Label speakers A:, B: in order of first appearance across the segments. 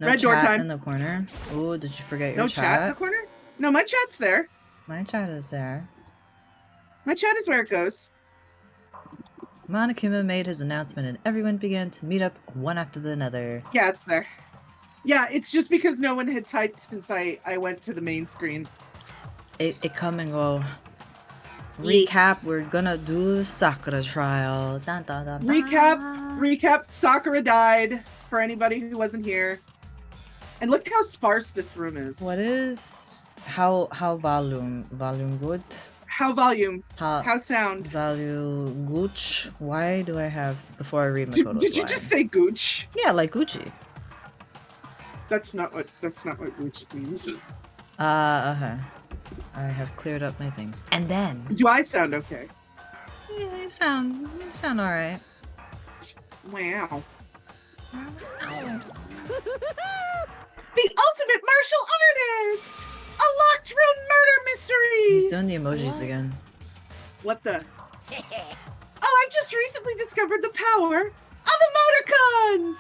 A: No
B: Red door
A: chat
B: time.
A: in the corner. Ooh, did you forget your
B: No chat in the corner? No, my chat's there.
A: My chat is there.
B: My chat is where it goes.
A: Monokuma made his announcement and everyone began to meet up one after another.
B: Yeah, it's there. Yeah, it's just because no one had typed since I went to the main screen.
A: It come and go. Recap, we're gonna do the Sakura trial. Dun, dun, dun, dun.
B: Recap, Sakura died, for anybody who wasn't here. And look how sparse this room is.
A: What is... How volume? Volume good?
B: How volume? How sound?
A: Value gooch? Why do I have... Before I read Makoto's
B: Did you
A: line.
B: just say gooch?
A: Yeah, like Gucci.
B: That's not what gooch means.
A: Okay. I have cleared up my things. And then...
B: Do I sound okay?
A: Yeah, you sound alright.
B: Wow. The ultimate martial artist! A locked room murder mystery!
A: He's doing the emojis again.
B: What the? Oh, I've just recently discovered the power of emoticons!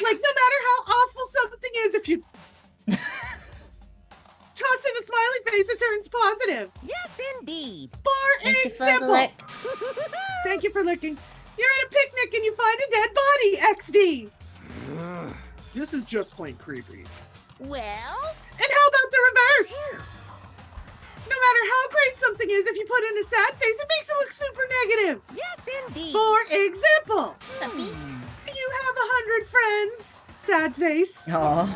B: Like, no matter how awful something is, if you toss in a smiley face, it turns positive.
C: Yes, indeed.
B: For example, thank you for looking. You're at a picnic and you find a dead body, XD. This is just plain creepy.
C: Well?
B: And how about the reverse? No matter how great something is, if you put in a sad face, it makes it look super negative.
C: Yes, indeed.
B: For example, do you have 100 friends? Sad face.
A: Aw.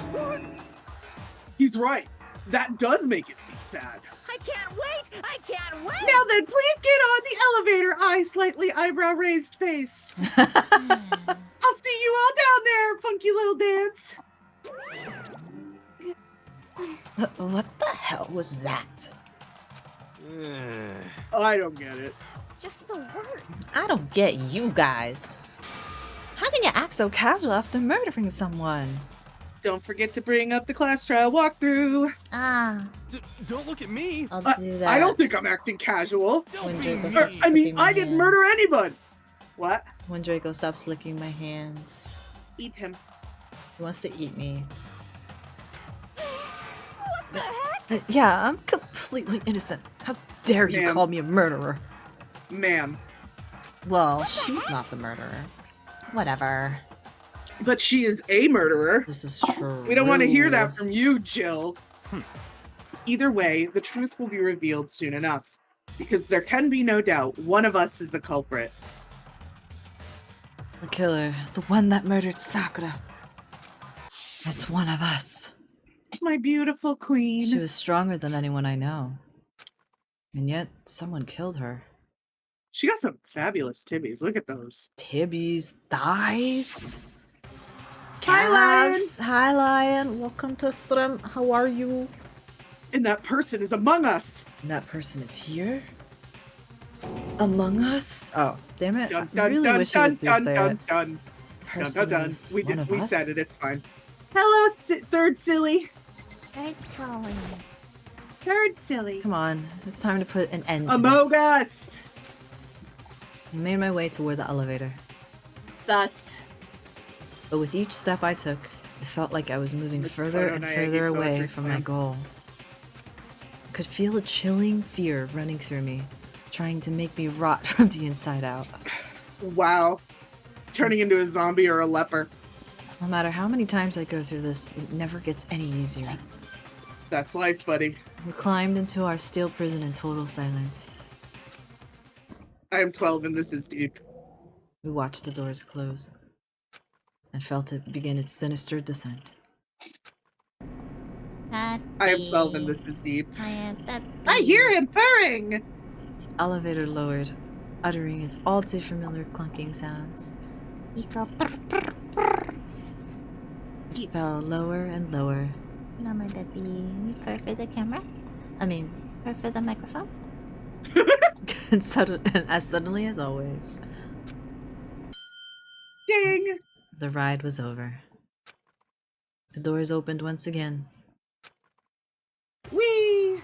B: He's right. That does make it seem sad.
C: I can't wait! I can't wait!
B: Now then, please get on the elevator, slightly eyebrow raised face. I'll see you all down there, funky little dance.
A: What the hell was that?
B: I don't get it.
C: Just the worst.
A: I don't get you guys. How can you act so casual after murdering someone?
B: Don't forget to bring up the class trial walkthrough.
D: Don't look at me.
A: I'll do that.
B: I don't think I'm acting casual.
A: When Draco
B: Or,
A: stops
B: I mean,
A: licking my
B: I didn't murder
A: hands.
B: anyone. What?
A: When Draco stops licking my hands.
B: Eat him.
A: He wants to eat me.
C: What the heck?
A: Yeah, I'm completely innocent. How dare you
B: Ma'am.
A: call me a murderer?
B: Ma'am.
A: Well, she's not the murderer. Whatever.
B: But she is a murderer.
A: This is true.
B: We don't want to hear that from you, Jill. Either way, the truth will be revealed soon enough. Because there can be no doubt one of us is the culprit.
A: The killer, the one that murdered Sakura. It's one of us.
B: My beautiful queen.
A: She was stronger than anyone I know. And yet, someone killed her.
B: She got some fabulous tibbies. Look at those.
A: Tibby's thighs.
B: Hi, Lion.
A: Calves. Hi, Lion. Welcome to stream. How are you?
B: And that person is among us.
A: And that person is here? Among us? Oh, damn it.
B: Dun,
A: I
B: dun,
A: really
B: dun,
A: wish you
B: dun,
A: would
B: dun,
A: say
B: dun,
A: it.
B: dun.
A: Person
B: Dun.
A: is
B: We
A: one
B: did.
A: of
B: We
A: us?
B: said it. It's fine. Hello, third silly.
C: Right, slowly.
B: Third silly.
A: Come on. It's time to put an end to
B: Among
A: this.
B: us.
A: I made my way toward the elevator.
B: Sus.
A: But with each step I took, it felt like I was moving
B: The
A: further and
B: Koronayagi
A: further away
B: poetry
A: from my
B: slam.
A: goal. I could feel a chilling fear running through me, trying to make me rot from the inside out.
B: Wow. Turning into a zombie or a leper.
A: No matter how many times I go through this, it never gets any easier.
B: That's life, buddy.
A: We climbed into our steel prison in total silence.
B: I am 12 and this is deep.
A: We watched the doors close. I felt it begin its sinister descent.
B: I am 12 and this is deep.
C: I
B: I hear him purring!
A: The elevator lowered, uttering its all too familiar clunking sounds.
C: You go.
A: It fell lower and lower.
C: No, my baby. Purr for the camera. I mean, purr for the microphone.
A: and as suddenly as always,
B: Ding!
A: the ride was over. The doors opened once again.
B: Whee!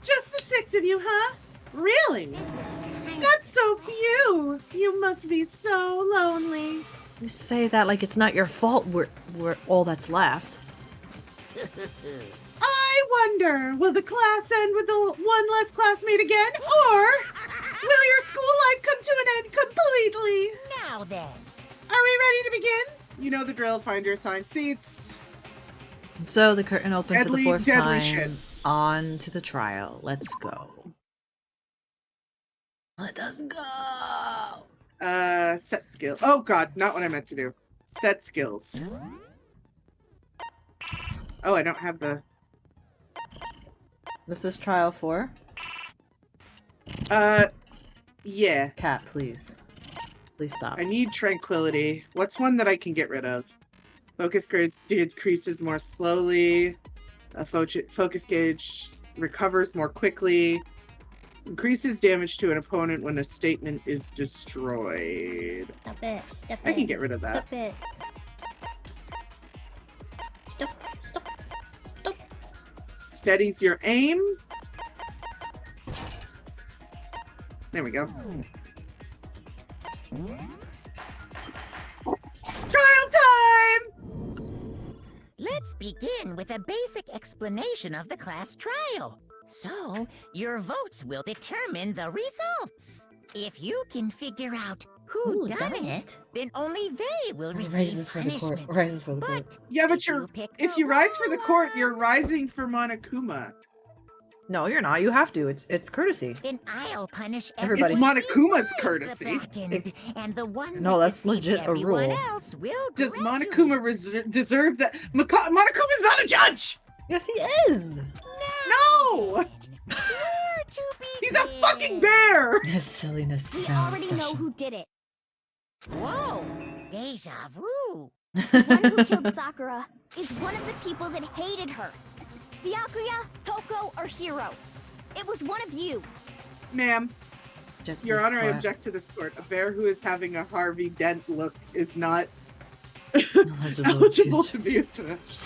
B: Just the 6 of you, huh? Really? That's so few. You must be so lonely.
A: You say that like it's not your fault we're all that's left.
B: I wonder, will the class end with the one less classmate again, or will your school life come to an end completely?
E: Now then.
B: Are we ready to begin? You know the drill. Find your assigned seats.
A: And so the curtain opened for the fourth
B: Deadly
A: time.
B: shit.
A: On to the trial. Let's go. Let us go.
B: Set skill. Oh god, not what I meant to do. Set skills. Oh, I don't have the...
A: This is trial 4.
B: Yeah.
A: Cat, please. Please stop.
B: I need tranquility. What's one that I can get rid of? Focus gauge decreases more slowly. Focus gauge recovers more quickly. Increases damage to an opponent when a statement is destroyed.
C: Stop it. Stop it.
B: I can get rid of that.
C: Stop it. Stop. Stop. Stop.
B: Steadies your aim. There we go. Trial time!
E: Let's begin with a basic explanation of the class trial. So, your votes will determine the results. If you can figure out who done it, then only they will receive
A: Rises for the court.
E: punishment.
A: Rises for the court.
E: But
B: Yeah, but
E: pick
B: if
E: the
B: you rise for the
E: wrong
B: court,
E: one,
B: you're rising for Monokuma.
A: No, you're not. You have to. It's courtesy.
E: then I'll punish
A: Everybody-
B: It's
E: everyone
B: Monokuma's
E: besides the
B: courtesy.
E: blackened, and the one
A: No,
E: that
A: that's
E: deceived
A: legit a
E: everyone
A: rule.
E: else will
B: Does
E: graduate.
B: Monokuma deserve that? Monokuma's not a judge!
A: Yes, he is.
B: No!
E: Where to
B: He's a
E: begin?
B: fucking bear!
A: His silliness
F: We
A: sound
F: already know
A: session.
F: who did it.
E: Whoa, deja vu.
F: The one who killed Sakura is one of the people that hated her. Byakuya, Toko, or Hiro. It was one of you.
B: Ma'am,
A: Object to
B: Your
A: this
B: Honor, I
A: court.
B: object to this court. A bear who is having a Harvey Dent look is not
A: Eligible
B: eligible
A: to-
B: to be a judge.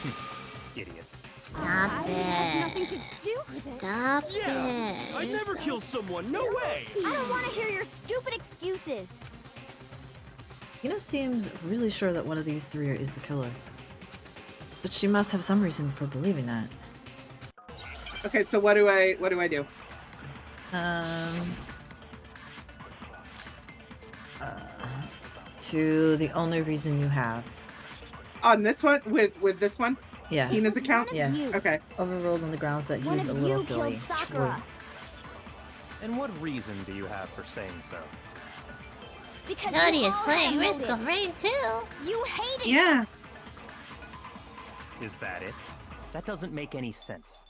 D: Idiot.
C: Stop
F: I have nothing
C: it.
F: to do with it.
C: Stop
D: Yeah,
C: it.
D: I
C: You're
D: never
C: so
D: killed someone. No way.
F: I don't want to hear your stupid excuses.
A: Hina seems really sure that one of these three is the killer. But she must have some reason for believing that.
B: Okay, so what do I do?
A: To the only reason you have.
B: On this one? With this one?
A: Yeah.
B: Hina's account?
A: Yes.
F: You.
B: Okay.
A: Overruled on the grounds that
F: One
A: he's a
F: of
A: little
F: you
A: silly.
F: killed Sakura.
D: And what reason do you have for saying so?
F: Because
C: Naughty
F: you
C: is
F: all
C: playing
F: had
C: Risk
F: motive.
C: of Rain too.
F: You hated
B: Yeah.
D: Is that it? That doesn't make any sense.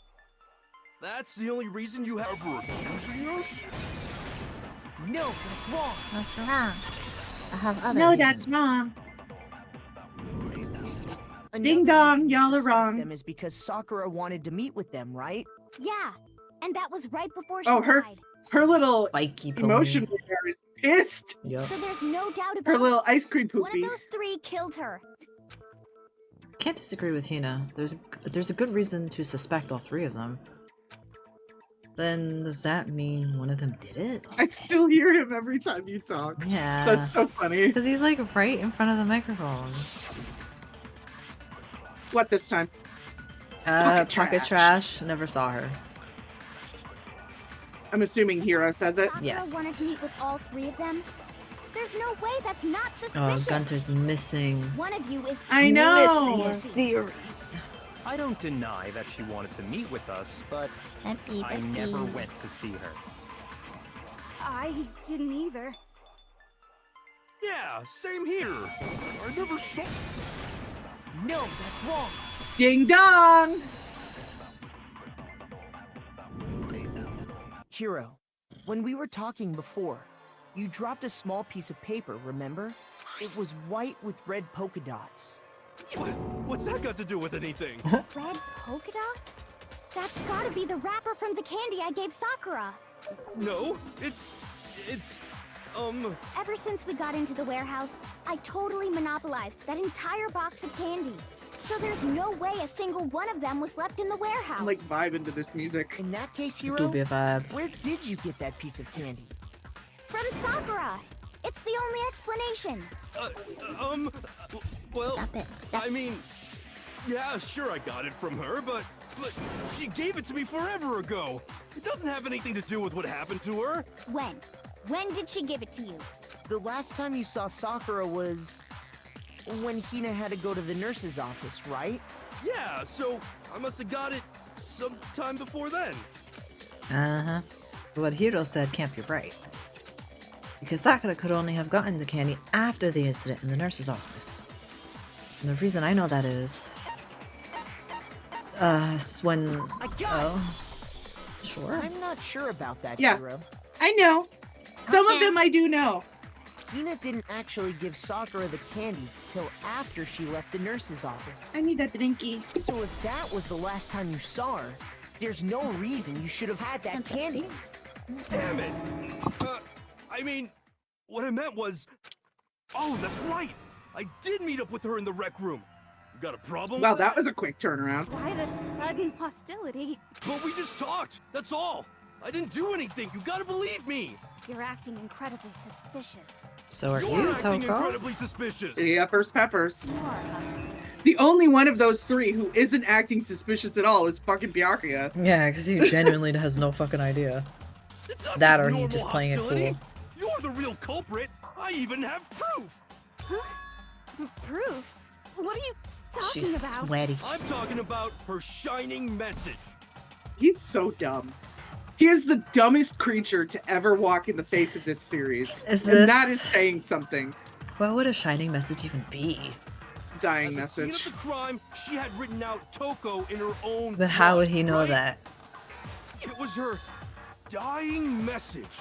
D: That's the only reason you have for accusing us?
E: No, that's wrong.
C: What's wrong? I have other
B: No,
C: reasons.
B: that's wrong.
G: Another
B: Ding dong,
G: reason you
B: y'all are
G: suspect
B: wrong.
G: Them is because Sakura wanted to meet with them, right?
F: Yeah, and that was right before she
B: Oh, her
F: died.
B: her little
A: Spiky pony.
B: emotion bear is pissed.
A: Yup.
F: So there's no doubt
B: Her
F: about it.
B: little ice cream
F: One of
B: poopy.
F: those three killed her.
A: Can't disagree with Hina. There's a good reason to suspect all three of them. Then does that mean one of them did it?
B: I still hear him every time you talk.
A: Yeah.
B: That's so funny.
A: Because he's like right in front of the microphone.
B: What this time?
A: Pocket
B: trash.
A: trash. Never saw her.
B: I'm assuming Hiro says it.
F: Sakura
A: Yes.
F: wanted to meet with all three of them. There's no way that's not
A: Oh,
F: suspicious.
A: Gunter's missing.
F: One of you is
B: I know.
A: Missing his theories.
D: I don't deny that she wanted to meet with us, but
C: Peppy,
D: I
C: Peppy.
D: never went to see her.
F: I didn't either.
D: Yeah, same here. I never saw.
G: No, that's wrong.
B: Ding dong.
G: Hiro, when we were talking before, you dropped a small piece of paper, remember? It was white with red polka dots.
D: What's that got to do with anything?
F: Red polka dots? That's gotta be the wrapper from the candy I gave Sakura.
D: No, it's
F: Ever since we got into the warehouse, I totally monopolized that entire box of candy. So there's no way a single one of them was left in the warehouse.
B: I'm like vibing to this music.
G: In that case,
A: Do
G: Hiro,
A: be a vibe.
G: where did you get that piece of candy?
F: From Sakura. It's the only explanation.
D: Well,
C: Stop it. Stop.
D: I mean, yeah, sure, I got it from her, but she gave it to me forever ago. It doesn't have anything to do with what happened to her.
F: When? When did she give it to you?
G: The last time you saw Sakura was when Hina had to go to the nurse's office, right?
D: Yeah, so I must have got it sometime before then.
A: Uh-huh. But what Hiro said can't be right. Because Sakura could only have gotten the candy after the incident in the nurse's office. And the reason I know that is... when...
G: I got it!
A: Sure.
G: I'm not sure about that,
B: Yeah.
G: Hiro.
B: I know. Some of
C: Okay.
B: them I do know.
G: Hina didn't actually give Sakura the candy till after she left the nurse's office.
B: I need that drinky.
G: So if that was the last time you saw her, there's no reason you should have had that candy.
D: Damn it. I mean, what I meant was... Oh, that's right. I did meet up with her in the rec room. You got a problem
B: Wow,
D: with
B: that was a quick turnaround.
F: Why the sudden hostility?
D: But we just talked. That's all. I didn't do anything. You gotta believe me.
F: You're acting incredibly suspicious.
A: So are
D: You're
A: you,
D: acting
A: Toko?
D: incredibly suspicious.
B: Peppers, peppers.
F: You are hostile.
B: The only one of those three who isn't acting suspicious at all is fucking Byakuya.
A: Yeah, because he genuinely has no fucking idea.
D: It's not
A: That
D: just
A: or he
D: normal
A: just playing it
D: hostility.
A: cool.
D: You're the real culprit. I even have proof.
F: Proof? What are you talking
A: She's
F: about?
A: sweaty.
D: I'm talking about her shining message.
B: He's so dumb. He is the dumbest creature to ever walk in the face of this series.
A: Is
B: And that
A: this-
B: is saying something.
A: What would a shining message even be?
B: Dying
D: At the scene
B: message.
D: of the crime, she had written out Toko in her own
A: But how
D: blood,
A: would he know
D: right?
A: that?
D: It was her dying message.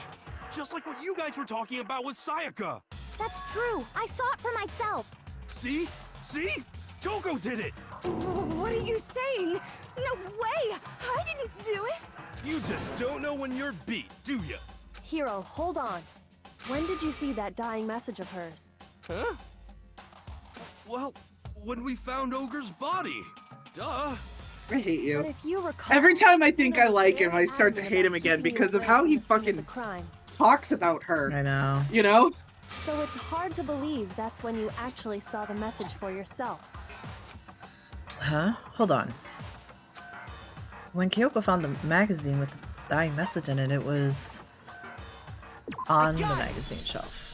D: Just like what you guys were talking about with Sayaka.
F: That's true. I saw it for myself.
D: See? See? Toko did it!
F: What are you saying? No way! I didn't do it!
D: You just don't know when you're beat, do you?
H: Hiro, hold on. When did you see that dying message of hers?
D: Huh? Well, when we found Ogre's body. Duh.
B: I hate
H: But
B: you.
H: if you recall,
B: Every time I think
H: Hina
B: I
H: was
B: like him,
H: very
B: I start to
H: adamant
B: hate him
H: about
B: again
H: keeping you
B: because of
H: away
B: how
H: from
B: he
H: the scene of
B: fucking
H: the crime.
B: talks about her.
A: I know.
B: You know?
H: So it's hard to believe that's when you actually saw the message for yourself.
A: Huh? Hold on. When Kyoko found the magazine with the dying message in it, it was on the magazine shelf.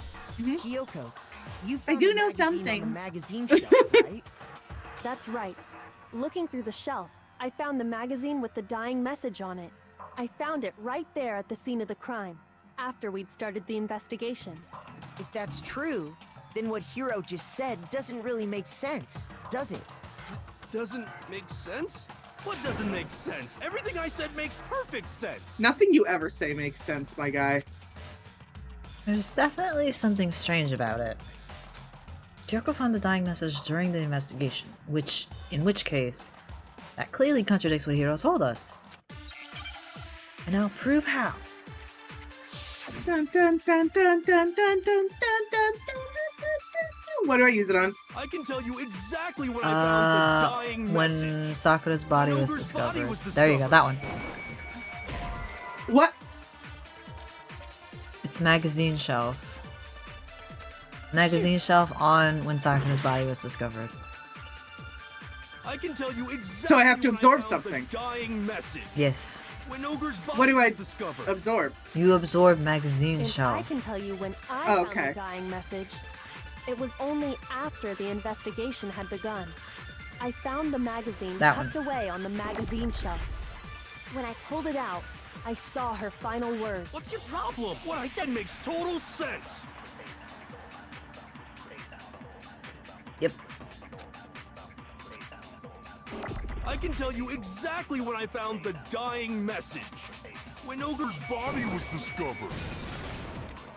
G: Kyoko, you
B: I
G: found
B: do
G: the
B: know some
G: magazine on the
B: things.
G: magazine shelf, right?
H: That's right. Looking through the shelf, I found the magazine with the dying message on it. I found it right there at the scene of the crime, after we'd started the investigation.
G: If that's true, then what Hiro just said doesn't really make sense, does it?
D: Doesn't make sense? What doesn't make sense? Everything I said makes perfect sense.
B: Nothing you ever say makes sense, my guy.
A: There's definitely something strange about it. Kyoko found the dying message during the investigation, in which case, that clearly contradicts what Hiro told us. And I'll prove how.
B: Dun, dun, dun, dun, dun, dun, dun, dun, dun, dun, dun. What do I use it on?
D: I can tell you exactly when I found the dying message.
A: When Sakura's body was
D: Ogre's body
A: discovered.
D: was
A: There you go, that one.
B: What?
A: It's magazine shelf. Magazine shelf on when Sakura's body was discovered.
D: I can tell you exactly
B: So I have to
D: when
B: absorb
D: found
B: something.
D: The dying message.
A: Yes.
D: When Ogre's body
B: What do I
D: was discovered.
B: absorb?
A: You absorb magazine
H: And I
A: shelf.
H: can tell you when I
B: Oh,
H: found
B: okay.
H: the dying message. It was only after the investigation had begun. I found the magazine
A: That
H: tucked away on the magazine shelf. When I pulled it out, I saw her final words.
D: What's your problem? What I said makes total sense.
A: Yep.
D: I can tell you exactly when I found the dying message. When Ogre's body was discovered.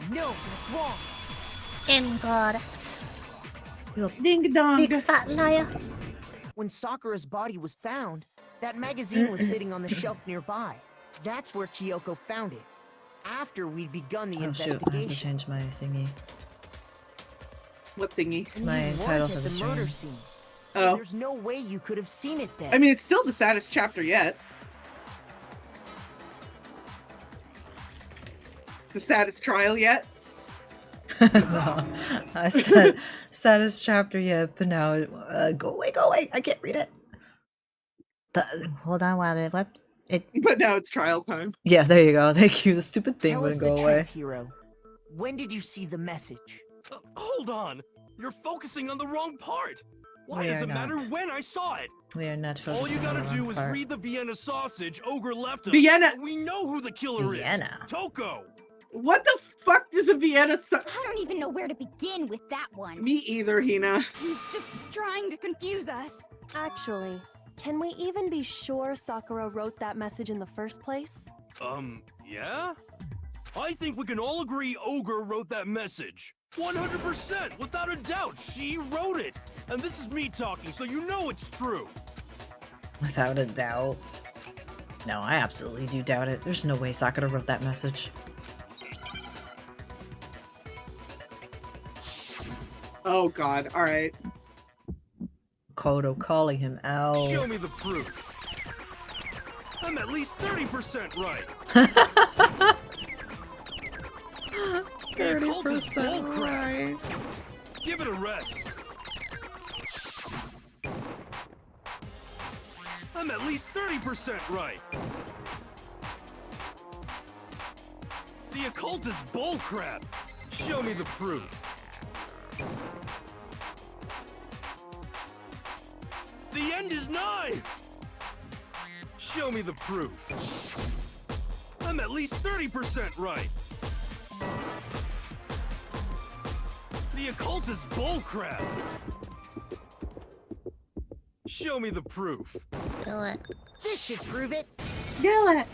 G: No, that's wrong.
C: Incorrect.
B: Ding dong.
C: Big fat liar.
G: When Sakura's body was found, that magazine was sitting on the shelf nearby. That's where Kyoko found it. After we'd begun the
A: Oh shoot, I have to
G: investigation.
A: change my thingy.
B: What thingy?
G: And
A: My
G: you
A: title
G: weren't
A: for
G: at
A: the
G: the murder
A: stream.
G: scene. So
B: Oh.
G: there's no way you could have seen it then.
B: I mean, it's still the saddest chapter yet. The saddest trial yet.
A: No, I said saddest chapter yet, but now go away! I can't read it.
C: Hold on while it what? It
B: But now it's trial time.
A: Yeah, there you go. Thank you. The stupid thing
G: Tell us
A: wouldn't
G: the
A: go away.
G: truth, Hero. When did you see the message?
D: Hold on. You're focusing on the wrong part. Why
A: We
D: does
A: are
D: it matter
A: not.
D: when I saw it?
A: We are not
D: All you
A: focusing on
D: gotta
A: the
D: do
A: wrong
D: is
A: part.
D: read the Vienna sausage Ogre left us.
B: Vienna-
D: and we know who the killer
A: Vienna.
D: is. Toko.
B: What the fuck does a Vienna
F: I don't even know where to begin with that one.
B: Me either, Hina.
F: He's just trying to confuse us.
H: Actually, can we even be sure Sakura wrote that message in the first place?
D: Yeah? I think we can all agree Ogre wrote that message. 100%, without a doubt, she wrote it. And this is me talking, so you know it's true.
A: Without a doubt. No, I absolutely do doubt it. There's no way Sakura wrote that message.
B: Oh god, alright.
A: Kodo calling him out.
D: Show me the proof. I'm at least 30% right.
A: 30% right.
D: Give it a rest. I'm at least 30% right. The occult is bullcrap. Show me the proof. The end is nigh. Show me the proof. I'm at least 30% right. The occult is bullcrap. Show me the proof.
C: do it.
G: This should prove it.
B: Do it!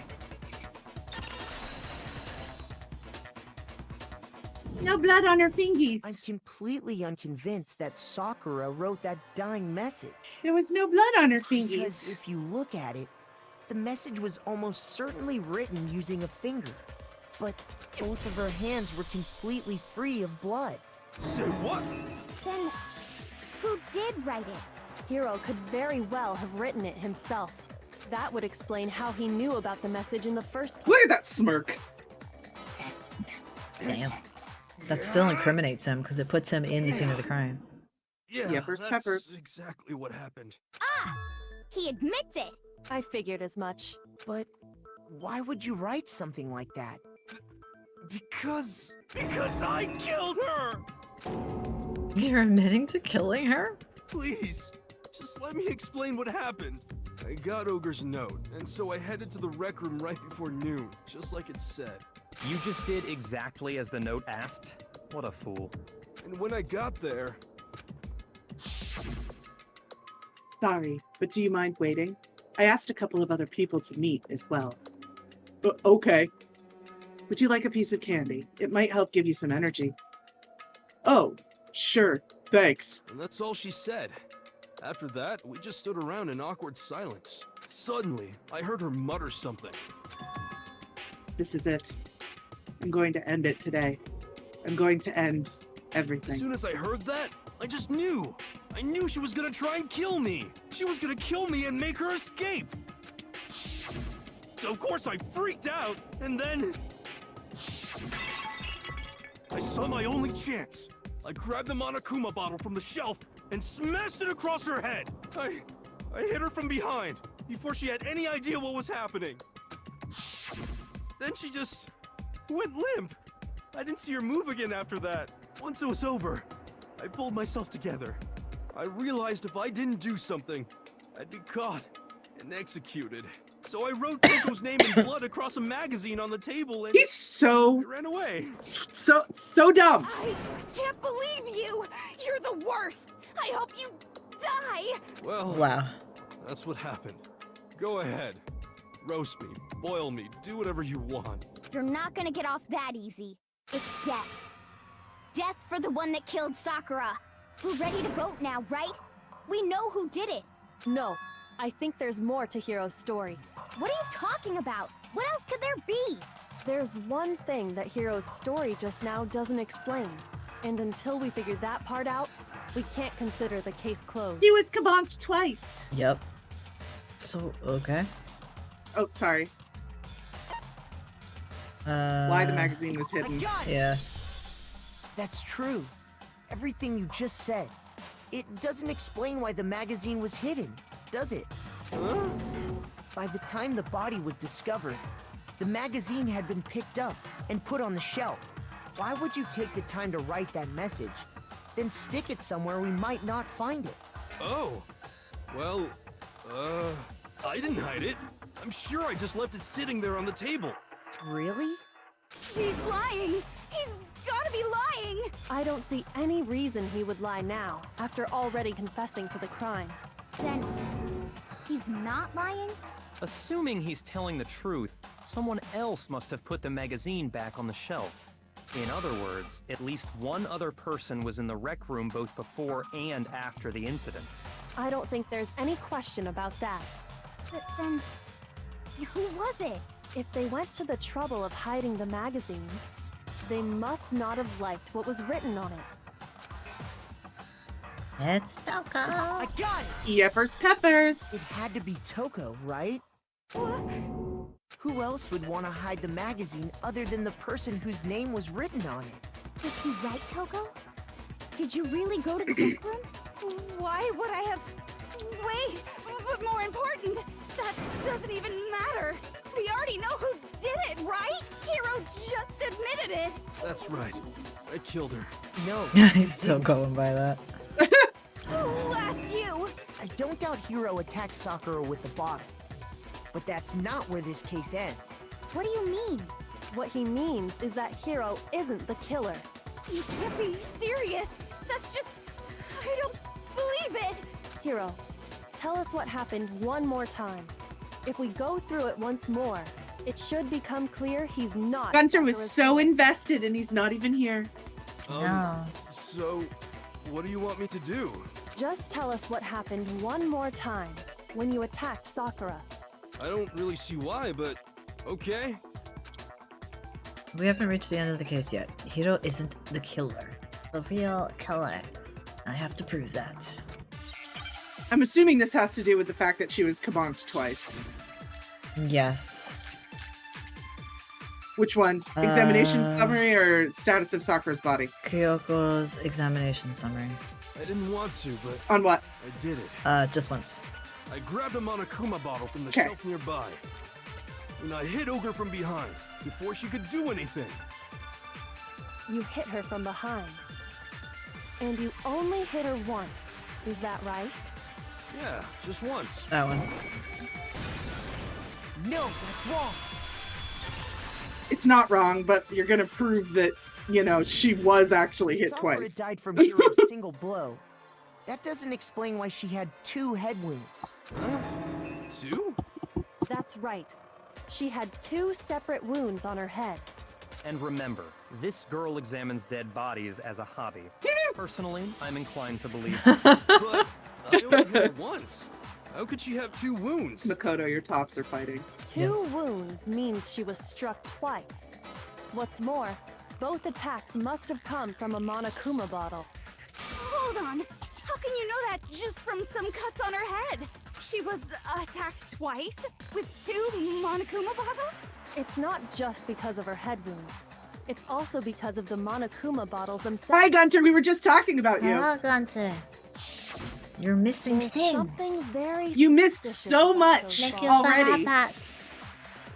B: No blood on her fingies.
G: I'm completely unconvinced that Sakura wrote that dying message.
B: There was no blood on her
G: Because
B: fingies.
G: if you look at it, the message was almost certainly written using a finger. But both of her hands were completely free of blood.
D: Say what?
F: Then, who did write it?
H: Hiro could very well have written it himself. That would explain how he knew about the message in the first place.
B: Look at that smirk.
A: Damn. That still incriminates him because it puts him in the scene of the crime.
D: Yeah,
B: Peppers,
D: that's
B: peppers.
D: exactly what happened.
F: Ah! He admits it!
H: I figured as much.
G: But why would you write something like that?
D: Because I killed her!
A: You're admitting to killing her?
D: Please, just let me explain what happened. I got Ogre's note, and so I headed to the rec room right before noon, just like it said.
I: You just did exactly as the note asked? What a fool.
D: And when I got there,
B: Sorry, but do you mind waiting? I asked a couple of other people to meet as well. Okay. Would you like a piece of candy? It might help give you some energy. Oh, sure. Thanks.
D: and that's all she said. After that, we just stood around in awkward silence. Suddenly, I heard her mutter something.
B: This is it. I'm going to end it today. I'm going to end
D: As
B: everything.
D: soon as I heard that, I just knew. I knew she was gonna try and kill me. She was gonna kill me and make her escape. So of course I freaked out, and then I saw my only chance. I grabbed the Monokuma bottle from the shelf and smashed it across her head. I hit her from behind before she had any idea what was happening. Then she just went limp. I didn't see her move again after that. Once it was over, I pulled myself together. I realized if I didn't do something, I'd be caught and executed. So I wrote Toko's name in blood across a magazine on the table and
B: He's so,
D: I ran away.
B: so dumb.
F: I can't believe you! You're the worst! I hope you die!
D: Well,
A: Wow.
D: that's what happened. Go ahead. Roast me, boil me, do whatever you want.
F: You're not gonna get off that easy. It's death. Death for the one that killed Sakura. We're ready to vote now, right? We know who did it.
H: No, I think there's more to Hiro's story.
F: What are you talking about? What else could there be?
H: There's one thing that Hiro's story just now doesn't explain. And until we figure that part out, we can't consider the case closed.
B: He was kabonked twice.
A: Yep. So, okay.
B: Oh, sorry. Why the magazine was hidden.
A: Yeah.
G: That's true. Everything you just said. It doesn't explain why the magazine was hidden, does it?
D: Huh?
G: By the time the body was discovered, the magazine had been picked up and put on the shelf. Why would you take the time to write that message, then stick it somewhere we might not find it?
D: Oh. Well, I didn't hide it. I'm sure I just left it sitting there on the table.
G: Really?
F: He's lying! He's gotta be lying!
H: I don't see any reason he would lie now, after already confessing to the crime.
F: Then, he's not lying?
I: Assuming he's telling the truth, someone else must have put the magazine back on the shelf. In other words, at least one other person was in the rec room both before and after the incident.
H: I don't think there's any question about that.
F: But then, who was it?
H: If they went to the trouble of hiding the magazine, they must not have liked what was written on it.
C: It's Toko.
G: I got it!
B: Peppers, peppers.
G: It had to be Toko, right? Who else would want to hide the magazine other than the person whose name was written on it?
F: Was he right, Toko? Did you really go to the rec room? Why would I have... Wait, but more important, that doesn't even matter. We already know who did it, right? Hero just admitted it.
D: That's right. I killed her.
G: No.
A: He's still going by that.
F: Who asked you?
G: I don't doubt Hiro attacked Sakura with the bottle. But that's not where this case ends.
F: What do you mean?
H: What he means is that Hiro isn't the killer.
F: You can't be serious. That's just... I don't believe it.
H: Hiro, tell us what happened one more time. If we go through it once more, it should become clear he's not.
B: Gunter was
H: Sakura's
B: so
H: killer.
B: invested and he's not even here.
C: No.
D: So, what do you want me to do?
H: Just tell us what happened one more time when you attacked Sakura.
D: I don't really see why, but okay.
A: We haven't reached the end of the case yet. Hiro isn't the killer.
C: The real killer.
A: I have to prove that.
B: I'm assuming this has to do with the fact that she was kabonked twice.
A: Yes.
B: Which one? Examination
A: Uh,
B: summary or status of Sakura's body?
A: Kyoko's examination summary.
D: I didn't want to, but
B: On what?
D: I did it.
A: Just once.
D: I grabbed a Monokuma bottle from the
B: Okay.
D: shelf nearby. And I hit Ogre from behind before she could do anything.
H: You hit her from behind. And you only hit her once. Is that right?
D: Yeah, just once.
A: That one.
G: No, that's wrong.
B: It's not wrong, but you're gonna prove that, you know, she was actually hit
G: Sakura
B: twice.
G: died from Hiro's single blow. That doesn't explain why she had 2 head wounds.
D: Huh? 2?
H: That's right. She had 2 separate wounds on her head.
I: And remember, this girl examines dead bodies as a hobby. Personally, I'm inclined to believe
D: But I only hit her once. How could she have 2 wounds?
B: Makoto, your tops are fighting.
H: 2 wounds means she was struck twice. What's more, both attacks must have come from a Monokuma bottle.
F: Hold on. How can you know that just from some cuts on her head? She was attacked twice with 2 Monokuma bottles?
H: It's not just because of her head wounds. It's also because of the Monokuma bottles themselves.
B: Hi, Gunter. We were just talking about you.
C: Hello, Gunter. You're missing
H: There's
C: things.
H: something very
B: You missed
H: suspicious
B: so
H: about
B: much.
H: those
C: Like
H: bottles.
C: your
B: Already.
C: hot pots.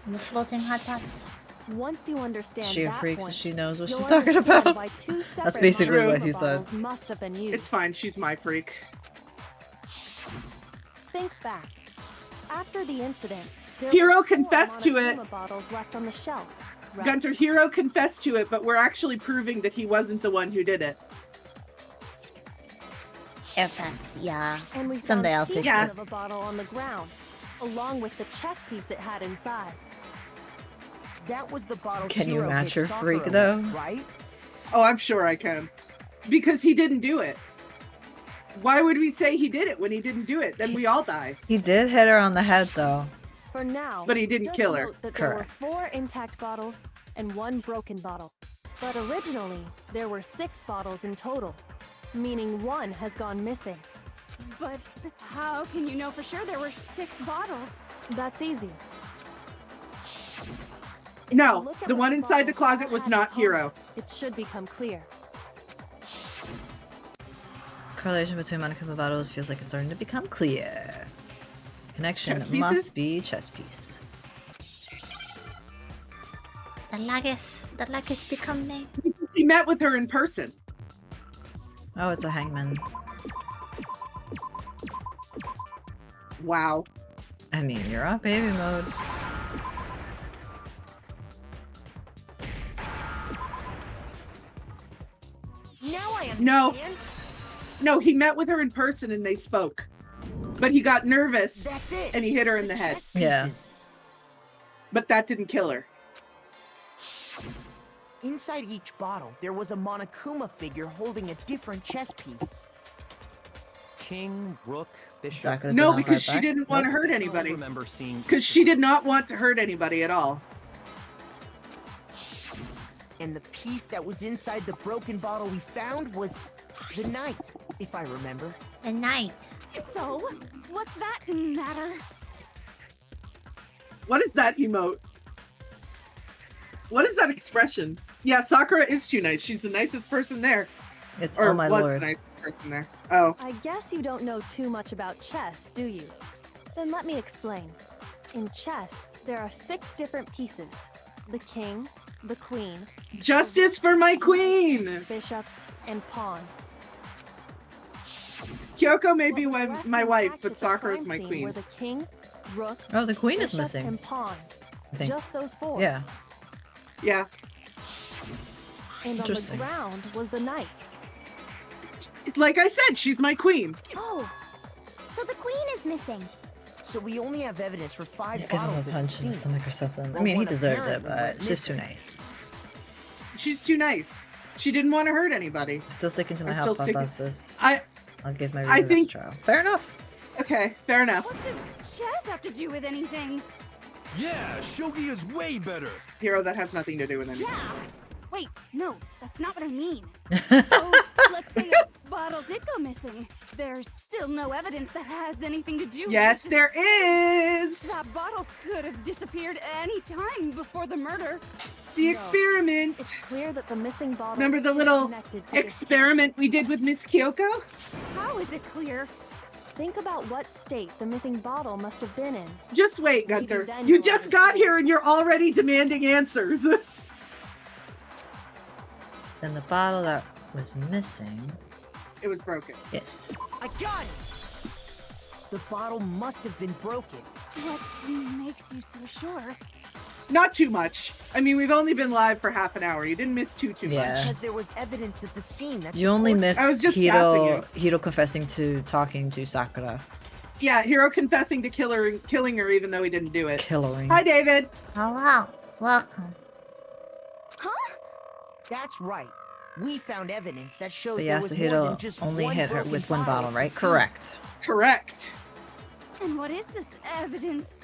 C: The floating hot pots.
H: Once you understand
A: She a
H: that
A: freak, so
H: point,
A: she knows what
H: you'll
A: she's talking
H: understand
A: about.
H: why 2
A: That's
H: separate
A: basically
B: what
H: Monokuma
A: he said.
H: bottles must have been used.
B: It's fine. She's my freak.
H: Think back. After the incident, there
B: Hiro
H: were 4
B: confessed to it.
H: Monokuma bottles left on the shelf. Right?
B: Gunter, Hiro confessed to it, but we're actually proving that he wasn't the one who did it.
C: Air packs, yeah.
H: And we
C: Someday
H: found
C: I'll fix
H: pieces
B: it.
H: of a bottle on the ground, along with the chess piece it had inside.
G: That was the bottle
A: Can you
G: Hiro
A: match
G: hit
A: her
G: Sakura
A: freak,
G: with,
A: though?
G: right?
B: Oh, I'm sure I can. Because he didn't do it. Why would we say he did it when he didn't do it? Then we all die.
A: He did hit her on the head, though.
H: For now,
B: But he didn't
H: just
B: kill her.
H: note that
A: Correct.
H: there were 4 intact bottles and 1 broken bottle. But originally, there were 6 bottles in total, meaning 1 has gone missing.
F: But how can you know for sure there were 6 bottles?
H: That's easy. If you
B: No,
H: look at
B: the
H: what
B: one inside the
H: bottles all
B: closet was
H: had in
B: not
H: common,
B: Hiro.
H: It should become clear.
A: correlation between Monokuma battles feels like it's starting to become clear. Connection
B: Chess
A: must
B: pieces?
A: be chess piece.
C: The lag is becoming.
B: He met with her in person.
A: Oh, it's a hangman.
B: Wow.
A: I mean, you're on baby mode.
G: Now I
B: No.
G: understand.
B: No, he met with her in person and they spoke. But he got nervous
G: That's it.
B: and he hit her in the head.
G: chess
A: Yeah.
G: pieces.
B: But that didn't kill her.
G: Inside each bottle, there was a Monokuma figure holding a different chess piece.
I: King, rook, bishop.
A: Sakura did
B: No,
A: not
B: because
A: fight
B: she
A: back.
B: didn't want to hurt
I: I
B: anybody.
I: remember seeing
B: Because she did not want to hurt anybody at all.
G: And the piece that was inside the broken bottle we found was the knight, if I remember.
C: The night.
F: So, what's that matter?
B: What is that emote? What is that expression? Yeah, Sakura is too nice. She's the nicest person there.
A: It's
B: Or
A: oh my
B: was
A: lord.
B: the nicest person there. Oh.
H: I guess you don't know too much about chess, do you? Then let me explain. In chess, there are 6 different pieces. The king, the queen,
B: Justice for my queen!
H: bishop, and pawn.
B: Kyoko may
H: What
B: be
H: was
B: my,
H: left
B: my
H: intact
B: wife,
H: at
B: but
H: the
B: Sakura is
H: crime
B: my
H: scene
B: queen.
H: were the king, rook,
A: Oh, the queen is
H: bishop,
A: missing.
H: and pawn.
A: I think.
H: Just those 4.
A: Yeah.
B: Yeah.
H: And on the
A: Interesting.
H: ground was the knight.
B: Like I said, she's my queen.
C: Oh, so the queen is missing.
G: So we only have evidence for 5
A: Just give him a
G: bottles at
A: punch
G: the
A: in the
G: scene.
A: stomach or something. I
G: Well,
A: mean, he
G: one
A: deserves it,
G: apparently
A: but
G: went
A: it's just too
G: missing.
A: nice.
B: She's too nice. She didn't want to hurt anybody.
A: I'm still sticking to my
B: I'm still sticking-
A: hypothesis.
B: I
A: I'll give my
B: I
A: reason
B: think-
A: after trial. Fair enough.
B: okay, fair enough.
F: What does chess have to do with anything?
D: Yeah, shogi is way better.
B: Hero, that has nothing to do with anything.
F: Yeah. Wait, no, that's not what I mean. So, let's say a bottle did go missing. There's still no evidence that has anything to do
B: Yes,
F: with
B: there is.
F: That bottle could have disappeared any time before the murder.
B: The
H: No.
B: experiment.
H: It's clear that the missing bottle
B: Remember the
H: is
B: little
H: connected to this
B: experiment we did with Miss Kyoko?
F: How is it clear?
H: case. Think about what state the missing bottle must have been in.
B: Just wait,
H: Maybe
B: Gunter.
H: then
B: You
H: you'll
B: just got
H: understand.
B: here and you're already demanding answers.
A: Then the bottle that was missing.
B: It was broken.
A: Yes.
G: I got it! The bottle must have been broken.
F: What makes you so sure?
B: Not too much. I mean, we've only been live for half an hour. You didn't miss too
A: Yeah.
B: much.
G: Because there was evidence at the scene that
A: You only
G: supports
A: missed
B: I was just
A: Hiro confessing to talking to Sakura.
B: Yeah, Hero confessing to killing her even though he didn't do it.
A: Killering.
B: Hi, David.
C: Hello, welcome.
G: That's right. We found evidence that shows
A: But
G: there was more
A: Yasuhiro
G: than just
A: only
G: one
A: hit her
G: broken
A: with one bottle,
G: at the
A: right?
G: scene.
A: Correct.
B: Correct.
F: And what is this evidence?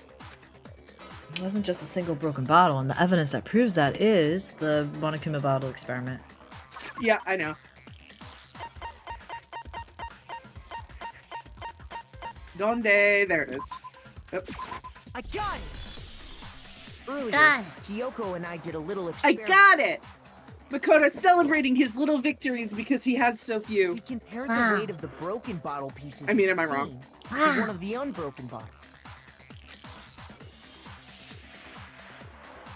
A: It wasn't just a single broken bottle, and the evidence that proves that is the Monokuma bottle experiment.
B: Yeah, I know. Donde? There it is. Yep.
G: I got it! Earlier,
C: Got it.
G: Kyoko and I did a little
B: I
G: experiment.
B: got it! Makoto's celebrating his little victories because he has so few.
G: We compared
C: Wow.
G: the weight of the broken bottle pieces.
B: I mean,
G: at the
B: am I wrong?
G: scene
C: Wow.
G: To one of the unbroken bottles.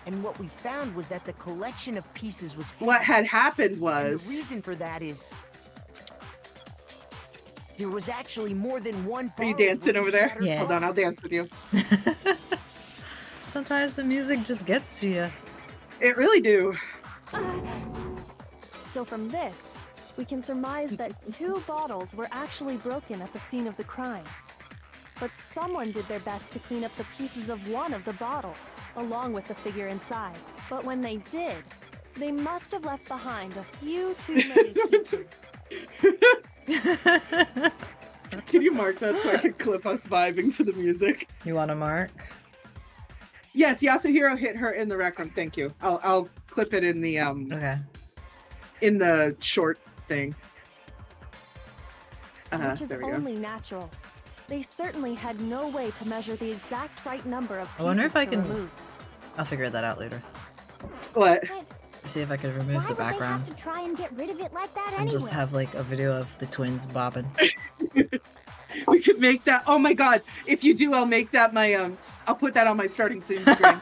G: And what we found was that the collection of pieces was
B: What
G: heavy.
B: had happened
G: And
B: was...
G: the reason for that is there was actually more than one
B: Are you
G: bottle
B: dancing
G: where
B: over
G: we
B: there?
G: shattered
A: Yeah.
B: Hold on, I'll
G: bottles.
B: dance with you.
A: Sometimes the music just gets to you.
B: It really do.
H: So from this, we can surmise that 2 bottles were actually broken at the scene of the crime. But someone did their best to clean up the pieces of one of the bottles, along with the figure inside. But when they did, they must have left behind a few too many pieces.
B: Can you mark that so I can clip us vibing to the music?
A: You want to mark?
B: Yes, Yasuhiro hit her in the rec room. Thank you. I'll clip it in the
A: Okay.
B: short thing.
H: Which is
B: There we go.
H: only natural. They certainly had no way to measure the exact right number of pieces
A: I wonder if I
H: to
A: can-
H: remove.
A: I'll figure that out later.
B: What?
A: See if I could remove
F: Why
A: the
F: would they
A: background
F: have to try and get rid of it like that
A: and
F: anyway?
A: just have like a video of the twins bobbing.
B: We could make that. Oh my god! If you do, I'll make that my I'll put that on my starting soon screen.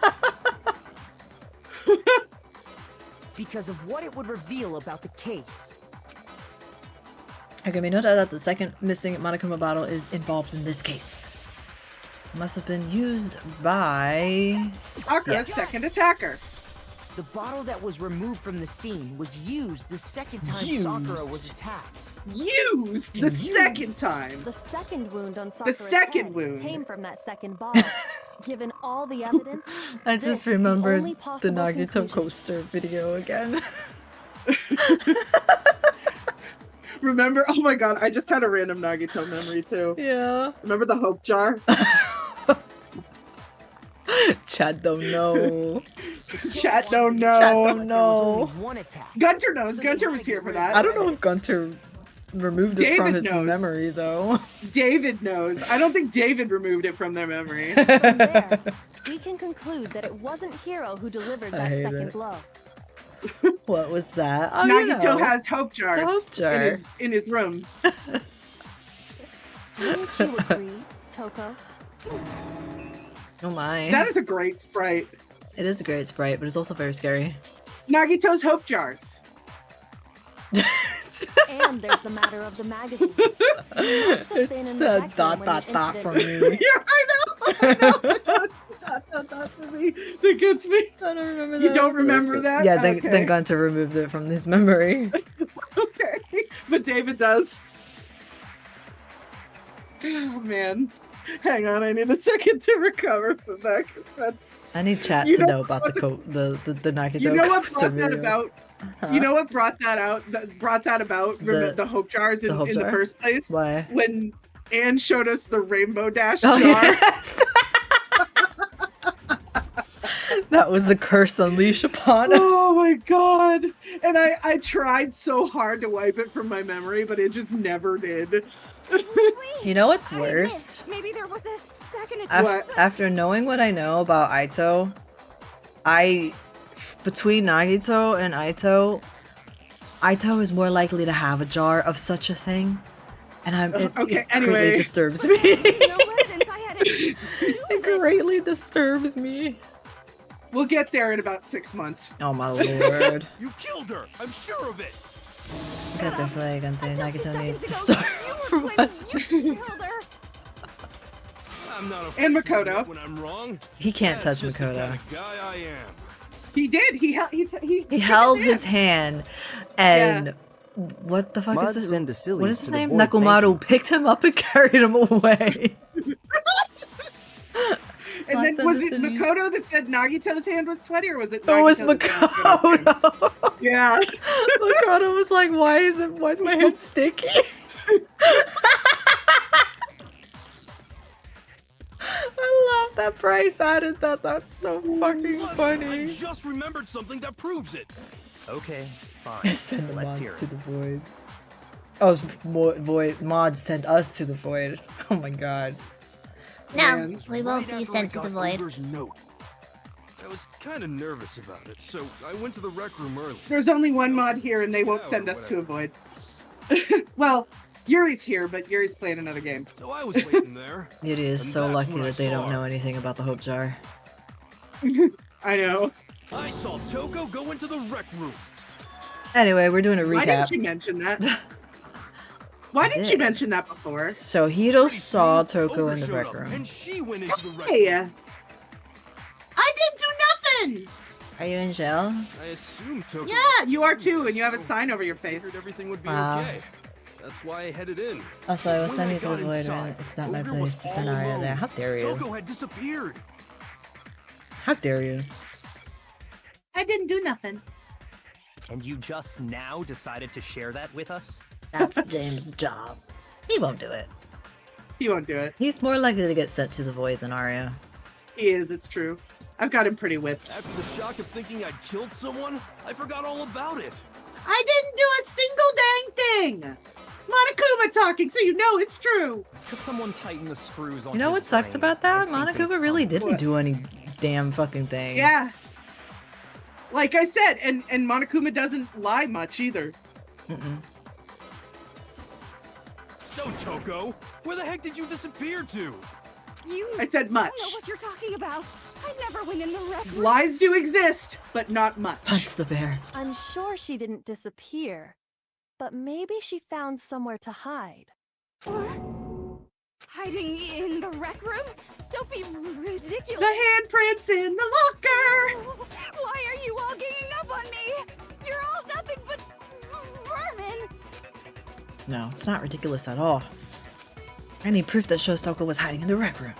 G: Because of what it would reveal about the case.
A: It can be noted that the second missing Monokuma bottle is involved in this case. It must have been used by
B: Sakura's second attacker.
G: The bottle that was removed from the scene was used the second time Sakura was attacked.
B: Used the second time.
H: The second wound on Sakura's
B: second
H: head
B: wound.
H: came from that second bottle. Given all the evidence,
A: I
H: this
A: just
H: is the
A: remembered
H: only
A: the
H: possible
A: Nagito
H: conclusion.
A: coaster video again.
B: Remember? Oh my god! I just had a random Nagito memory too.
A: Yeah.
B: Remember the Hope Jar?
A: Chad don't know.
B: Chat don't know.
A: Chat don't
G: There was
A: know.
G: only one attack.
B: Gunter knows. Gunter was here for that.
A: I don't know if Gunter removed it from
B: David
A: his
B: knows.
A: memory though.
B: David knows. I don't think David removed it from their memory.
H: From there, we can conclude that it wasn't Hiro who delivered
A: I
H: that
A: hate
H: second
A: it.
H: blow.
A: What was that? Oh, you
B: Nagito
A: know.
B: has Hope Jars
A: The Hope Jar.
B: in his room.
H: Wouldn't you agree, Toko?
A: Oh my.
B: That is a great sprite.
A: It is a great sprite, but it's also very scary.
B: Nagito's Hope Jars.
H: And there's the matter of the magazine. You must have
A: It's
H: been in
A: the
H: the rec room
A: dot
H: when
A: dot
H: the
A: dot
H: incident
A: from me.
B: Yeah, I know. It's the dot, dot, dot for me that gets me.
A: I don't remember that.
B: You don't remember that?
A: Yeah, then,
B: Okay.
A: then Gunter removed it from his memory.
B: Okay, but David does. Oh man, hang on, I need a second to recover from that. 'Cause that's
A: I need chat
B: You
A: to
B: know
A: know about the Nagito
B: you know what
A: coaster
B: brought that
A: video.
B: about.
A: Huh?
B: You know what brought that out? Brought that about the Hope Jars in,
A: Hope
B: in the
A: Jar?
B: first place
A: Why?
B: when Anne showed us the Rainbow Dash
A: Oh,
B: jar.
A: yes. That was the curse unleashed upon us.
B: Oh my god! And I tried so hard to wipe it from my memory, but it just never did.
A: You know what's
F: I admit,
A: worse?
F: Maybe there was a second attack.
B: What?
A: After knowing what I know about Aito, between Nagito and Aito is more likely to have a jar of such a thing, and it greatly
B: anyway.
A: disturbs me.
F: No evidence I had anything to do
A: It
F: with it.
A: greatly disturbs me.
B: We'll get there in about 6 months.
A: Oh my lord!
D: You killed her. I'm sure of it.
A: Get this way, Gunter.
F: Until 2
A: Nagito
F: seconds
A: needs to
F: ago,
A: start
F: you were
A: from
F: claiming
A: us.
F: you killed her.
D: I'm not
B: And
D: afraid to
B: Makoto.
D: admit when I'm wrong.
A: He can't
D: That's
A: touch
D: just the
A: Makoto.
D: kind of guy I am.
B: He did. He
A: He held his hand, and what the fuck
J: Mud
A: is
J: send the
A: his?
J: sillies
A: What is
J: to
A: his
J: the
A: name?
J: void, thank
A: Nakumaru picked him up and carried him away.
B: And
A: Lots
B: then
A: of
B: was it
A: cities.
B: Makoto that said Nagito's hand was sweaty, or was it?
A: It was
B: Nagito that said Makoto's hand?
A: Makoto.
B: Yeah.
A: Makoto was like, "Why is my hand sticky?" I love that Bryce added that. That's so fucking
D: Plus, I
A: funny.
D: just remembered something that proves it.
I: Okay, fine.
A: Send the
I: Let's hear
A: mods to
I: it.
A: the void. Oh, void mods send us to the void. Oh my god.
C: No,
B: Man.
C: we won't
D: Right
C: be
D: after
C: sent
D: I
C: to the
D: got
C: void.
D: Uber's note. I was kind of nervous about it, so I went to the rec room early.
B: There's only one mod here, and they won't
D: Yeah,
B: send
D: or
B: us to
D: whatever.
B: avoid. Well, Yuri's here, but Yuri's playing another game.
D: So I was waiting there.
A: It is
D: And
A: so
D: that's
A: lucky
D: when I
A: that they don't
D: saw
A: know
D: her.
A: anything about the Hope Jar.
B: I know.
D: I saw Toko go into the rec room.
A: Anyway, we're doing a
B: Why didn't
A: recap.
B: you mention that? Why didn't you
A: did.
B: mention that before?
A: So Hiro
D: Pretty
A: saw
D: soon,
A: Toko
D: Ogre
A: in the
D: showed
A: rec
D: up,
A: room.
D: And she went into the rec
B: Hey,
D: room.
B: I didn't do nothing.
A: Are you in jail?
D: I assumed Toko.
B: Yeah, you are too, and you have a sign over your
D: Figured
B: face.
D: everything would be
A: Wow.
D: okay. That's why I headed in.
A: Also, I will
D: When
A: send
D: I
A: you to the
D: got
A: void
D: inside,
A: when it's not my
D: Ogre
A: place
D: was
A: to send
D: all
A: Arya there.
D: alone.
A: How dare you?
D: Toko had disappeared.
A: How dare you?
B: I didn't do nothing.
I: And you just now decided to share that with us?
A: That's James' job. He won't do it.
B: He won't do it.
A: He's more likely to get sent to the void than Arya.
B: He is, it's true. I've got him pretty whipped.
D: After the shock of thinking I'd killed someone, I forgot all about it.
B: I didn't do a single dang thing! Monokuma talking, so you know it's true!
I: Could someone tighten the screws on
A: You know
I: his
A: what sucks
I: brain?
A: about that?
I: I think they've
A: Monokuma really
I: come-
A: didn't do any damn fucking thing.
B: Yeah. Like I said, and Monokuma doesn't lie much either.
A: Mm-mm.
D: So, Toko, where the heck did you disappear to?
F: You
B: I said much.
F: don't know what you're talking about. I never went in the rec room.
B: Lies do exist, but not much.
A: Punch the bear.
H: I'm sure she didn't disappear, but maybe she found somewhere to hide.
F: What? Hiding in the rec room? Don't be ridiculous.
B: The handprints in the locker!
F: Why are you all ganging up on me? You're all nothing but vermin.
A: No, it's not ridiculous at all. I need proof that shows Toko was hiding in the rec room.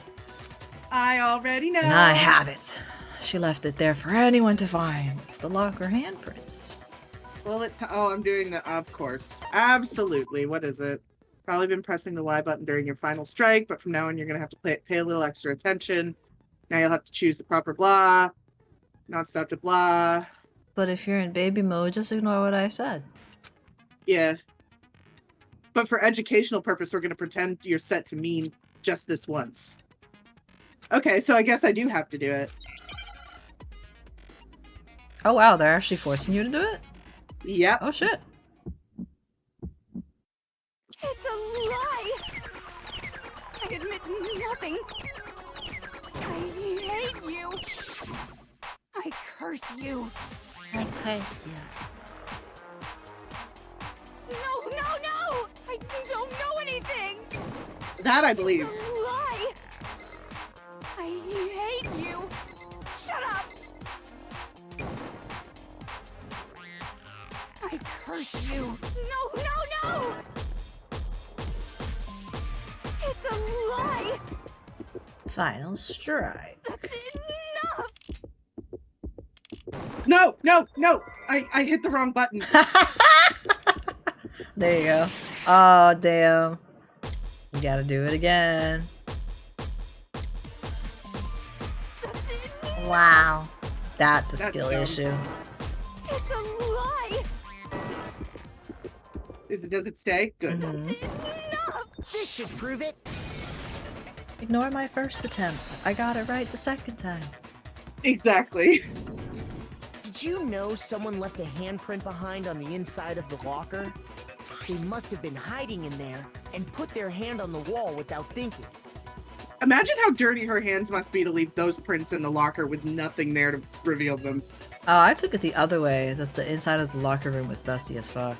B: I already know.
A: And I have it. She left it there for anyone to find. It's the locker handprints.
B: Well, oh, I'm doing the, of course. Absolutely. What is it? Probably been pressing the Y button during your final strike, but from now on you're going to have to pay a little extra attention. Now you'll have to choose the proper blah, not stop to blah.
A: But if you're in baby mode, just ignore what I said.
B: Yeah. But for educational purpose, we're going to pretend you're set to mean just this once. Okay, so I guess I do have to do it.
A: Oh wow, they're actually forcing you to do it?
B: Yep.
A: Oh shit.
F: It's a lie. I admit nothing. I hate you. I curse you.
C: I curse you.
F: No, no, no! I don't know anything.
B: That I believe.
F: It's a lie. I hate you. Shut up. I curse you. No, no, no! It's a lie.
A: Final strike.
F: That's enough.
B: No, no, no! I hit the wrong button.
A: There you go. Oh damn. You gotta do it again.
F: That's enough.
C: Wow.
A: That's a
B: That's
A: skill
B: dumb.
A: issue.
F: It's a lie.
B: Does it stay? Good.
A: Mhm.
F: That's enough.
E: This should prove it.
A: Ignore my first attempt. I got it right the second time.
B: Exactly.
G: Did you know someone left a handprint behind on the inside of the locker? They must have been hiding in there and put their hand on the wall without thinking.
B: Imagine how dirty her hands must be to leave those prints in the locker with nothing there to reveal them.
A: Oh, I took it the other way, that the inside of the locker room was dusty as fuck.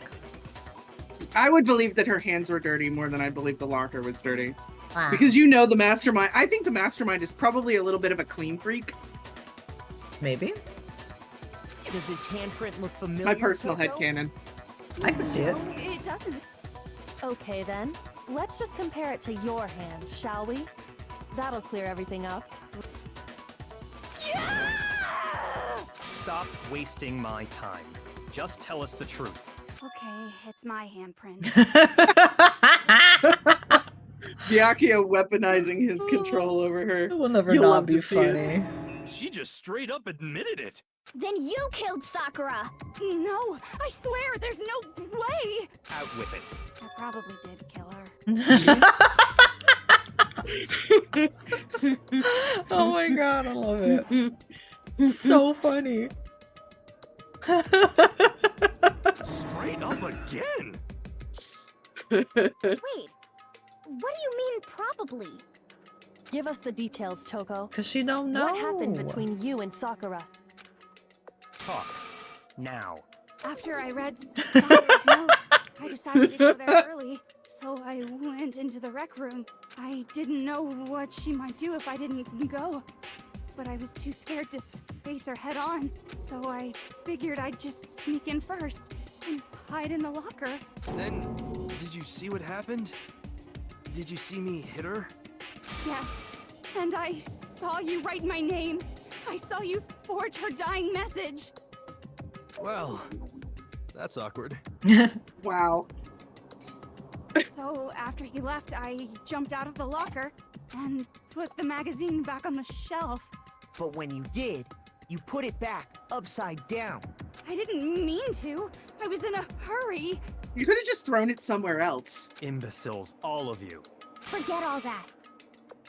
B: I would believe that her hands were dirty more than I believe the locker was dirty.
C: Wow.
B: Because you know the mastermind. I think the mastermind is probably a little bit of a clean freak.
A: Maybe?
G: Does this handprint look familiar?
B: My personal
G: Toko?
B: headcanon.
A: I can see it.
F: No, it doesn't.
H: Okay then, let's just compare it to your hand, shall we? That'll clear everything up.
I: Stop wasting my time. Just tell us the truth.
F: Okay, it's my handprint.
B: Byakuya weaponizing his control over her.
A: It will never
B: You'll
A: not
B: love
A: be
B: to see it.
A: funny.
D: She just straight up admitted it.
F: Then you killed Sakura! No, I swear, there's no way!
I: Out with it.
F: I probably did kill her.
A: Oh my god, I love it. It's so funny.
D: Straight up again.
F: Wait, what do you mean probably?
H: Give us the details, Toko.
A: Cause she don't know.
H: What happened between you and Sakura?
I: Talk. Now.
F: After I read Sakura's note, I decided to go there early, so I went into the rec room. I didn't know what she might do if I didn't go, but I was too scared to face her head on, so I figured I'd just sneak in first and hide in the locker.
D: Then, did you see what happened? Did you see me hit her?
F: Yes, and I saw you write my name. I saw you forge her dying message.
D: Well, that's awkward.
B: Wow.
F: So after he left, I jumped out of the locker and put the magazine back on the shelf.
G: But when you did, you put it back upside down.
F: I didn't mean to. I was in a hurry.
B: You could have just thrown it somewhere else.
I: Imbeciles, all of you.
F: Forget all that.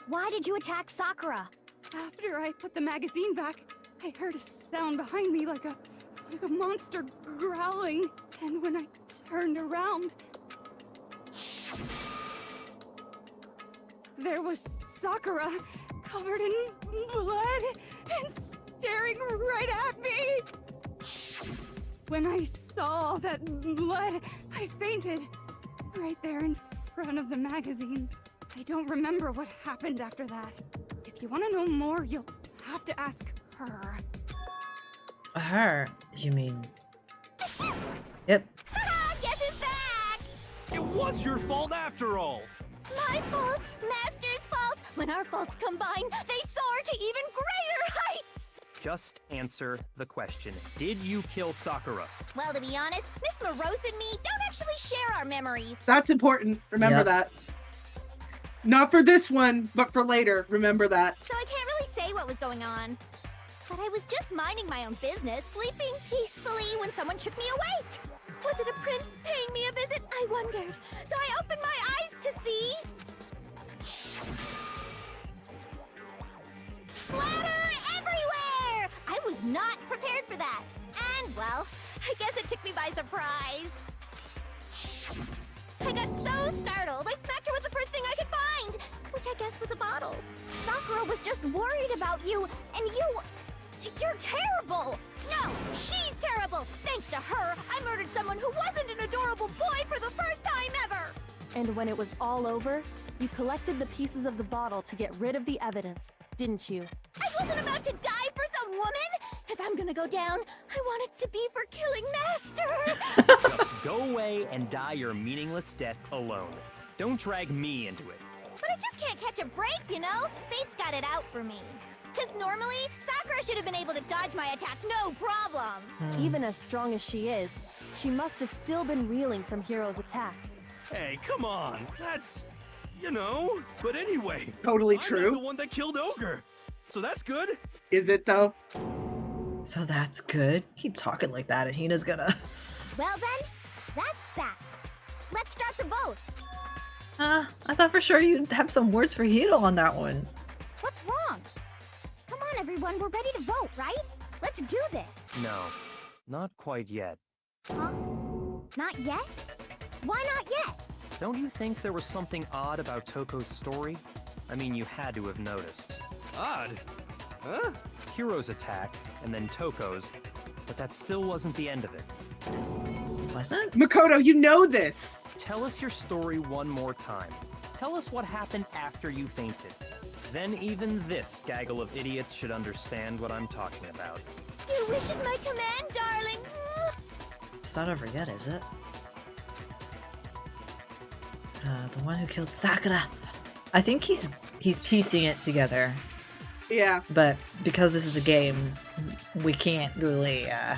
F: Why did you attack Sakura? After I put the magazine back, I heard a sound behind me like a monster growling. And when I turned around, there was Sakura, covered in blood and staring right at me. When I saw that blood, I fainted. Right there in front of the magazines. I don't remember what happened after that. If you want to know more, you'll have to ask her.
A: Her? You mean... Yep.
F: Guess who's back?
D: It was your fault after all.
F: My fault, Master's fault. When our faults combine, they soar to even greater heights.
I: Just answer the question. Did you kill Sakura?
F: Well, to be honest, Miss Morose and me don't actually share our memories.
B: That's important. Remember
A: Yep.
B: that. Not for this one, but for later. Remember that.
F: So I can't really say what was going on. But I was just minding my own business, sleeping peacefully when someone shook me awake. Was it a prince paying me a visit? I wondered. So I opened my eyes to see... splatter everywhere! I was not prepared for that. And, well, I guess it took me by surprise. I got so startled, I smacked her with the first thing I could find, which I guess was a bottle. Sakura was just worried about you, and you're terrible! No, she's terrible! Thanks to her, I murdered someone who wasn't an adorable boy for the first time ever!
H: And when it was all over, you collected the pieces of the bottle to get rid of the evidence, didn't you?
F: I wasn't about to die for some woman! If I'm gonna go down, I want it to be for killing Master!
I: Just go away and die your meaningless death alone. Don't drag me into it.
F: But I just can't catch a break, you know? Fate's got it out for me. Because normally, Sakura should have been able to dodge my attack, no problem!
H: Even as strong as she is, she must have still been reeling from Hiro's attack.
D: Hey, come on. That's, you know. But anyway,
B: Totally
D: I'm not
B: true.
D: the one that killed Ogre. So that's good.
B: Is it though?
A: So that's good. Keep talking like that and Hina's gonna...
F: Well then, that's that. Let's start the vote.
A: I thought for sure you'd have some words for Hito on that one.
F: What's wrong? Come on, everyone, we're ready to vote, right? Let's do this.
I: No, not quite yet.
F: Huh? Not yet? Why not yet?
I: Don't you think there was something odd about Toko's story? I mean, you had to have noticed.
D: Odd. Huh?
I: Hiro's attack, and then Toko's, but that still wasn't the end of it.
A: Wasn't?
B: Makoto, you know this.
I: Tell us your story one more time. Tell us what happened after you fainted. Then even this gaggle of idiots should understand what I'm talking about.
F: Your wish is my command, darling.
A: It's not over yet, is it? The one who killed Sakura. I think he's piecing it together.
B: Yeah.
A: But because this is a game, we can't really,
B: Yeah.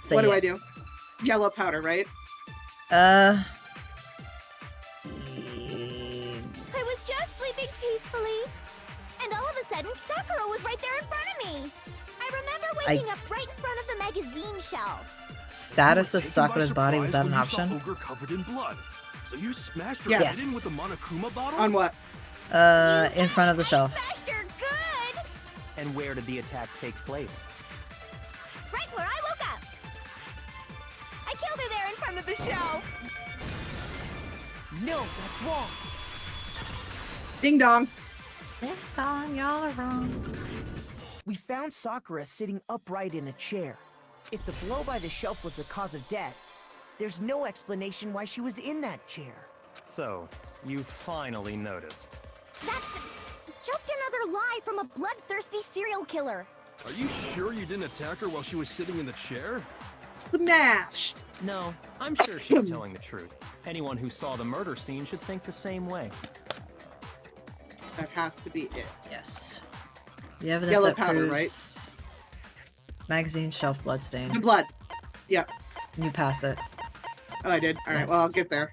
A: Say
B: What do
A: it.
B: I do? Yellow powder, right?
F: I was just sleeping peacefully, and all of a sudden, Sakura was right there in front of me. I remember waking up right in front of the magazine shelf.
A: Status
D: You were
A: of
D: taken by
A: Sakura's body, was that an
D: surprise when you
A: option?
D: saw Ogre covered in blood. So you smashed her
B: Yes.
D: head in with the Monokuma bottle?
B: On what?
A: In front of the shelf.
F: Smashed her good!
I: And where did the attack take place?
F: Right where I woke up. I killed her there in front of the shelf.
G: No, that's wrong.
B: Ding dong.
A: Y'all are wrong.
G: We found Sakura sitting upright in a chair. If the blow by the shelf was the cause of death, there's no explanation why she was in that chair.
I: So, you finally noticed.
F: That's just another lie from a bloodthirsty serial killer.
D: Are you sure you didn't attack her while she was sitting in the chair?
B: Smashed.
I: No, I'm sure she's telling the truth. Anyone who saw the murder scene should think the same way.
B: That has to be it.
A: Yes. The evidence
B: Yellow
A: that
B: powder,
A: proves magazine shelf
B: The
A: bloodstain.
B: blood. Yep.
A: You passed it.
B: Oh, I did. All right. Well, I'll get there.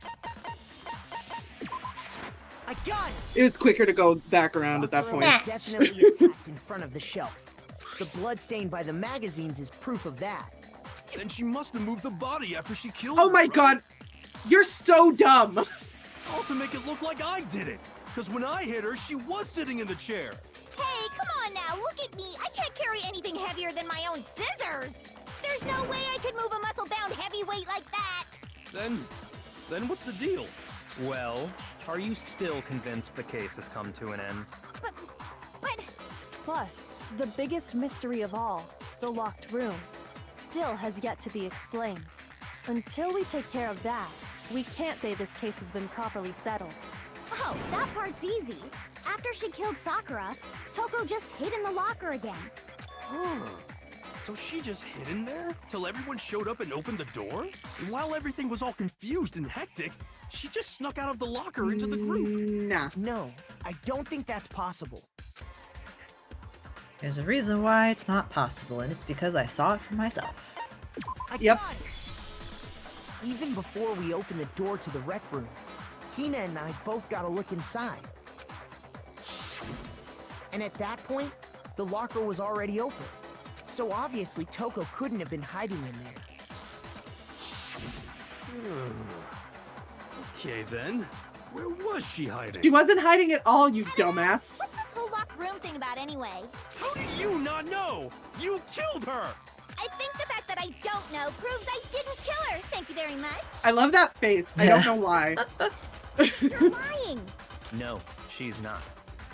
G: I got it!
B: It was quicker to go back around at that
G: Sakura
B: point.
G: was definitely attacked in front of the shelf. The blood stain by the magazines is proof of that.
D: Then she must have moved the body after she killed
B: Oh
D: her,
B: my
D: right?
B: god. You're so dumb.
D: All to make it look like I did it. Because when I hit her, she was sitting in the chair.
F: Hey, come on now, now, look at me! I can't carry anything heavier than my own scissors! There's no way I could move a muscle-bound heavyweight like that!
D: Then what's the deal?
I: Well, are you still convinced the case has come to an end?
F: But...
H: Plus, the biggest mystery of all, the locked room, still has yet to be explained. Until we take care of that, we can't say this case has been properly settled.
F: Oh, that part's easy. After she killed Sakura, Toko just hid in the locker again.
D: So she just hid in there till everyone showed up and opened the door? And while everything was all confused and hectic, she just snuck out of the locker into the group.
B: Nah.
G: No, I don't think that's possible.
A: There's a reason why it's not possible, and it's because I saw it for myself.
B: Yep.
G: Even before we opened the door to the rec room, Hina and I both got a look inside. And at that point, the locker was already open. So obviously Toko couldn't have been hiding in there.
D: Okay then, where was she hiding?
B: She wasn't hiding at all, you dumbass.
F: What's this whole locked room thing about anyway?
D: How do you not know? You killed her!
F: I think the fact that I don't know proves I didn't kill her. Thank you very much.
B: I love that face. I don't know why.
F: You're lying.
I: No, she's not.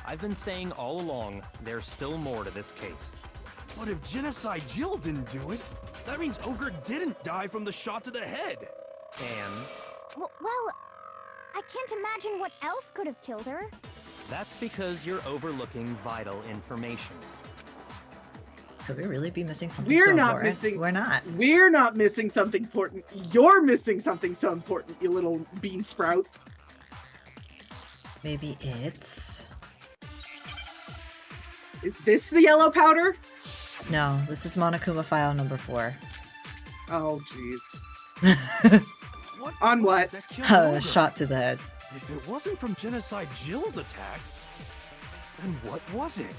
I: I've been saying all along, there's still more to this case.
D: But if Genocide Jill didn't do it, that means Ogre didn't die from the shot to the head.
I: And
F: Well, I can't imagine what else could have killed her.
I: that's because you're overlooking vital information.
A: Could we really be missing something
B: We're
A: so
B: not
A: important?
B: missing-
A: We're not.
B: We're not missing something important. You're missing something so important, you little bean sprout.
A: Maybe it's...
B: Is this the yellow powder?
A: No, this is Monokuma file number 4.
B: Oh, jeez.
D: What?
B: On what?
D: That killed Ogre?
A: Shot to the head.
D: If it wasn't from Genocide Jill's attack, then what was it?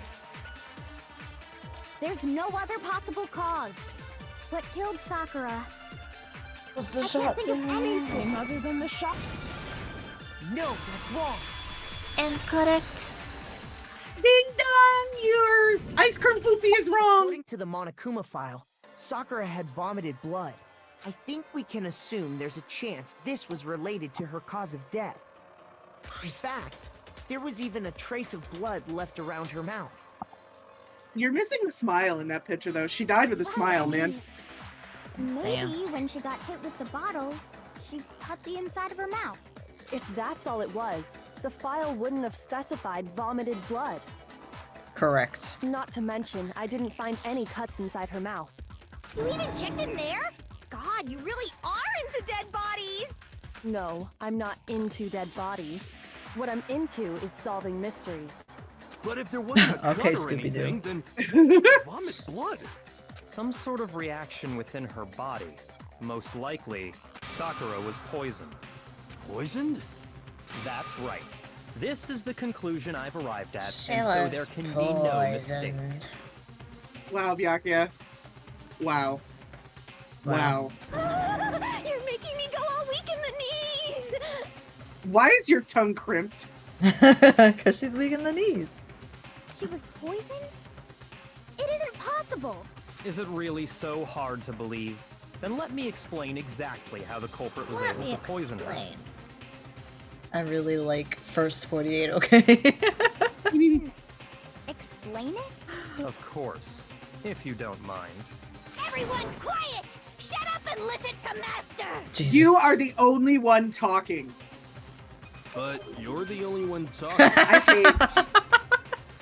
F: There's no other possible cause. What killed Sakura?
A: Was the
F: I
A: shot
F: can't
A: to
F: think of anything other than the shot.
G: No, that's wrong.
C: Incorrect.
B: Ding dong! Your ice cream poopy is wrong!
G: According to the Monokuma file, Sakura had vomited blood. I think we can assume there's a chance this was related to her cause of death. In fact, there was even a trace of blood left around her mouth.
B: You're missing the smile in that picture, though. She died with a smile, man.
F: Maybe when she got hit with the bottles, she cut the inside of her mouth.
H: If that's all it was, the file wouldn't have specified vomited blood.
A: Correct.
H: Not to mention, I didn't find any cuts inside her mouth.
F: You even checked in there? God, you really are into dead bodies!
H: No, I'm not into dead bodies. What I'm into is solving mysteries.
D: But if there wasn't a
A: Okay,
D: cut or
A: Scooby-Doo.
D: anything, then vomit blood.
I: Some sort of reaction within her body. Most likely, Sakura was poisoned.
D: Poisoned?
I: That's right. This is the conclusion I've arrived at,
C: She
I: and so
C: was
I: there can be no mistake.
C: poisoned.
B: Wow, Byakuya. Wow. Wow.
F: You're making me go all weak in the knees!
B: Why is your tongue crimped?
A: Because she's weak in the knees.
F: She was poisoned? It isn't possible!
I: Is it really so hard to believe? Then let me explain exactly how the culprit was
C: Let
I: able
C: me
I: to poison her.
C: explain.
A: I really like first 48, okay?
F: Explain it?
I: Of course, if you don't mind.
F: Everyone quiet! Shut up and listen to Master!
A: Jesus.
B: You are the only one talking.
D: But you're the only one talking.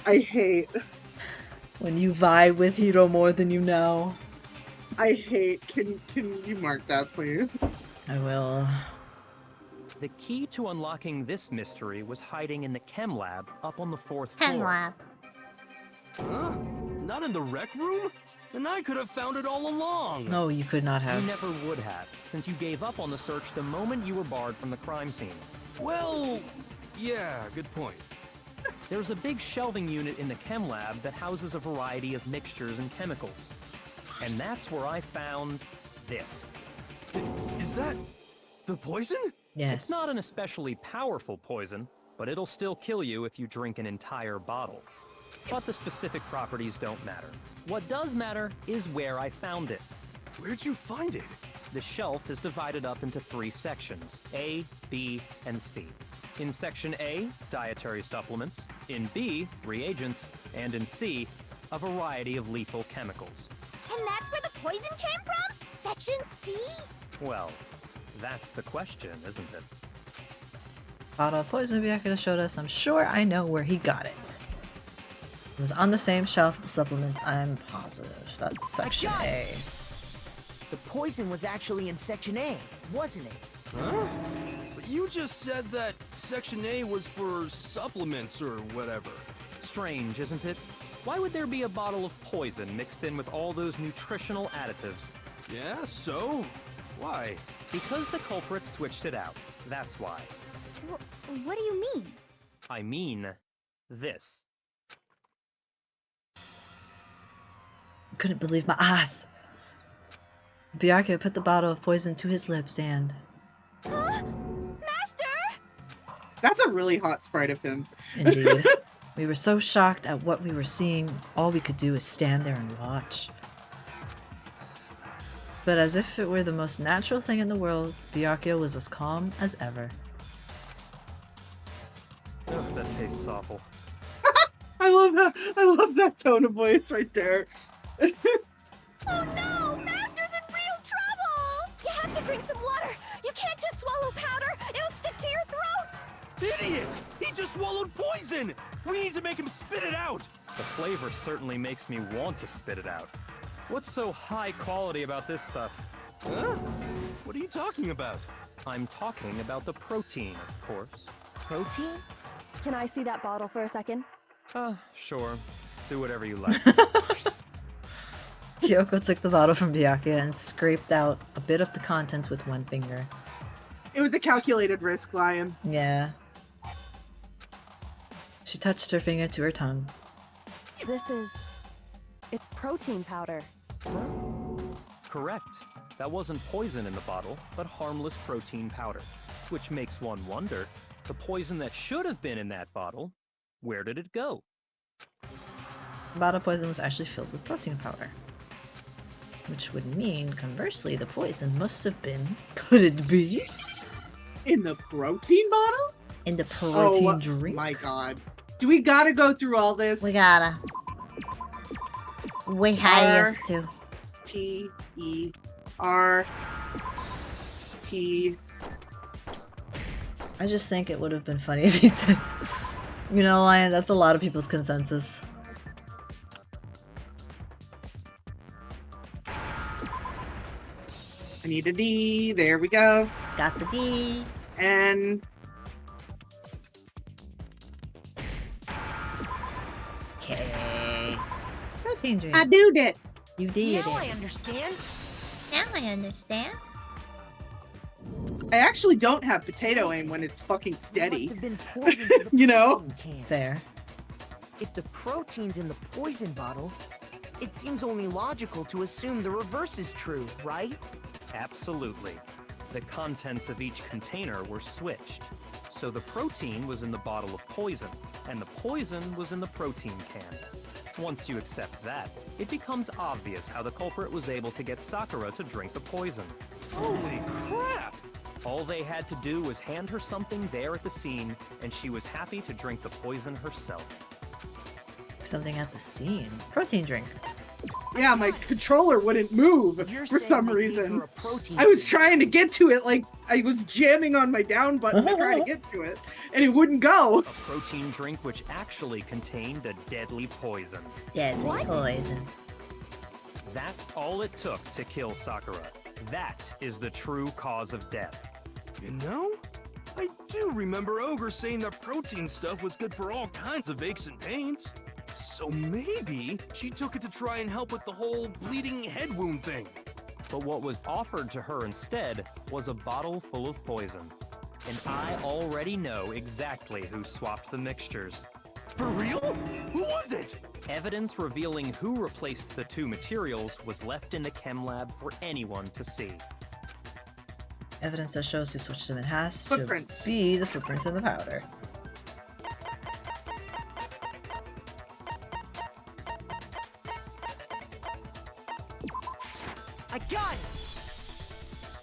B: I hate.
A: When you vibe with Hiro more than you know.
B: I hate. Can you mark that, please?
A: I will.
I: The key to unlocking this mystery was hiding in the chem lab up on the 4th
C: Chem
I: floor.
C: lab.
D: Huh? Not in the rec room? Then I could have found it all along.
A: No, you could not
I: You
A: have.
I: never would have, since you gave up on the search the moment you were barred from the crime scene.
D: Well, yeah, good point.
I: There's a big shelving unit in the chem lab that houses a variety of mixtures and chemicals. And that's where I found this.
D: Is that the poison?
A: Yes.
I: It's not an especially powerful poison, but it'll still kill you if you drink an entire bottle. But the specific properties don't matter. What does matter is where I found it.
D: Where'd you find it?
I: The shelf is divided up into 3 sections, A, B, and C. In Section A, dietary supplements. In B, reagents. And in C, a variety of lethal chemicals.
F: And that's where the poison came from? Section C?
I: Well, that's the question, isn't it?
A: Bottle of poison Byakuya showed us. I'm sure I know where he got it. It was on the same shelf with the supplements, I'm positive. That's Section A.
G: The poison was actually in Section A, wasn't it?
D: Huh? But you just said that Section A was for supplements or whatever.
I: Strange, isn't it? Why would there be a bottle of poison mixed in with all those nutritional additives?
D: Yeah, so? Why?
I: Because the culprits switched it out. That's why.
F: What do you mean?
I: I mean, this.
A: I couldn't believe my eyes. Byakuya put the bottle of poison to his lips and...
F: Huh? Master?
B: That's a really hot sprite of him.
A: Indeed. We were so shocked at what we were seeing, all we could do was stand there and watch. But as if it were the most natural thing in the world, Byakuya was as calm as ever.
I: Ugh, that tastes awful.
B: I love that tone of voice right there.
F: Oh no! Master's in real trouble! You have to drink some water! You can't just swallow powder! It'll stick to your throat!
D: Idiot! He just swallowed poison! We need to make him spit it out!
I: The flavor certainly makes me want to spit it out. What's so high quality about this stuff?
D: Huh? What are you talking about?
I: I'm talking about the protein, of course.
G: Protein?
H: Can I see that bottle for a second?
I: Sure. Do whatever you like.
A: Kyoko took the bottle from Byakuya and scraped out a bit of the contents with one finger.
B: It was a calculated risk, Lion.
A: Yeah. She touched her finger to her tongue.
H: It's protein powder.
I: Correct. That wasn't poison in the bottle, but harmless protein powder. Which makes one wonder, the poison that should have been in that bottle, where did it go?
A: The bottle of poison was actually filled with protein powder. Which would mean, conversely, the poison must have been... Could it be?
B: In the protein bottle?
A: In the protein drink?
B: My god. Do we gotta go through all this?
C: We gotta. We has to.
B: T-E-R-T.
A: I just think it would have been funny if he did. You know, Lion, that's a lot of people's consensus.
B: I need a D. There we go.
C: Got the D.
B: And
A: Okay. Protein drink.
B: I do it.
A: You did
G: Now I
A: it.
G: understand.
C: Now I understand.
B: I actually don't have potato aim when it's fucking
G: It must
B: steady.
G: have been poured into the
B: You know?
G: protein can.
A: Fair.
G: If the protein's in the poison bottle, it seems only logical to assume the reverse is true, right?
I: Absolutely. The contents of each container were switched. So the protein was in the bottle of poison, and the poison was in the protein can. Once you accept that, it becomes obvious how the culprit was able to get Sakura to drink the poison.
D: Holy crap!
I: All they had to do was hand her something there at the scene, and she was happy to drink the poison herself.
A: Something at the scene. Protein drink.
B: Yeah, my controller wouldn't move
G: You're
B: for
G: saying
B: some
G: they gave
B: reason.
G: her a protein
B: I was
G: drink.
B: trying to get to it, like I was jamming on my down button to try to get to it, and it wouldn't go.
I: A protein drink which actually contained a deadly poison.
C: Deadly poison.
I: That's all it took to kill Sakura. That is the true cause of death.
D: You know, I do remember Ogre saying that protein stuff was good for all kinds of aches and pains. So maybe she took it to try and help with the whole bleeding head wound thing.
I: But what was offered to her instead was a bottle full of poison. And I already know exactly who swapped the mixtures.
D: For real? Who was it?
I: Evidence revealing who replaced the two materials was left in the chem lab for anyone to see.
A: Evidence that shows who switched them. It has to
B: Footprints.
A: be the footprints in the powder.
G: I got it!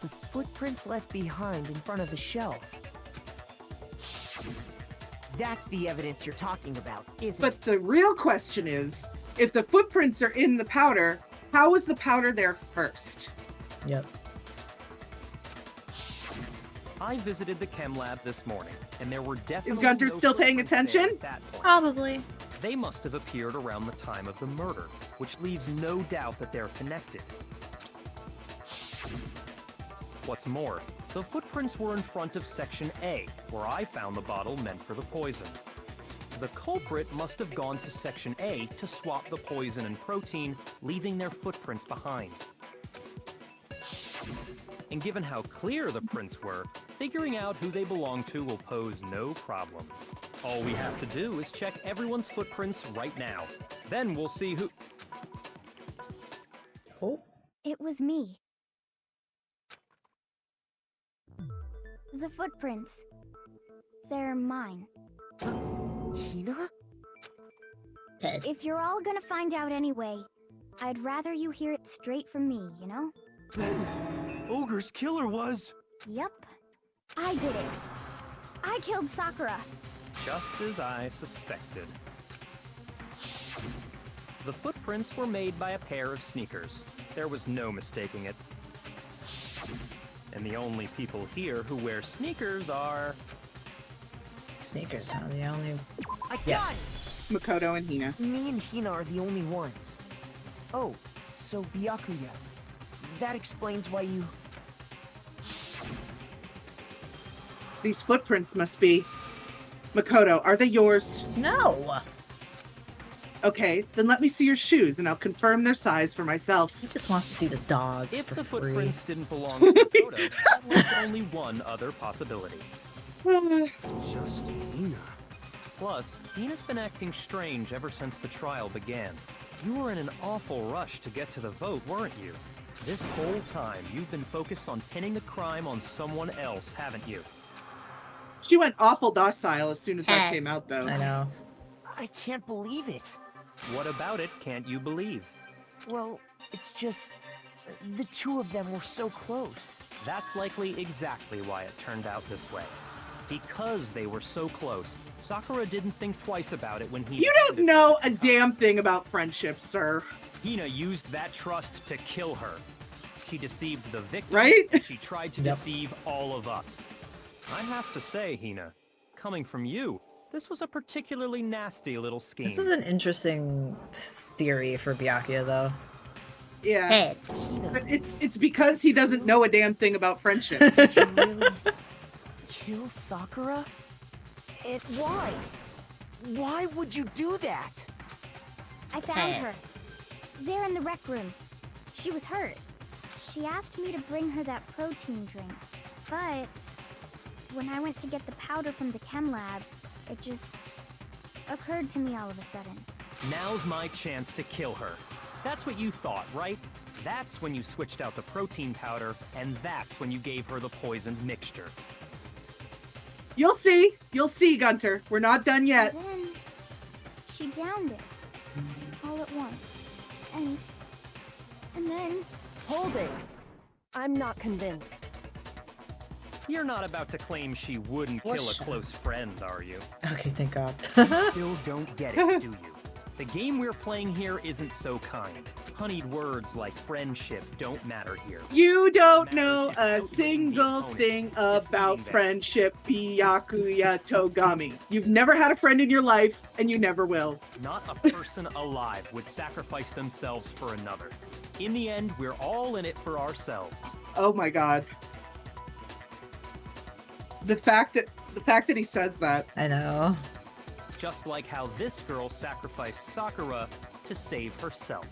G: The footprints left behind in front of the shelf. That's the evidence you're talking about, isn't
B: But
G: it?
B: the real question is, if the footprints are in the powder, how was the powder there first?
A: Yep.
I: I visited the chem lab this morning, and there were definitely
B: Is Gunter
I: no
B: still paying
I: footprints there
B: attention?
I: at that point.
A: Probably.
I: They must have appeared around the time of the murder, which leaves no doubt that they're connected. What's more, the footprints were in front of Section A, where I found the bottle meant for the poison. The culprit must have gone to Section A to swap the poison and protein, leaving their footprints behind. And given how clear the prints were, figuring out who they belong to will pose no problem. All we have to do is check everyone's footprints right now. Then we'll see who...
A: Oh.
F: It was me. The footprints. They're mine.
G: Hina?
A: Ted.
F: If you're all gonna find out anyway, I'd rather you hear it straight from me, you know?
D: Then Ogre's killer was...
F: Yep. I did it. I killed Sakura.
I: Just as I suspected. The footprints were made by a pair of sneakers. There was no mistaking it. And the only people here who wear sneakers are...
A: Sneakers, huh? The only...
G: I
A: Yeah.
G: got it!
B: Makoto and Hina.
G: Me and Hina are the only ones. Oh, so Byakuya. That explains why you...
B: These footprints must be... Makoto, are they yours?
A: No!
B: Okay, then let me see your shoes and I'll confirm their size for myself.
A: He just wants to see the dogs
I: If
A: for
I: the
A: free.
I: footprints didn't belong to Makoto, that left only one other possibility.
D: Just Hina.
I: Plus, Hina's been acting strange ever since the trial began. You were in an awful rush to get to the vote, weren't you? This whole time, you've been focused on pinning the crime on someone else, haven't you?
B: She went awful docile as soon as that came out, though.
A: I know.
G: I can't believe it.
I: What about it can't you believe?
G: Well, it's just... the two of them were so close.
I: That's likely exactly why it turned out this way. Because they were so close, Sakura didn't think twice about it when he...
B: You don't know a damn thing about friendship, sir.
I: Hina used that trust to kill her. She deceived the victim,
B: Right?
I: and she tried to
A: Yep.
I: deceive all of us. I have to say, Hina, coming from you, this was a particularly nasty little scheme.
A: This is an interesting theory for Byakuya, though.
B: Yeah.
A: Ted.
G: Hina,
B: But it's because he doesn't know a damn thing about friendship.
G: did you really kill Sakura? And why? Why would you do that?
F: I found her. There in the rec room. She was hurt. She asked me to bring her that protein drink. But when I went to get the powder from the chem lab, it just occurred to me all of a sudden.
I: Now's my chance to kill her. That's what you thought, right? That's when you switched out the protein powder, and that's when you gave her the poisoned mixture.
B: You'll see. You'll see, Gunter. We're not done yet.
F: Then she downed it all at once. And then
H: Hold it. I'm not convinced.
I: You're not about to claim she wouldn't kill a
A: What's-
I: close friend, are you?
A: Okay, thank God.
I: You still don't get it, do you? The game we're playing here isn't so kind. Honeyed words like friendship don't matter here.
B: You don't know a single thing about friendship, Byakuya Togami. You've never had a friend in your life, and you never will.
I: Not a person alive would sacrifice themselves for another. In the end, we're all in it for ourselves.
B: Oh my god. The fact that he says that.
A: I know.
I: Just like how this girl sacrificed Sakura to save herself.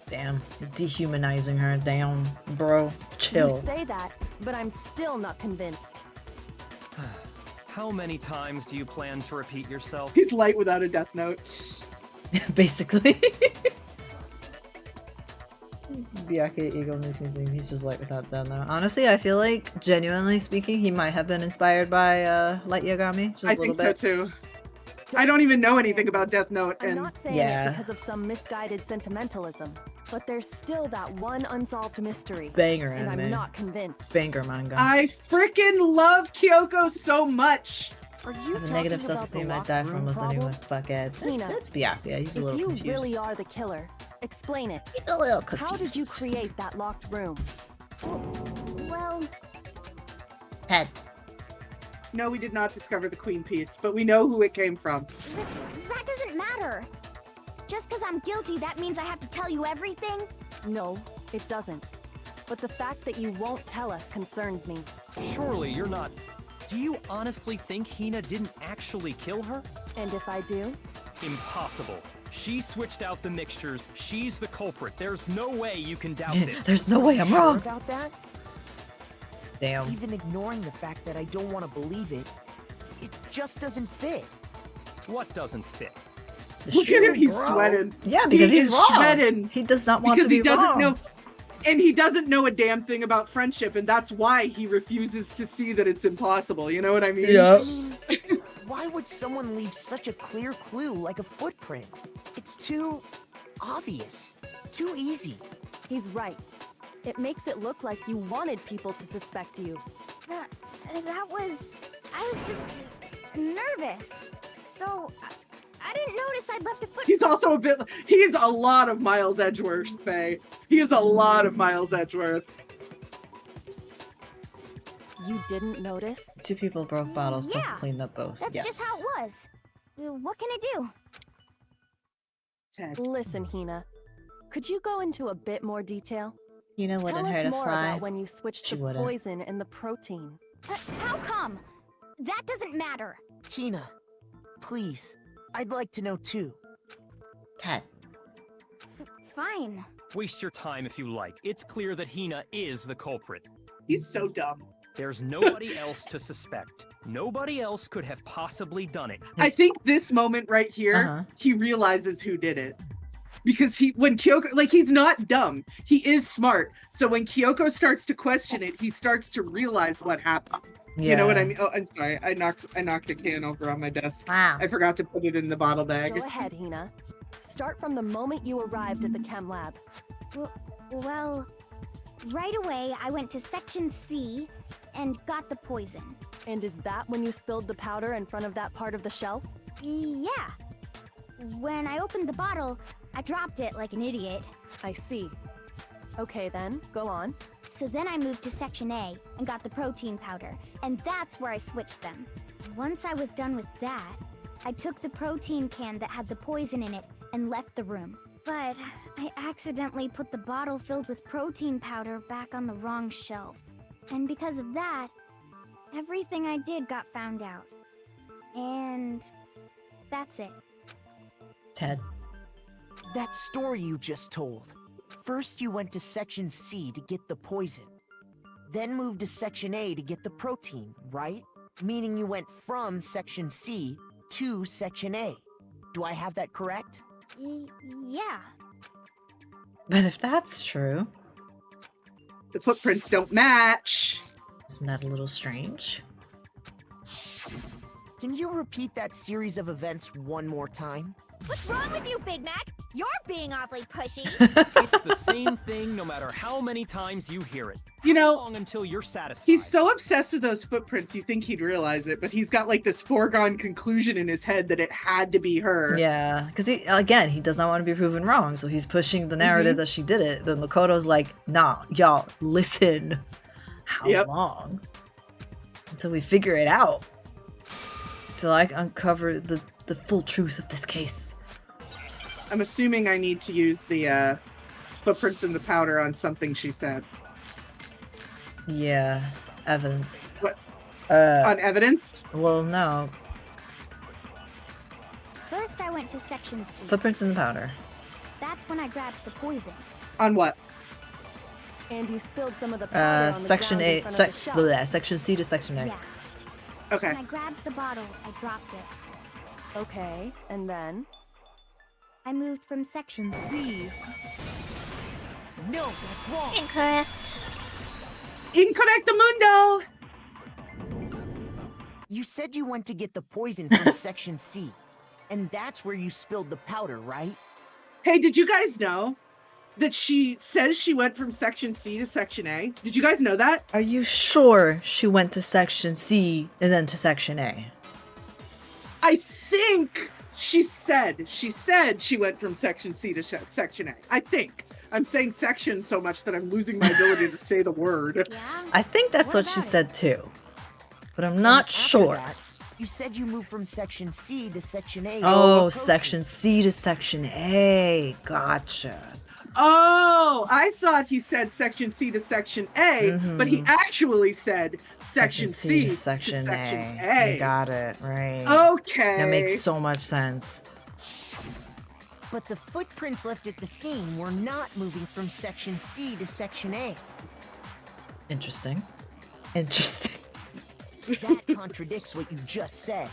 A: Damn. Dehumanizing her. Damn. Bro. Chill.
H: You say that, but I'm still not convinced.
I: How many times do you plan to repeat yourself?
B: He's light without a death note.
A: Basically. Byakuya ego makes me think he's just like without that now. Honestly, I feel like, genuinely speaking, he might have been inspired by Light Yagami. Just a
B: I
A: little
B: think so
A: bit.
B: too. I don't even know anything about Death Note,
H: I'm
B: and
H: not saying
A: Yeah.
H: it because of some misguided sentimentalism, but there's still that one unsolved mystery.
A: Banger
H: And I'm
A: anime.
H: not convinced.
A: Banger manga.
B: I freaking love Kyoko so much.
H: Are
A: I
H: you
A: have a
H: talking
A: negative
H: about the
A: self-esteem. I
H: locked
A: die from
H: room
A: listening
H: problem?
A: with Bucket.
H: Hina,
A: That's yeah, he's a
H: If
A: little
H: you
A: confused.
H: really are the killer, explain it.
A: He's a little confused.
H: How did you create that locked room?
F: Well,
A: Ted.
B: No, we did not discover the Queen piece, but we know who it came from.
F: that doesn't matter. Just because I'm guilty, that means I have to tell you everything?
H: No, it doesn't. But the fact that you won't tell us concerns me.
I: Surely you're not. Do you honestly think Hina didn't actually kill her?
H: And if I do?
I: Impossible. She switched out the mixtures. She's the culprit. There's no way you can doubt this.
A: There's no way I'm
G: Sure
A: wrong.
G: about that?
A: Damn.
G: Even ignoring the fact that I don't want to believe it, it just doesn't fit.
I: What doesn't fit?
B: Look at him, he's sweating.
A: Yeah, because
B: He
A: he's
B: is
A: wrong.
B: sweating.
A: He does not want
B: Because
A: to be
B: he doesn't
A: wrong.
B: know, and he doesn't know a damn thing about friendship, and that's why he refuses to see that it's impossible. You know what I mean?
A: Yep.
G: I mean, why would someone leave such a clear clue like a footprint? It's too obvious, too easy.
H: He's right. It makes it look like you wanted people to suspect you.
F: That was... I was just nervous. So, I didn't notice I'd left a foot...
B: He's also a bit. He's a lot of Miles Edgeworth, Faye. He is a lot of Miles Edgeworth.
H: You didn't notice?
A: Two people broke bottles.
F: Yeah.
A: Don't clean up both.
F: That's
A: yes.
F: just how it was. What can I do?
B: Ted.
H: Listen, Hina. Could you go into a bit more detail?
A: Hina
H: Tell
A: wouldn't
H: us
A: hurt a
H: more
A: fly.
H: about when you switched
A: She
H: the
A: wouldn't.
H: poison and the protein.
F: How come? That doesn't matter.
G: Hina, please, I'd like to know too.
A: Ted.
F: Fine.
I: Waste your time if you like. It's clear that Hina is the culprit.
B: He's so dumb.
I: There's nobody else to suspect. Nobody else could have possibly done it.
B: I think this moment right here,
A: Uh-huh.
B: he realizes who did it. Because when Kyoko, like, he's not dumb. He is smart. So when Kyoko starts to question it, he starts to realize what happened.
A: Yeah.
B: You know what I mean? Oh, I'm sorry. I knocked a can over on my desk.
A: Wow.
B: I forgot to put it in the bottle bag.
H: Go ahead, Hina. Start from the moment you arrived at the chem lab.
F: Well, right away I went to section C and got the poison.
H: And is that when you spilled the powder in front of that part of the shelf?
F: Yeah. When I opened the bottle, I dropped it like an idiot.
H: I see. Okay then, go on.
F: So then I moved to section A and got the protein powder, and that's where I switched them. Once I was done with that, I took the protein can that had the poison in it and left the room. But I accidentally put the bottle filled with protein powder back on the wrong shelf. And because of that, everything I did got found out. And that's it.
A: Ted.
G: That story you just told. First you went to section C to get the poison. Then moved to section A to get the protein, right? Meaning you went from section C to section A. Do I have that correct?
F: Yeah.
A: But if that's true,
B: The footprints don't match.
A: isn't that a little strange?
G: Can you repeat that series of events one more time?
F: What's wrong with you, Big Mac? You're being awfully pushy.
I: It's the same thing no matter how many times you hear it.
B: You
I: How
B: know,
I: long until you're satisfied?
B: he's so obsessed with those footprints, you think he'd realize it, but he's got like this foregone conclusion in his head that it had to be her.
A: Yeah, because he does not want to be proven wrong, so he's pushing the narrative that she did it. Then Makoto's like, nah, y'all, listen. How
B: Yep.
A: long? Until we figure it out. Till I uncover the full truth of this case.
B: I'm assuming I need to use the footprints in the powder on something she said.
A: Yeah, evidence.
B: What?
A: Uh,
B: On evidence?
A: well, no.
F: First, I went to section C.
A: Footprints in the powder.
F: That's when I grabbed the poison.
B: On what?
H: And you spilled some of the powder on the
A: Section
H: ground in
A: A,
H: front of the shelf.
A: section C to section A.
F: Yeah.
B: Okay.
F: When I grabbed the bottle, I dropped it.
H: Okay, and then?
F: I moved from section C.
G: No, that's wrong.
C: Incorrect.
B: Incorrectamundo!
G: You said you went to get the poison from section C. And that's where you spilled the powder, right?
B: Hey, did you guys know that she says she went from Section C to Section A? Did you guys know that?
A: Are you sure she went to Section C and then to Section A?
B: I think she said she went from Section C to Section A. I think. I'm saying section so much that I'm losing my ability to say the word.
C: Yeah.
A: I think that's what she said too. But I'm not
G: After
A: sure.
G: that, you said you moved from Section C to Section A.
A: Oh, Section C to Section A. Gotcha.
B: Oh, I thought he said Section C to Section A, but he actually said Section C
A: to Section
B: A.
A: A. You got it, right.
B: Okay.
A: That makes so much sense.
G: But the footprints left at the scene were not moving from Section C to Section A.
A: Interesting. Interesting.
G: That contradicts what you just said.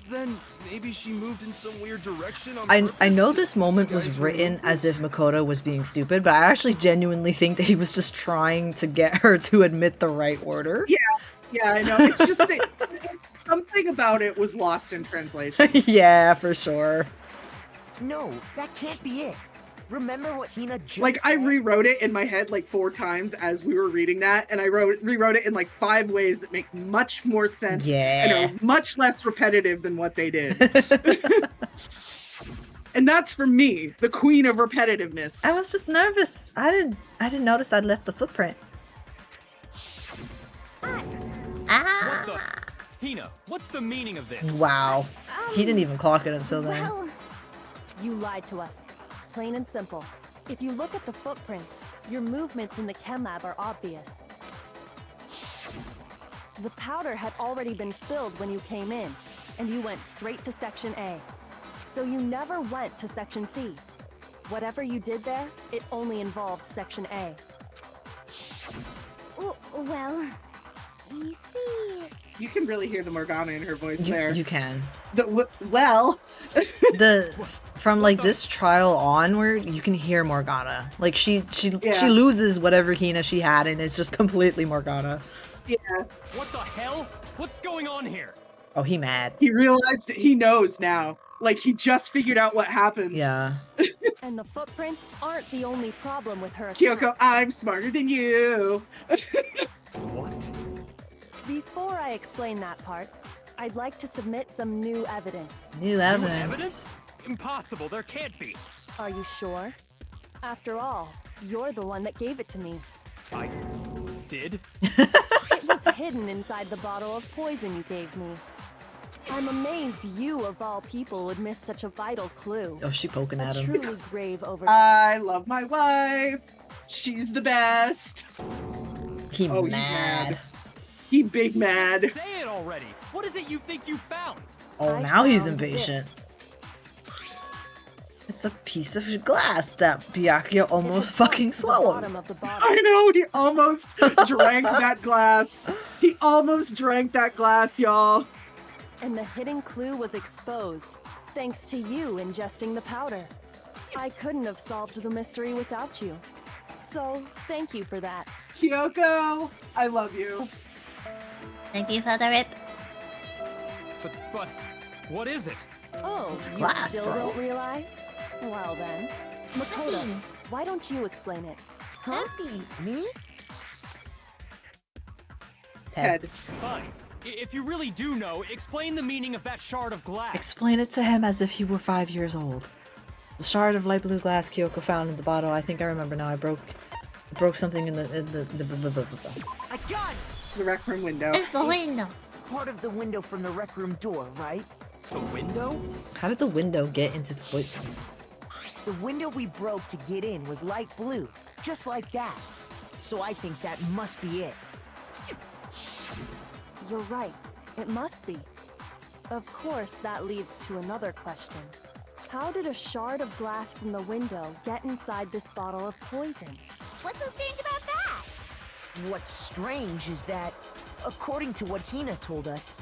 D: Then maybe she moved in some weird direction on
A: I
D: purpose
A: know
D: to
A: this moment was
D: disguise her
A: written
D: movements?
A: as if Makoto was being stupid, but I actually genuinely think that he was just trying to get her to admit the right order.
B: Yeah, I know. It's just that something about it was lost in translation.
A: Yeah, for sure.
G: No, that can't be it. Remember what Hina just
B: Like, I
G: said?
B: rewrote it in my head like 4 times as we were reading that, and I rewrote it in like 5 ways that make much more sense and are much less repetitive than what they did. And that's for me, the queen of repetitiveness.
A: I was just nervous. I didn't notice I'd left the footprint.
I: What the? Hina, what's the meaning of this?
A: Wow. He didn't even clock it until then.
H: Well, you lied to us. Plain and simple. If you look at the footprints, your movements in the chem lab are obvious. The powder had already been spilled when you came in, and you went straight to Section A. So you never went to Section C. Whatever you did there, it only involved Section A.
F: Well, you see...
B: You can really hear the Morgana in her voice there.
A: You can.
B: Well,
A: From like this trial onward, you can hear Morgana. Like she loses whatever Hina she had, and it's just completely Morgana.
B: yeah.
I: What the hell? What's going on here?
A: Oh, he mad.
B: He realized it. He knows now. Like, he just figured out what happened.
A: Yeah.
H: And the footprints aren't the only problem with her
B: Kyoko,
H: account.
B: I'm smarter than you.
I: What?
H: Before I explain that part, I'd like to submit some new evidence.
A: New
I: New
A: evidence.
I: evidence? Impossible, there can't be.
H: Are you sure? After all, you're the one that gave it to me.
I: I did?
H: It was hidden inside the bottle of poison you gave me. I'm amazed you, of all people, would miss such a vital clue.
A: Oh, she poking
H: A
A: at him.
H: truly grave oversight.
B: I love my wife. She's the best.
A: He
B: Oh, he's
A: mad.
B: mad. He big mad.
I: Say it already! What is it you think you found?
A: Oh,
H: I
A: now he's
H: found
A: impatient.
H: this.
A: It's a piece of glass that Byakuya
H: It
A: almost
H: had sunk
A: fucking
H: to the
A: swallowed.
H: bottom of the bottle.
B: I know, he almost drank that glass. He almost drank that glass, y'all.
H: And the hidden clue was exposed, thanks to you ingesting the powder. I couldn't have solved the mystery without you. So, thank you for that.
B: Kyoko, I love you.
C: Thank you for the rip.
I: But, what is it?
H: Oh,
A: It's
H: you
A: glass,
H: still
A: bro.
H: don't realize? Well then, Makoto, why don't you explain it? Huh?
G: Me?
A: Ted.
B: Ted.
I: Fine. If you really do know, explain the meaning of that shard of glass.
A: Explain it to him as if he were 5 years old. The shard of light blue glass Kyoko found in the bottle. I think I remember now. I broke something in the
G: I got it!
B: The rec room window.
C: It's the window.
G: Part of the window from the rec room door, right?
I: The window?
A: How did the window get into the poison?
G: The window we broke to get in was light blue, just like that. So I think that must be it.
H: You're right. It must be. Of course, that leads to another question. How did a shard of glass from the window get inside this bottle of poison?
F: What's so strange about that?
G: What's strange is that, according to what Hina told us,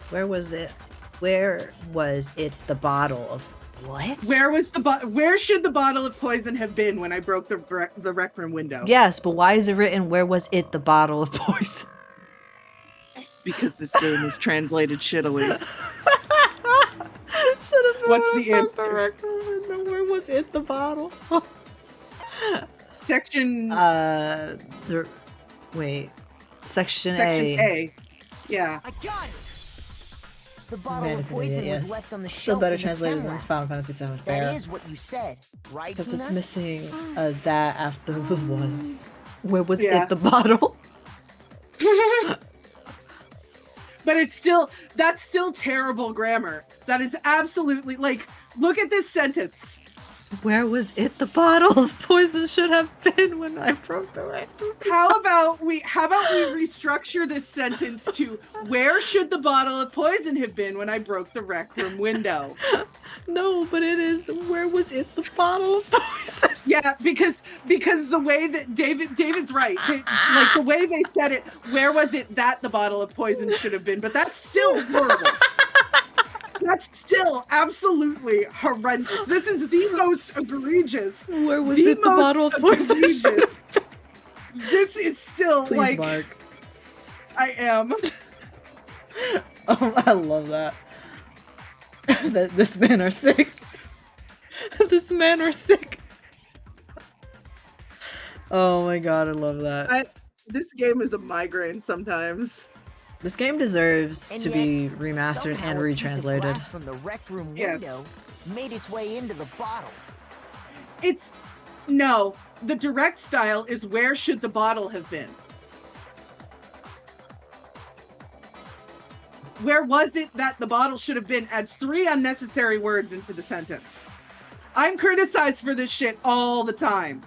A: Where was it? Where was it? The bottle of what?
B: Where should the bottle of poison have been when I broke the rec room window?
A: Yes, but why is it written? Where was it? The bottle of poison.
B: because this game is translated shittily.
A: Should have been
B: What's the
A: the
B: answer?
A: rec room and where was it the bottle?
B: Section
A: Wait. Section
B: Section A. Yeah.
G: I got it. The bottle
A: Man
G: of
A: is an
G: poison
A: idiot,
G: was left
A: yes.
G: on the
A: Still
G: shelf
A: better
G: in the
A: translated
G: chem
A: than
G: lab.
A: Final Fantasy VII.
G: That
A: Fair.
G: is what you said, right?
A: Because it's
G: Hina?
A: missing that after the was. Where was
B: Yeah.
A: it the bottle?
B: But that's still terrible grammar. That is absolutely, like, look at this sentence.
A: Where was it the bottle of poison should have been when I broke the rec room?
B: How about we restructure this sentence to where should the bottle of poison have been when I broke the rec room window?
A: No, but it is where was it the bottle of poison?
B: Yeah, because the way that David's right. Like the way they said it, where was it that the bottle of poison should have been? But that's still horrible. That's still absolutely horrendous. This is the most egregious.
A: Where was it the bottle of poison?
B: This is still
A: Please,
B: like
A: Mark.
B: I am.
A: Oh, I love that. That this man are sick. This man are sick. Oh my god, I love that.
B: This game is a migraine sometimes.
A: This game deserves
G: And
A: to
G: yet,
A: be remastered
G: somehow
A: and
G: a piece of
A: retranslated.
G: glass from the rec room
B: Yes.
G: window made its way into the bottle.
B: No, the direct style is where should the bottle have been? Where was it that the bottle should have been adds 3 unnecessary words into the sentence. I'm criticized for this shit all the time.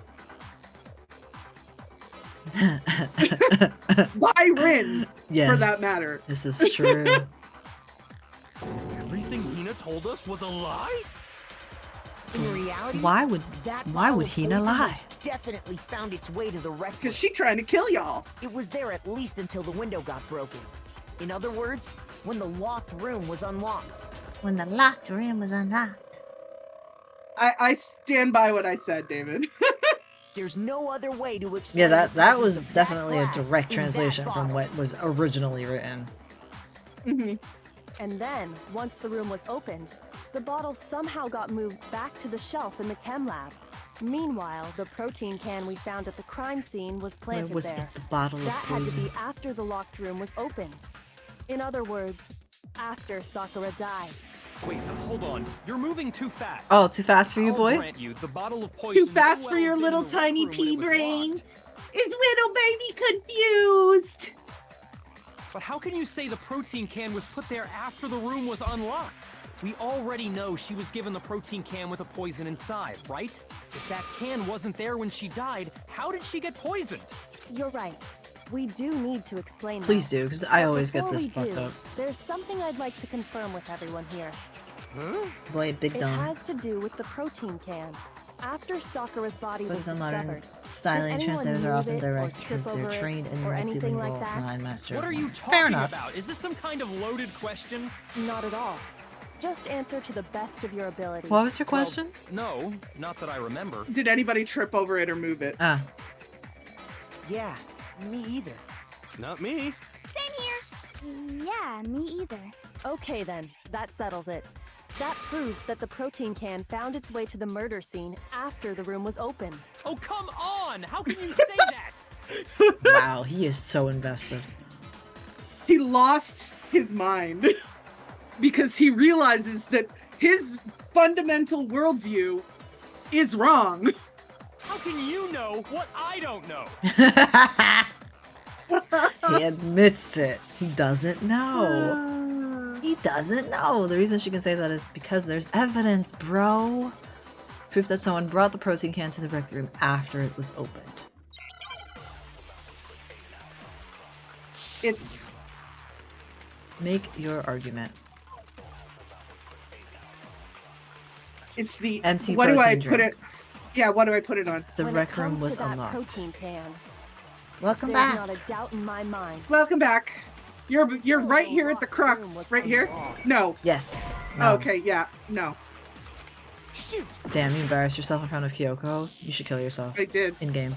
B: Byron,
A: Yes,
B: for that matter.
A: this is true.
D: Everything Hina told us was a lie?
G: In reality,
A: Why would
G: that
A: why
G: bottle
A: would
G: of
A: Hina
G: poison
A: lie?
G: most definitely found its way to the rec room.
B: Because she trying to kill y'all.
G: It was there at least until the window got broken. In other words, when the locked room was unlocked.
C: When the locked room was unlocked.
B: I stand by what I said, David.
G: There's no other way to explain.
A: Yeah,
G: the
A: that
G: presence
A: was
G: of that
A: definitely a
G: glass
A: direct
G: in that
A: translation from
G: bottle.
A: what was originally written.
H: And then, once the room was opened, the bottle somehow got moved back to the shelf in the chem lab. Meanwhile, the protein can we found at the crime scene was
A: Where
H: planted
A: was
H: there.
A: it the bottle of
H: That had to
A: poison?
H: be after the locked room was opened. In other words, after Sakura died.
I: Wait, hold on. You're moving too fast.
A: Oh, too fast for you,
I: I'll
A: boy?
I: grant you, the bottle of poison
B: Too fast
I: may
B: for
I: well
B: your
I: have been
B: little
I: in the rec
B: tiny
I: room when
B: pea
I: it was
B: brain?
I: locked.
B: Is Widow Baby confused?
I: But how can you say the protein can was put there after the room was unlocked? We already know she was given the protein can with a poison inside, right? If that can wasn't there when she died, how did she get poisoned?
H: You're right. We do need to explain
A: Please
H: that.
A: do, because I
H: But
A: always get
H: before
A: this
H: we
A: fucked
H: do,
A: up.
H: There's something I'd like to confirm with everyone here.
D: Huh?
A: Blade, big
H: It
A: dumb.
H: has to do with the protein can. After Sakura's body was
A: Books on modern
H: discovered,
A: styling
H: did
A: translators are
H: anyone
A: often
H: move it or
A: direct because
H: trip
A: they're
H: over it
A: trained in
H: or anything like
A: multilingual
H: that?
A: line master.
I: What are you
A: Fair
I: talking
A: enough.
I: about? Is this some kind of loaded question?
H: not at all. Just answer to the best of your ability.
A: What was your question?
I: No, not that I remember.
B: Did anybody trip over it or move it?
A: Ah,
G: Yeah, me either.
D: Not me.
F: Same here. Yeah, me either.
H: Okay then, that settles it. That proves that the protein can found its way to the murder scene after the room was opened.
I: Oh, come on! How can you say that?
A: wow, he is so invested.
B: He lost his mind because he realizes that his fundamental worldview is wrong.
I: How can you know what I don't know?
A: He admits it. He doesn't know. He doesn't know. The reason she can say that is because there's evidence, bro. Proof that someone brought the protein can to the rec room after it was opened.
B: It's
A: Make your argument.
B: the
A: Empty
B: what do I
A: protein
B: put
A: drink.
B: it? Yeah, what do I put it on?
A: The
H: When it
A: rec room
H: comes
A: was
H: to that
A: unlocked.
H: protein can,
C: Welcome
H: there's
C: back.
H: not a doubt in my mind.
B: Welcome back. You're right here at the crux. Right here? No.
A: Yes.
B: Oh,
A: No.
B: okay, yeah. No.
G: Shoot!
A: Damn, you embarrassed yourself in front of Kyoko. You should kill yourself.
B: I did.
A: In game.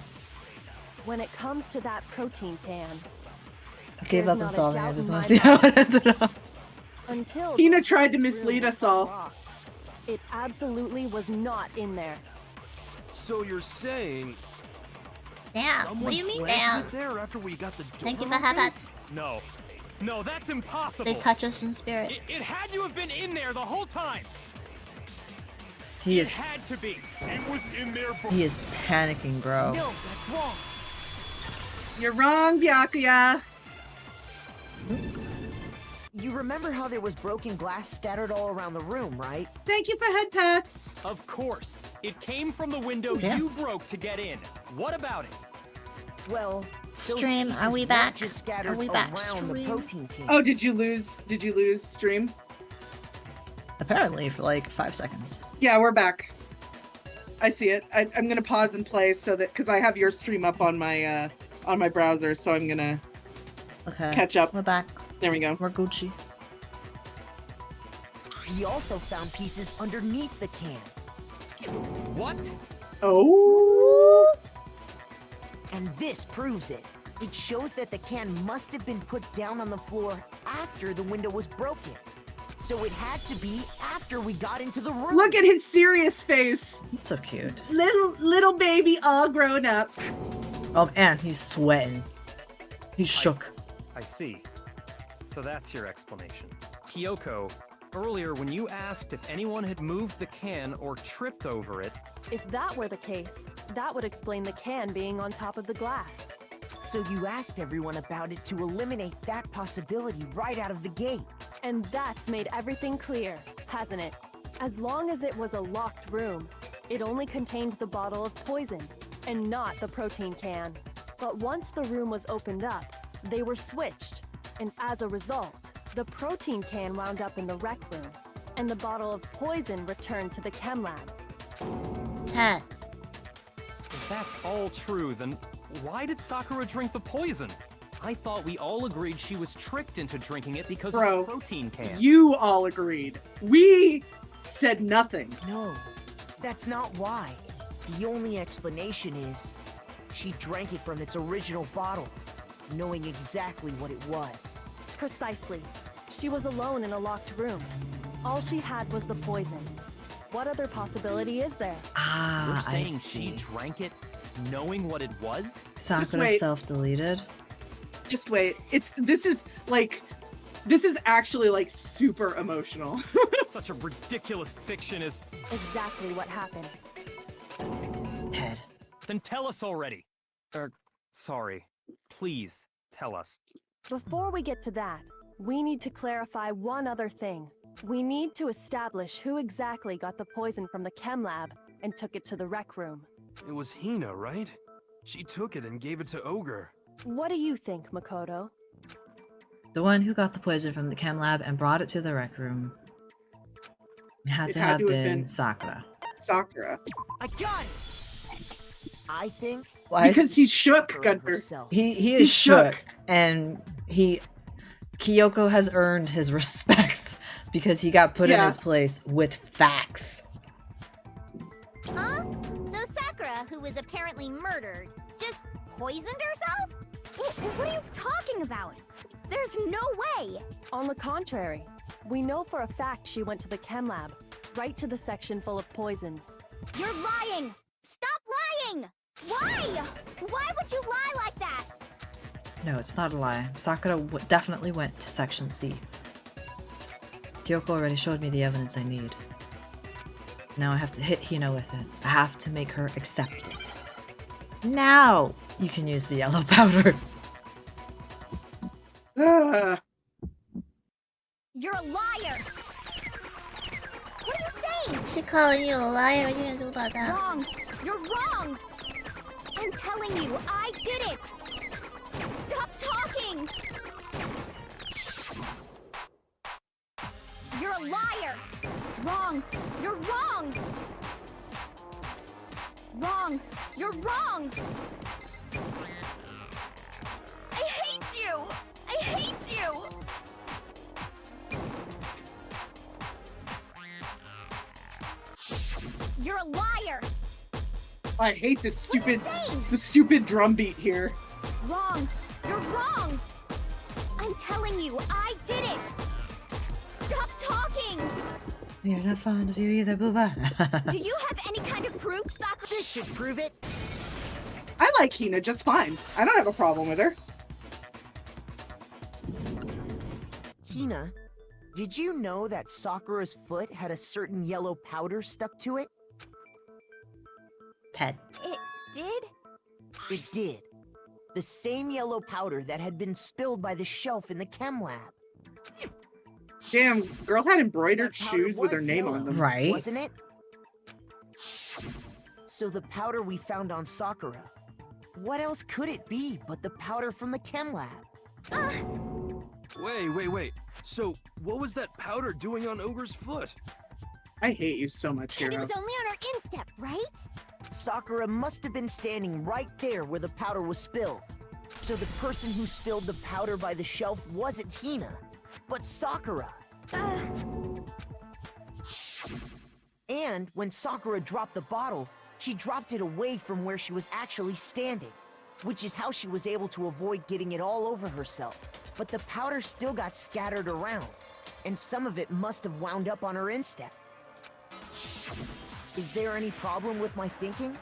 H: When it comes to that protein can,
A: Gave
H: There's
A: up on
H: not a
A: solving. I
H: doubt
A: just
H: in
A: want
H: my
A: to see how
H: mind.
A: it ended up.
H: Until
B: Tina
H: the
B: tried to
H: room
B: mislead
H: was
B: us all.
H: locked. It absolutely was not in there.
D: So you're saying
C: Damn.
D: someone
C: What do you mean,
D: planted
C: damn?
D: it there after we got the door
C: Thank you for
D: open?
C: Havoc.
I: No. No, that's impossible.
C: They touch us in spirit.
I: It had to have been in there the whole time.
A: He
I: It
A: is
I: had to be.
D: It was in there before.
A: he is panicking, bro.
G: No, that's wrong.
B: You're wrong, Byakuya.
G: You remember how there was broken glass scattered all around the room, right?
B: Thank you for head pats.
I: Of course. It came from the window
A: Damn.
I: you broke to get in. What about it?
G: Well, those
C: Stream,
G: pieces
C: are we
G: weren't
C: back?
G: just scattered
C: Are we back,
G: around the
C: stream?
G: protein can.
B: Oh, did you lose? Did you lose stream?
A: Apparently for like 5 seconds.
B: Yeah, we're back. I see it. I'm gonna pause and play so that because I have your stream up on my browser, so I'm gonna
A: Okay.
B: catch up.
A: We're back.
B: There we go.
A: We're Gucci.
G: We also found pieces underneath the can.
I: What?
B: Oh.
G: And this proves it. It shows that the can must have been put down on the floor after the window was broken. So it had to be after we got into the room.
B: Look at his serious face.
A: It's so cute.
B: Little baby, all grown up.
A: Oh, and he's sweating. He's shook.
I: I see. So that's your explanation. Kyoko, earlier when you asked if anyone had moved the can or tripped over it,
H: If that were the case, that would explain the can being on top of the glass.
G: So you asked everyone about it to eliminate that possibility right out of the gate.
H: And that's made everything clear, hasn't it? As long as it was a locked room, it only contained the bottle of poison, and not the protein can. But once the room was opened up, they were switched, and as a result, the protein can wound up in the rec room, and the bottle of poison returned to the chem lab.
C: Ted.
I: if that's all true, then why did Sakura drink the poison? I thought we all agreed she was tricked into drinking it because of
B: Bro,
I: the protein can.
B: You all agreed. We said nothing.
G: No, that's not why. The only explanation is she drank it from its original bottle, knowing exactly what it was.
H: Precisely. She was alone in a locked room. All she had was the poison. What other possibility is there?
I: You're
A: Ah, I
I: saying she
A: see.
I: drank it knowing what it was?
A: Sakura
B: wait.
A: self-deleted.
B: Just wait. This is actually like super emotional.
I: Such a ridiculous fiction is...
H: Exactly what happened.
A: Ted.
I: Then tell us already. Sorry. Please, tell us.
H: Before we get to that, we need to clarify one other thing. We need to establish who exactly got the poison from the chem lab and took it to the rec room.
D: It was Hina, right? She took it and gave it to Ogre.
H: What do you think, Makoto?
A: The one who got the poison from the chem lab and brought it to the rec room. It had to have been Sakura.
B: Sakura.
G: I got it! I think
A: Why?
B: Because he's shook,
G: Sakura
B: Gunter.
G: herself.
A: He is
B: He's
A: shook,
B: shook.
A: and Kyoko has earned his respect because he got put in
B: Yeah.
A: his place with facts.
F: Huh? So Sakura, who was apparently murdered, just poisoned herself? What are you talking about? There's no way!
H: On the contrary, we know for a fact she went to the chem lab, right to the section full of poisons.
F: You're lying! Stop lying! Why? Why would you lie like that?
A: No, it's not a lie. Sakura definitely went to Section C. Kyoko already showed me the evidence I need. Now I have to hit Hina with it. I have to make her accept it. Now you can use the yellow powder.
B: Ah,
F: You're a liar! What are you saying?
C: She calling you a liar. What are you gonna do about that?
F: Wrong! You're wrong! I'm telling you, I did it! Stop talking! You're a liar! Wrong! You're wrong! Wrong! You're wrong! I hate you! I hate you! You're a liar!
B: I hate this
F: What are you
B: stupid,
F: saying?
B: the stupid drum beat here.
F: Wrong! You're wrong! I'm telling you, I did it! Stop talking!
A: We are not fond of you either, Booba.
F: Do you have any kind of proof, Sakura?
G: This should prove it.
B: I like Hina just fine. I don't have a problem with her.
G: Hina, did you know that Sakura's foot had a certain yellow powder stuck to it?
A: Ted.
F: It did?
G: It did. The same yellow powder that had been spilled by the shelf in the chem lab.
B: Damn, girl had embroidered
G: That powder
B: shoes with her
G: was
B: name
G: yellow,
B: on them.
A: Right.
G: Wasn't it? So the powder we found on Sakura, what else could it be but the powder from the chem lab?
D: Wait. So, what was that powder doing on Ogre's foot?
B: I hate you so much,
F: And it
B: Hero.
F: was only on our instep, right?
G: Sakura must have been standing right there where the powder was spilled. So the person who spilled the powder by the shelf wasn't Hina, but Sakura. And when Sakura dropped the bottle, she dropped it away from where she was actually standing, which is how she was able to avoid getting it all over herself. But the powder still got scattered around, and some of it must have wound up on her instep. Is there any problem with my thinking?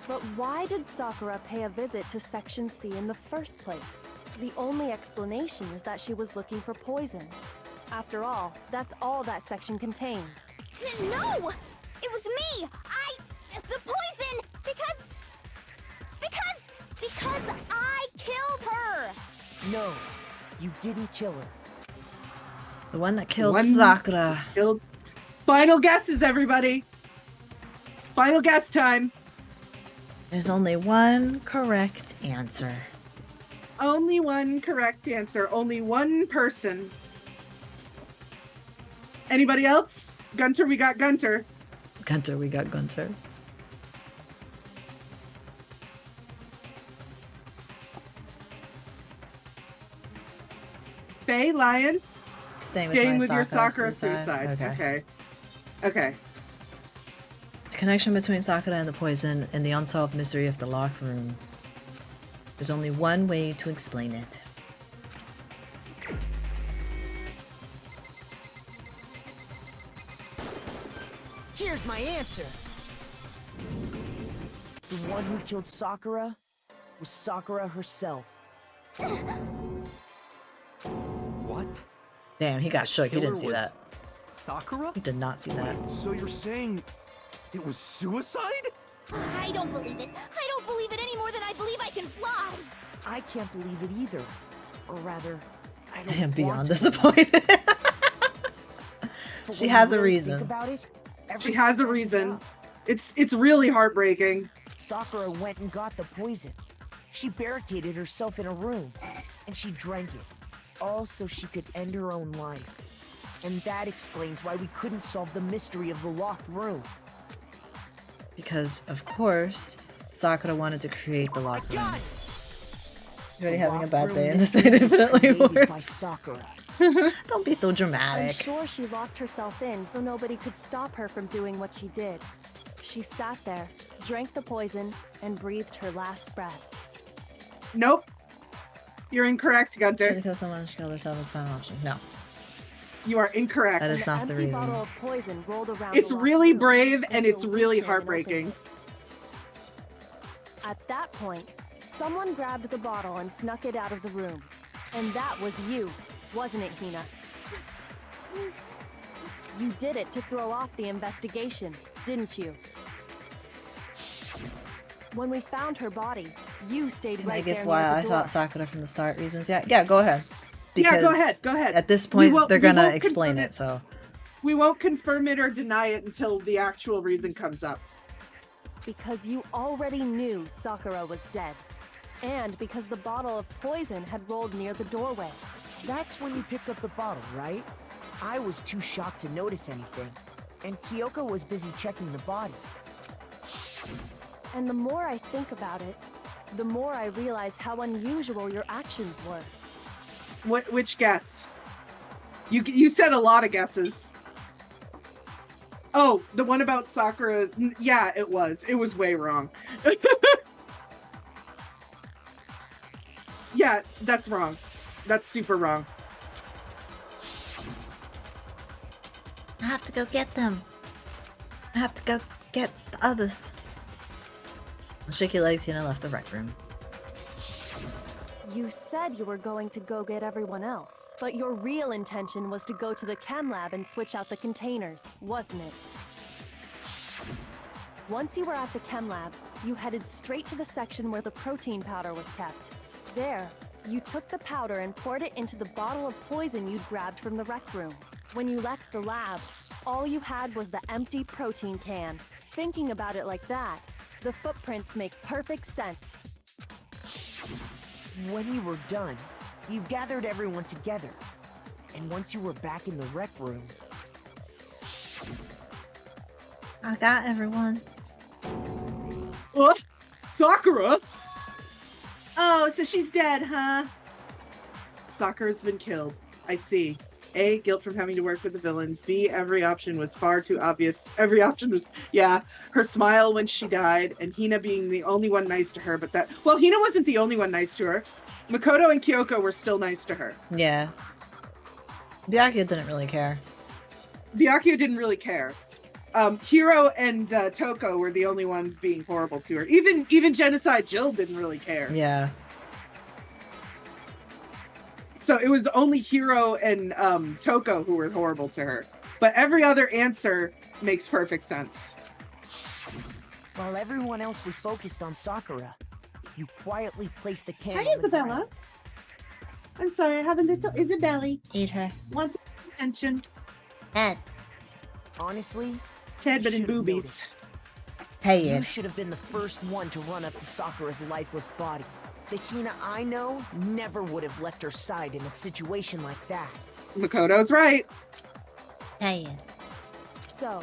H: But why did Sakura pay a visit to Section C in the first place? The only explanation is that she was looking for poison. After all, that's all that section contained.
F: No! It was me! The poison! Because I killed her!
G: No, you didn't kill her.
A: The one that killed
B: One-
A: Sakura.
B: Final guesses, everybody. Final guess time.
A: There's only one correct answer.
B: Only one correct answer. Only one person. Anybody else? Gunter, we got Gunter.
A: Gunter, we got Gunter.
B: Faye, Lion,
A: Staying
B: with
A: my
B: your
A: Sakura
B: Sakura suicide. Okay.
A: The connection between Sakura and the poison and the unsolved mystery of the locked room. There's only one way to explain it.
G: Here's my answer. The one who killed Sakura was Sakura herself.
I: What?
A: Damn, he got shook. He didn't see
I: Killer
A: that.
I: was Sakura?
A: He did not see that.
D: Wait, so you're saying it was suicide?
F: I don't believe it. I don't believe it any more than I believe I can fly.
G: I can't believe it either. Or rather, I
A: I
G: don't
A: am
G: want
A: beyond
G: to.
A: disappointed.
G: But
A: She
G: when
A: has
G: you
A: a
G: really
A: reason.
G: Think about it,
B: She
G: everything
B: has a
G: matches
B: reason.
G: up.
B: It's really heartbreaking.
G: Sakura went and got the poison. She barricaded herself in a room, and she drank it, all so she could end her own life. And that explains why we couldn't solve the mystery of the locked room.
A: Because, of course, Sakura wanted to create the locked room.
G: Got it!
A: You're already
G: The
A: having a
G: locked
A: bad
G: room
A: day, and this
G: mystery
A: made it
G: was
A: infinitely
G: created by
A: worse.
G: Sakura.
A: Don't be so
H: I'm
A: dramatic.
H: sure she locked herself in so nobody could stop her from doing what she did. She sat there, drank the poison, and breathed her last breath.
B: Nope. You're incorrect,
A: Should
B: Gunter.
A: kill someone and kill herself as final option. No.
B: You are incorrect.
A: That is
H: An
A: not the
H: empty
A: reason.
H: bottle of poison rolled around
B: It's
H: the locked
B: really
H: room
B: brave and
H: until
B: it's
H: we
B: really
H: came and
B: heartbreaking.
H: opened it. At that point, someone grabbed the bottle and snuck it out of the room. And that was you, wasn't it, Hina? You did it to throw off the investigation, didn't you? When we found her body, you stayed
A: Can I
H: right there
A: give
H: near
A: why
H: the
A: I
H: door.
A: thought Sakura from the start reasons? Yeah, go ahead.
B: Yeah, go
A: Because
B: ahead.
A: At this
B: We
A: point,
B: won't-
A: they're
B: we
A: gonna
B: won't
A: explain
B: confirm
A: it, so.
B: We won't confirm it or deny it until the actual reason comes up.
H: Because you already knew Sakura was dead. And because the bottle of poison had rolled near the doorway.
G: That's when you picked up the bottle, right? I was too shocked to notice anything, and Kyoko was busy checking the body.
H: And the more I think about it, the more I realize how unusual your actions were.
B: Which guess? You said a lot of guesses. Oh, the one about Sakura's. Yeah, it was. It was way wrong. Yeah, that's wrong. That's super wrong.
A: I have to go get them. I have to go get the others. With shaky legs, Hina left the rec room.
H: You said you were going to go get everyone else, but your real intention was to go to the chem lab and switch out the containers, wasn't it? Once you were at the chem lab, you headed straight to the section where the protein powder was kept. There, you took the powder and poured it into the bottle of poison you'd grabbed from the rec room. When you left the lab, all you had was the empty protein can. Thinking about it like that, the footprints make perfect sense.
G: When you were done, you gathered everyone together. And once you were back in the rec room...
A: I got everyone.
B: What? Sakura? Oh, so she's dead, huh? Sakura's been killed. I see. A, guilt from having to work with the villains. B, every option was far too obvious. Every option was, yeah, her smile when she died, and Hina being the only one nice to her, but that, well, Hina wasn't the only one nice to her. Makoto and Kyoko were still nice to her.
A: Yeah. Byakuya didn't really care.
B: Byakuya didn't really care. Hiro and Toko were the only ones being horrible to her. Even Genocide Jill didn't really care.
A: Yeah.
B: So it was only Hiro and Toko who were horrible to her. But every other answer makes perfect sense.
G: While everyone else was focused on Sakura, you quietly placed the can.
B: Hi,
G: on the
B: Isabella.
G: ground.
B: I'm sorry, I have a little Isabella.
A: Eat her.
B: Wants attention.
C: Ed,
G: Honestly,
B: Ted, but
G: you
B: in
G: should have
B: boobies.
G: noticed.
A: Hey,
G: You should have been the first one to run up to Sakura's lifeless body. The Hina I know never would have left her side in a situation like that.
B: Makoto's right.
C: hey,
H: So,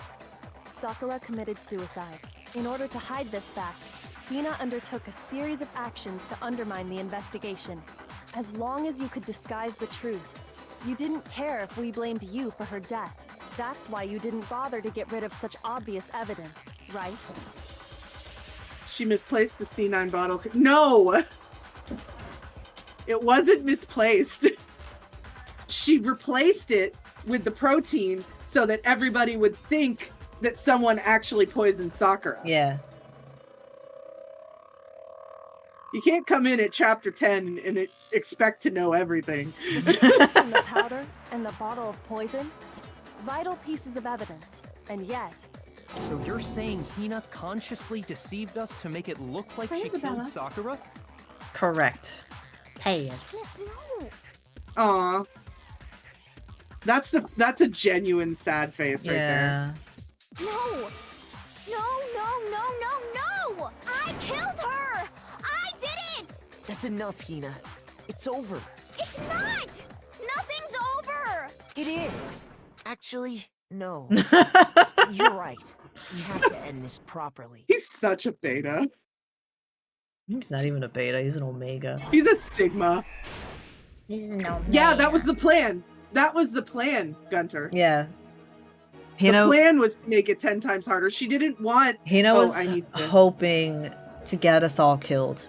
H: Sakura committed suicide. In order to hide this fact, Hina undertook a series of actions to undermine the investigation. As long as you could disguise the truth, you didn't care if we blamed you for her death. That's why you didn't bother to get rid of such obvious evidence, right?
B: She misplaced the C9 bottle. No! It wasn't misplaced. She replaced it with the protein so that everybody would think that someone actually poisoned Sakura.
A: yeah.
B: You can't come in at chapter 10 and expect to know everything.
H: And the powder and the bottle of poison, vital pieces of evidence, and yet,
I: So you're saying Hina consciously deceived us to make it look like
B: Hi,
I: she
B: Isabella.
I: killed Sakura?
A: Correct.
C: hey,
F: No.
B: Aw. That's a genuine sad face right there.
A: Yeah.
F: No. No. I killed her. I did it.
G: That's enough, Hina. It's over.
F: It's not. Nothing's over.
G: It is. Actually, no. You're right. We have to end this properly.
B: He's such a beta.
A: He's not even a beta, he's an omega.
B: He's a sigma.
C: he's no
B: Yeah, that was the plan. That was the plan, Gunter.
A: Yeah.
B: The plan was to make it 10 times harder. She didn't want
A: Hina
B: Oh,
A: was
B: I need to-
A: hoping to get us all killed.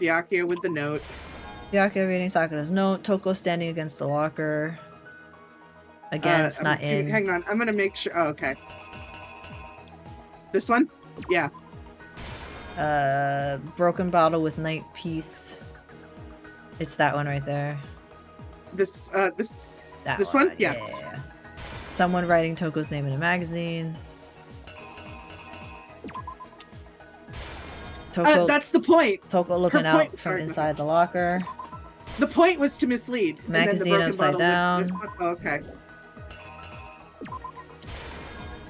B: Byakuya with the note.
A: Byakuya reading Sakura's note, Toko standing against the locker. Again, it's not in.
B: Hang on, I'm gonna make sure. Oh, okay. This one? Yeah.
A: Broken bottle with night piece. It's that one right there.
B: This
A: That
B: one?
A: Yeah,
B: Yes.
A: yeah. Someone writing Toko's name in a magazine. Toko,
B: That's the point.
A: Toko looking
B: her
A: out
B: point-
A: from
B: sorry, go
A: inside the locker.
B: The point was to mislead. And then the
A: Magazine
B: broken
A: upside
B: bottle with this
A: down.
B: one- oh, okay.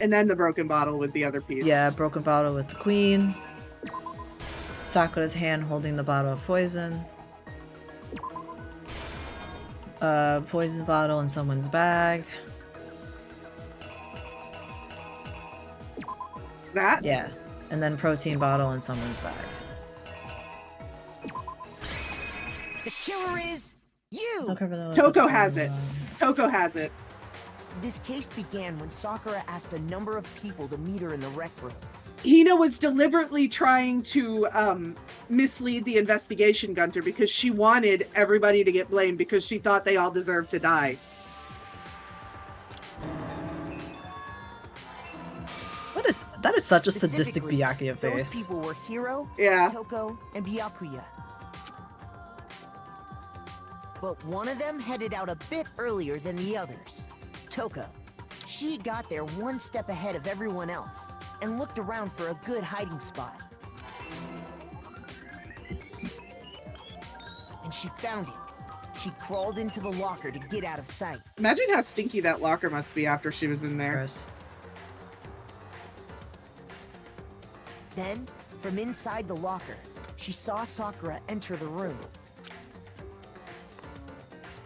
B: And then the broken bottle with the other piece.
A: Yeah, broken bottle with the queen. Sakura's hand holding the bottle of poison. Poison bottle in someone's bag.
B: That?
A: Yeah. And then protein bottle in someone's bag.
G: The killer is you!
A: There's no criminal-
B: Toko has it. Toko has it.
G: This case began when Sakura asked a number of people to meet her in the rec room.
B: Hina was deliberately trying to mislead the investigation, Gunter, because she wanted everybody to get blamed because she thought they all deserved to die.
A: That is such a sadistic
G: Specifically,
A: Byakuya
G: those
A: face.
G: people were Hiro,
B: Yeah.
G: Toko, and Byakuya. But one of them headed out a bit earlier than the others. Toko. She got there one step ahead of everyone else and looked around for a good hiding spot. And she found it. She crawled into the locker to get out of sight.
B: Imagine how stinky that locker must be after she was in there.
A: Gross.
G: Then, from inside the locker, she saw Sakura enter the room.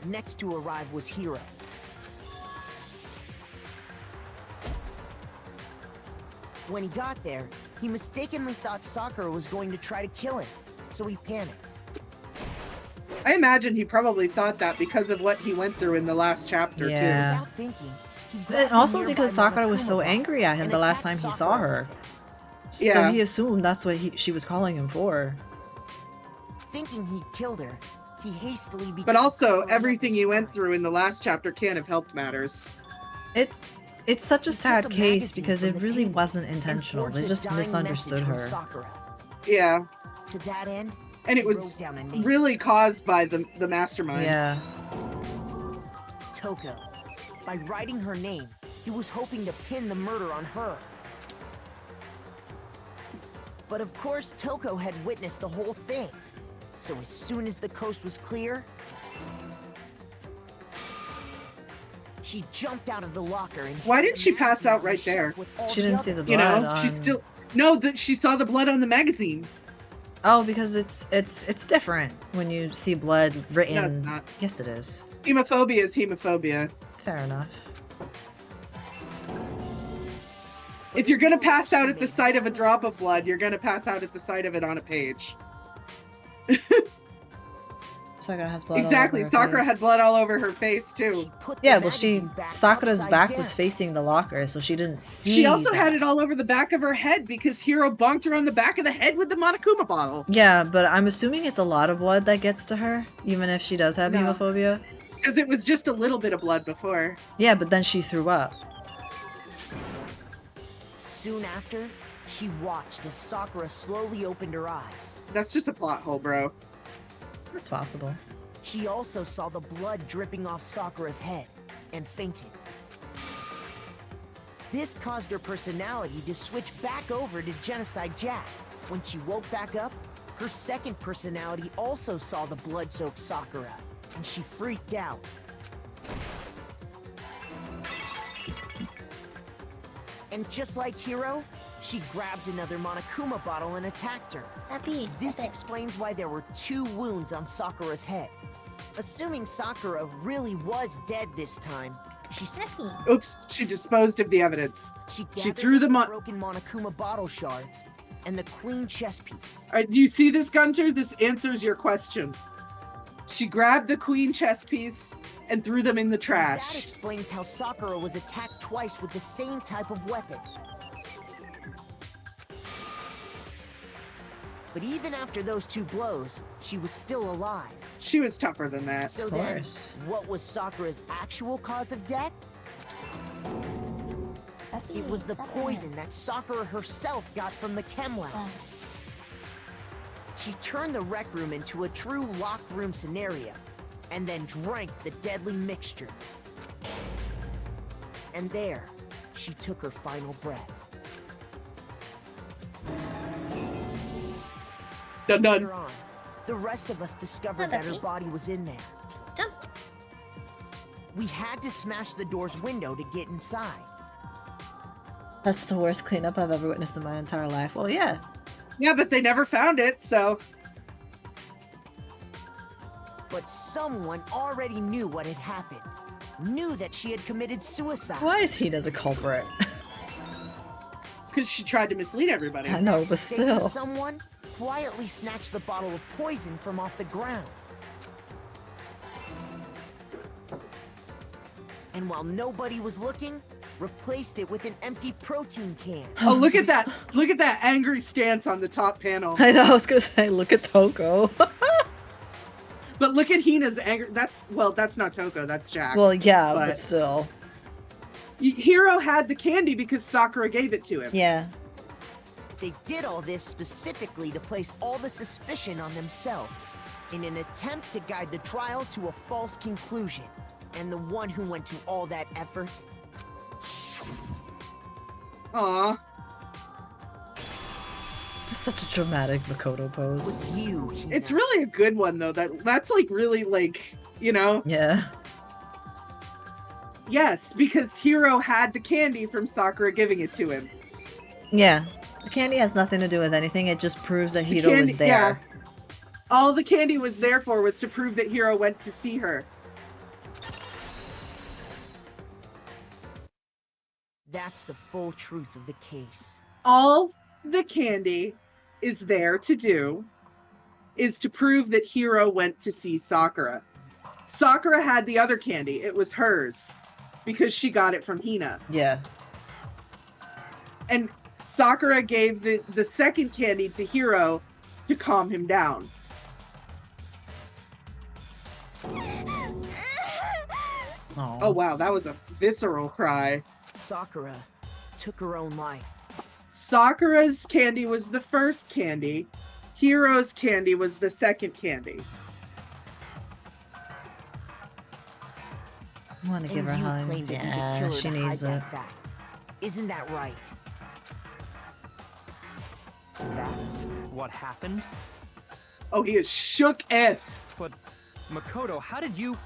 G: Next to arrive was Hiro. When he got there, he mistakenly thought Sakura was going to try to kill him, so he panicked.
B: I imagine he probably thought that because of what he went through in the last chapter,
A: Yeah.
G: Without thinking, he grabbed
A: And
G: the
A: also
G: nearby
A: because Sakura was so
G: Monokuma
A: angry at him
G: and
A: the last time
G: attacked
A: he saw
G: Sakura
A: her.
G: with it.
A: So
B: Yeah.
A: he assumed that's what she was calling him for.
G: Thinking he'd killed her, he hastily began
B: But also,
G: covering up
B: everything
G: his
B: he went
G: crime.
B: through in the last chapter can't have helped matters.
A: It's such a
G: He took
A: sad
G: a
A: case
G: magazine
A: because
G: from
A: it
G: the
A: really
G: table
A: wasn't
G: and
A: intentional.
G: forged
A: They
G: a
A: just
G: dying
A: misunderstood
G: message from
A: her.
G: Sakura.
B: Yeah.
G: To that end,
B: And it
G: he
B: was
G: wrote down a name.
B: really caused by the mastermind.
A: Yeah.
G: Toko. By writing her name, he was hoping to pin the murder on her. But of course, Toko had witnessed the whole thing. So as soon as the coast was clear, she jumped out of the locker and
B: Why
G: hid
B: didn't
G: the
B: she pass
G: magazine
B: out
G: on the
B: right there?
G: shelf with all
A: She
G: the
A: didn't see
G: others.
A: the
B: You
A: blood
B: know,
A: on...
B: she still that she saw the blood on the magazine.
A: Oh, because it's different when you see blood written.
B: No, it's not.
A: Yes, it is.
B: Hemophobia is hemophobia.
A: Fair enough.
B: If you're gonna pass out at the sight of a drop of blood, you're gonna pass out at the sight of it on a page.
A: Sakura has blood
B: Exactly.
A: all over her
B: Sakura
A: face.
B: had blood all over her face too.
G: She put the
A: Yeah, well, she
G: magazine back
A: Sakura's
G: upside
A: back
G: down.
A: was facing the locker, so she didn't see.
B: She also had
A: that.
B: it all over the back of her head because Hiro bonked her on the back of the head with the Monokuma bottle.
A: Yeah, but I'm assuming it's a lot of blood that gets to her, even if she does have
B: No.
A: hemophobia.
B: Because it was just a little bit of blood before.
A: Yeah, but then she threw up.
G: Soon after, she watched as Sakura slowly opened her eyes.
B: That's just a plot hole, bro.
A: That's possible.
G: She also saw the blood dripping off Sakura's head and fainted. This caused her personality to switch back over to Genocide Jack. When she woke back up, her second personality also saw the blood-soaked Sakura, and she freaked out. And just like Hiro, she grabbed another Monokuma bottle and attacked her.
C: Happy.
G: This explains why there were 2 wounds on Sakura's head. Assuming Sakura really was dead this time, she
C: Happy.
B: Oops, she disposed of the evidence.
G: She
B: She
G: gathered
B: threw the
G: the
B: mon-
G: broken Monokuma bottle shards and the queen chess piece.
B: Alright, do you see this, Gunter? This answers your question. She grabbed the queen chess piece and threw them in the
G: That
B: trash.
G: explains how Sakura was attacked twice with the same type of weapon. But even after those 2 blows, she was still alive.
B: She was tougher than that.
G: So
A: Of
G: then,
A: course.
G: what was Sakura's actual cause of death?
C: Happy.
G: It was the poison that Sakura herself got from the chem lab. She turned the rec room into a true locked room scenario, and then drank the deadly mixture. And there, she took her final breath.
B: Dun dun.
G: Later on, the rest of us discovered
C: Not
G: that her
C: happy.
G: body was in there.
C: Jump.
G: We had to smash the door's window to get inside.
A: That's the worst cleanup I've ever witnessed in my entire life. Well, yeah.
B: Yeah, but they never found it, so.
G: But someone already knew what had happened. Knew that she had committed suicide.
A: Why is Hina the culprit?
B: Because she tried to mislead everybody.
A: I know, but
G: Same
A: still.
G: someone quietly snatched the bottle of poison from off the ground. And while nobody was looking, replaced it with an empty protein can.
B: Oh, look at that! Look at that angry stance on the top panel.
A: I know, I was gonna say, look at Toko.
B: But look at Hina's anger. That's not Toko, that's Jack.
A: Well, yeah, but still.
B: Hiro had the candy because Sakura gave it to him.
A: Yeah.
G: They did all this specifically to place all the suspicion on themselves, in an attempt to guide the trial to a false conclusion. And the one who went to all that effort...
B: Aww.
A: Such a dramatic Makoto pose.
G: was you, Hina.
B: It's really a good one, though. That's like really, like, you know?
A: Yeah.
B: Yes, because Hiro had the candy from Sakura giving it to him.
A: Yeah. The candy has nothing to do with anything. It just proves that Hiro was there.
B: Yeah. All the candy was there for was to prove that Hiro went to see her.
G: That's the full truth of the case.
B: All the candy is there to do is to prove that Hiro went to see Sakura. Sakura had the other candy. It was hers because she got it from Hina.
A: Yeah.
B: And Sakura gave the second candy to Hiro to calm him down. Oh wow, that was a visceral cry.
G: Sakura took her own life.
B: Sakura's candy was the first candy. Hiro's candy was the second candy.
A: I want to give her
G: And you
A: hugs.
G: claimed that you could
A: Yeah,
G: kill her
A: she
G: to hide
A: needs it.
G: that fact. Isn't that right?
I: That's what happened?
B: Oh, he is shook F.
I: But Makoto, how did you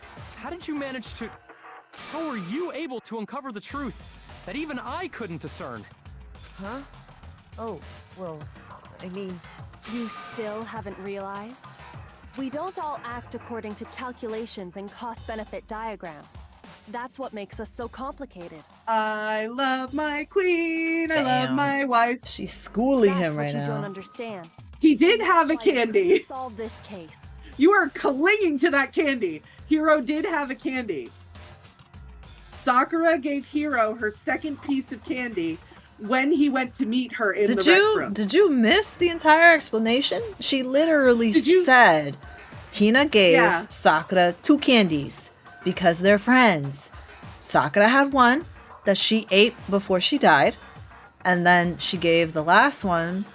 I: manage to... How were you able to uncover the truth that even I couldn't discern?
G: Huh? Oh, well, I mean...
H: You still haven't realized? We don't all act according to calculations and cost-benefit diagrams. That's what makes us so complicated.
B: I love my queen. I love
A: Damn.
B: my wife.
A: She's schooling
H: That's
A: him
H: what
A: right
H: you don't
A: now.
H: understand.
B: He did have a
H: That's why we
B: candy.
H: couldn't solve this case.
B: You are clinging to that candy. Hiro did have a candy. Sakura gave Hiro her second piece of candy when he went to meet her in the rec room.
A: Did you miss the entire explanation? She literally
B: Did you-
A: said Hina gave
B: Yeah.
A: Sakura 2 candies because they're friends. Sakura had one that she ate before she died, and then she gave the last one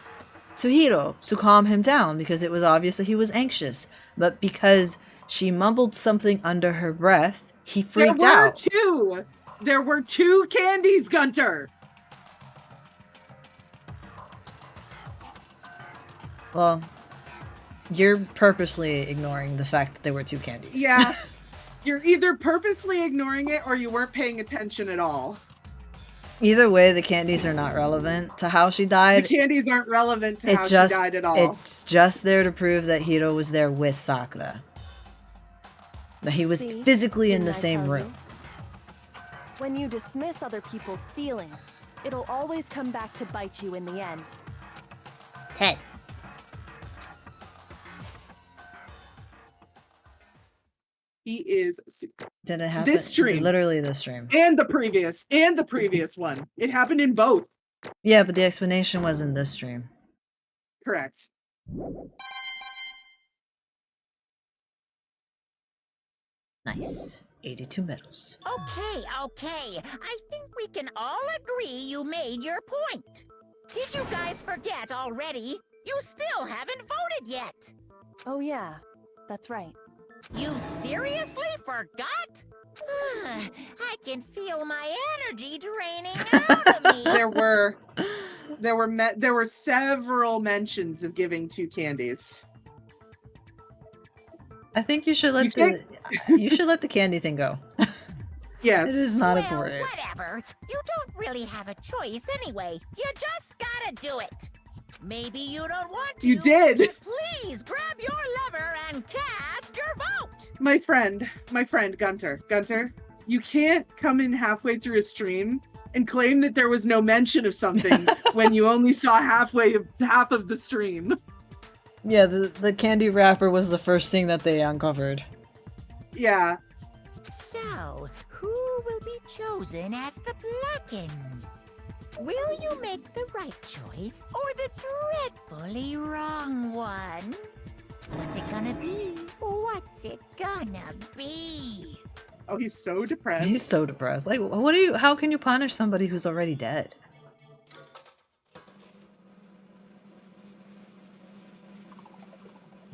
A: to Hiro to calm him down because it was obvious that he was anxious. But because she mumbled something under her breath, he freaked out.
B: There were two candies, Gunter.
A: Well, you're purposely ignoring the fact that there were 2 candies.
B: Yeah. You're either purposely ignoring it or you weren't paying attention at all.
A: Either way, the candies are not relevant to how she died.
B: The candies aren't relevant to how she died at all.
A: It's just there to prove that Hiro was there with Sakura. That he was
H: See?
A: physically in
H: Didn't
A: the
H: I
A: same
H: tell
A: room.
H: you? When you dismiss other people's feelings, it'll always come back to bite you in the end.
A: 10.
B: He is super.
A: Did it happen?
B: This stream.
A: Literally this stream.
B: And the previous one. It happened in both.
A: Yeah, but the explanation was in this stream.
B: Correct.
A: Nice. 82 medals.
E: Okay. I think we can all agree you made your point. Did you guys forget already? You still haven't voted yet.
H: Oh yeah, that's right.
E: You seriously forgot? I can feel my energy draining out of me.
B: There were several mentions of giving 2 candies.
A: I think you should let you should let the candy thing go.
B: Yes.
A: It is not
E: Well,
A: important.
E: whatever. You don't really have a choice anyway. You just gotta do it. Maybe you don't want to.
B: You did.
E: But please grab your lever and cast your vote.
B: My friend Gunter, you can't come in halfway through a stream and claim that there was no mention of something when you only saw half of the stream.
A: Yeah, the candy wrapper was the first thing that they uncovered.
B: Yeah.
E: So, who will be chosen as the Blackened? Will you make the right choice or the dreadfully wrong one? What's it gonna be? What's it gonna be?
B: Oh, he's so depressed.
A: He's so depressed. Like, what do you? How can you punish somebody who's already dead?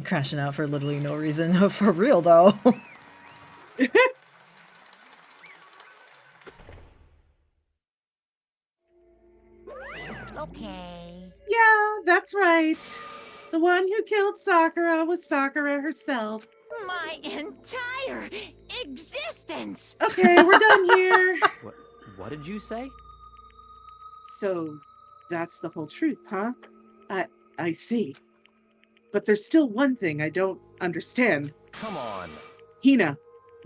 A: Crashing out for literally no reason. For real, though.
E: Okay.
B: Yeah, that's right. The one who killed Sakura was Sakura herself.
E: My entire existence!
B: Okay, we're done here.
I: What did you say?
B: So, that's the whole truth, huh? I see. But there's still one thing I don't understand.
I: Come on.
B: Hina,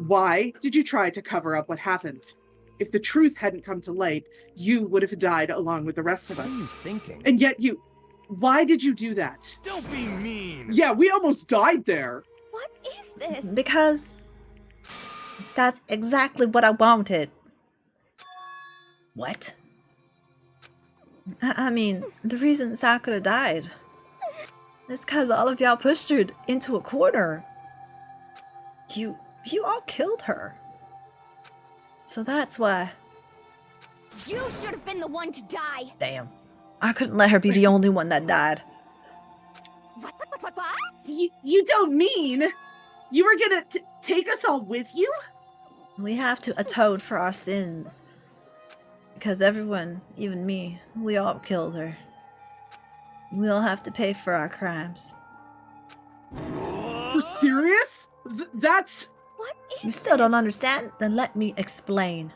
B: why did you try to cover up what happened? If the truth hadn't come to light, you would have died along with the rest of
I: What are you
B: us.
I: thinking?
B: And yet why did you do that?
D: Don't be mean.
B: Yeah, we almost died there.
F: What is this?
A: Because that's exactly what I wanted. What? I mean, the reason Sakura died is because all of y'all pushed her into a corner. You all killed her. So that's why.
F: You should have been the one to die.
A: Damn. I couldn't let her be the only one that died.
F: What?
B: You don't mean you were gonna take us all with you?
A: We have to atone for our sins. Because everyone, even me, we all killed her. We all have to pay for our crimes.
B: You're serious? That's...
F: What is
A: You still don't understand? Then let me explain.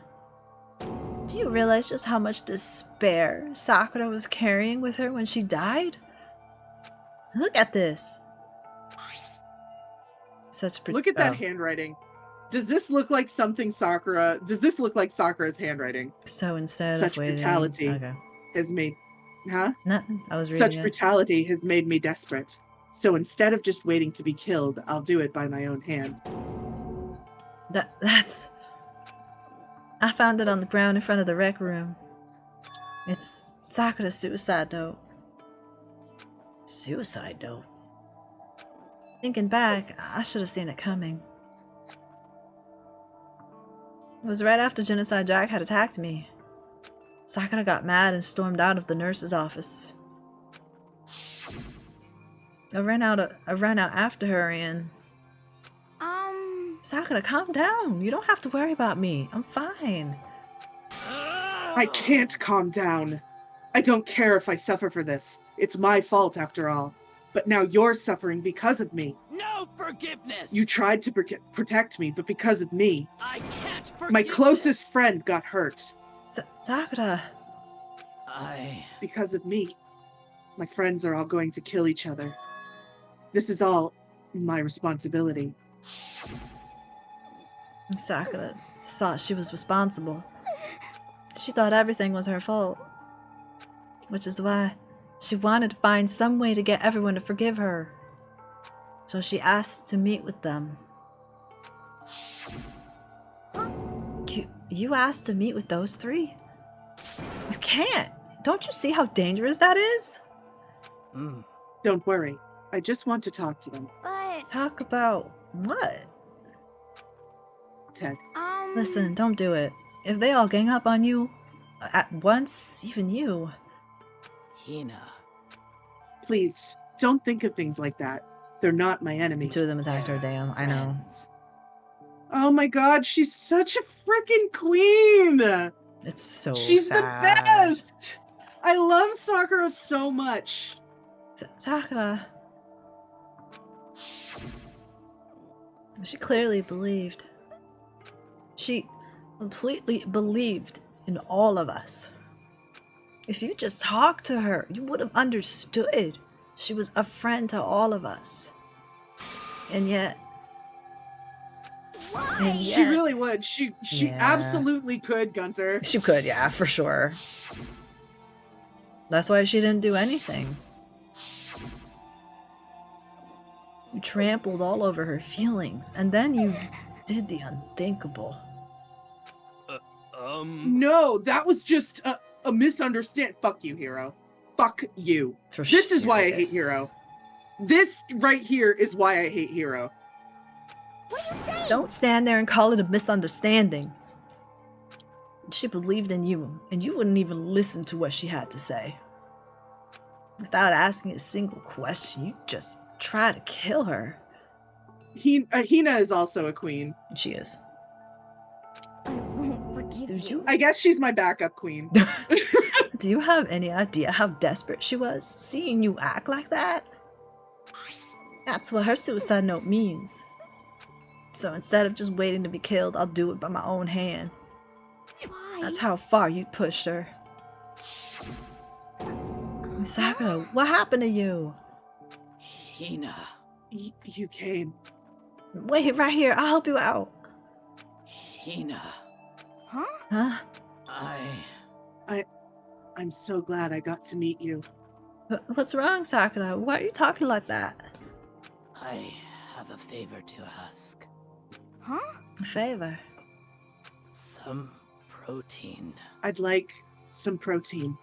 A: Do you realize just how much despair Sakura was carrying with her when she died? Look at this.
B: Look at that handwriting. Does this look like something Sakura... Does this look like Sakura's handwriting?
A: So instead
B: Such
A: of waiting...
B: brutality
A: Okay.
B: has made... Huh?
A: Nothing. I was reading
B: Such
A: it.
B: brutality has made me desperate. So instead of just waiting to be killed, I'll do it by my own hand.
A: That's... I found it on the ground in front of the rec room. It's Sakura's suicide note. Suicide note? Thinking back, I should have seen it coming. It was right after Genocide Jack had attacked me. Sakura got mad and stormed out of the nurse's office. I ran out after her and... Sakura, calm down. You don't have to worry about me. I'm fine.
B: I can't calm down. I don't care if I suffer for this. It's my fault after all. But now you're suffering because of me.
J: No forgiveness!
B: You tried to protect me, but because of me.
J: I can't forgive
B: My closest
J: this.
B: friend got hurt.
A: Sakura.
B: Because of me. My friends are all going to kill each other. This is all my responsibility.
A: Sakura thought she was responsible. She thought everything was her fault. Which is why she wanted to find some way to get everyone to forgive her. So she asked to meet with them. You asked to meet with those three? You can't! Don't you see how dangerous that is?
B: Don't worry. I just want to talk to them.
F: But...
A: Talk about what?
B: Ted.
A: Listen, don't do it. If they all gang up on you at once, even you.
J: Hina.
B: Please, don't think of things like that. They're not my enemy.
A: Two of them attacked her, damn. I know.
B: Oh my god, she's such a freaking queen!
A: It's so
B: She's
A: sad.
B: the best! I love Sakura so much.
A: Sakura. She clearly believed. She completely believed in all of us. If you just talked to her, you would have understood. She was a friend to all of us. And yet...
B: She really would. She
A: Yeah.
B: absolutely could, Gunter.
A: She could, yeah, for sure. That's why she didn't do anything. You trampled all over her feelings, and then you did the unthinkable.
B: No, that was just a misunderstanding. Fuck you, Hero. Fuck you. This is why I hate Hero. This right here is why I hate Hero.
F: What are you saying?
A: Don't stand there and call it a misunderstanding. She believed in you, and you wouldn't even listen to what she had to say. Without asking a single question, you just try to kill her.
B: Hina is also a queen.
A: She is.
F: I won't forgive you.
B: I guess she's my backup queen.
A: Do you have any idea how desperate she was, seeing you act like that? That's what her suicide note means. So instead of just waiting to be killed, I'll do it by my own hand.
F: Why?
A: That's how far you pushed her. Sakura, what happened to you?
J: Hina.
B: You came.
A: Wait, right here. I'll help you out.
J: Hina.
F: Huh?
A: Huh?
B: I'm so glad I got to meet you.
A: What's wrong, Sakura? Why are you talking like that?
J: I have a favor to ask.
F: Huh?
A: A favor?
J: Some protein.
B: I'd like some protein.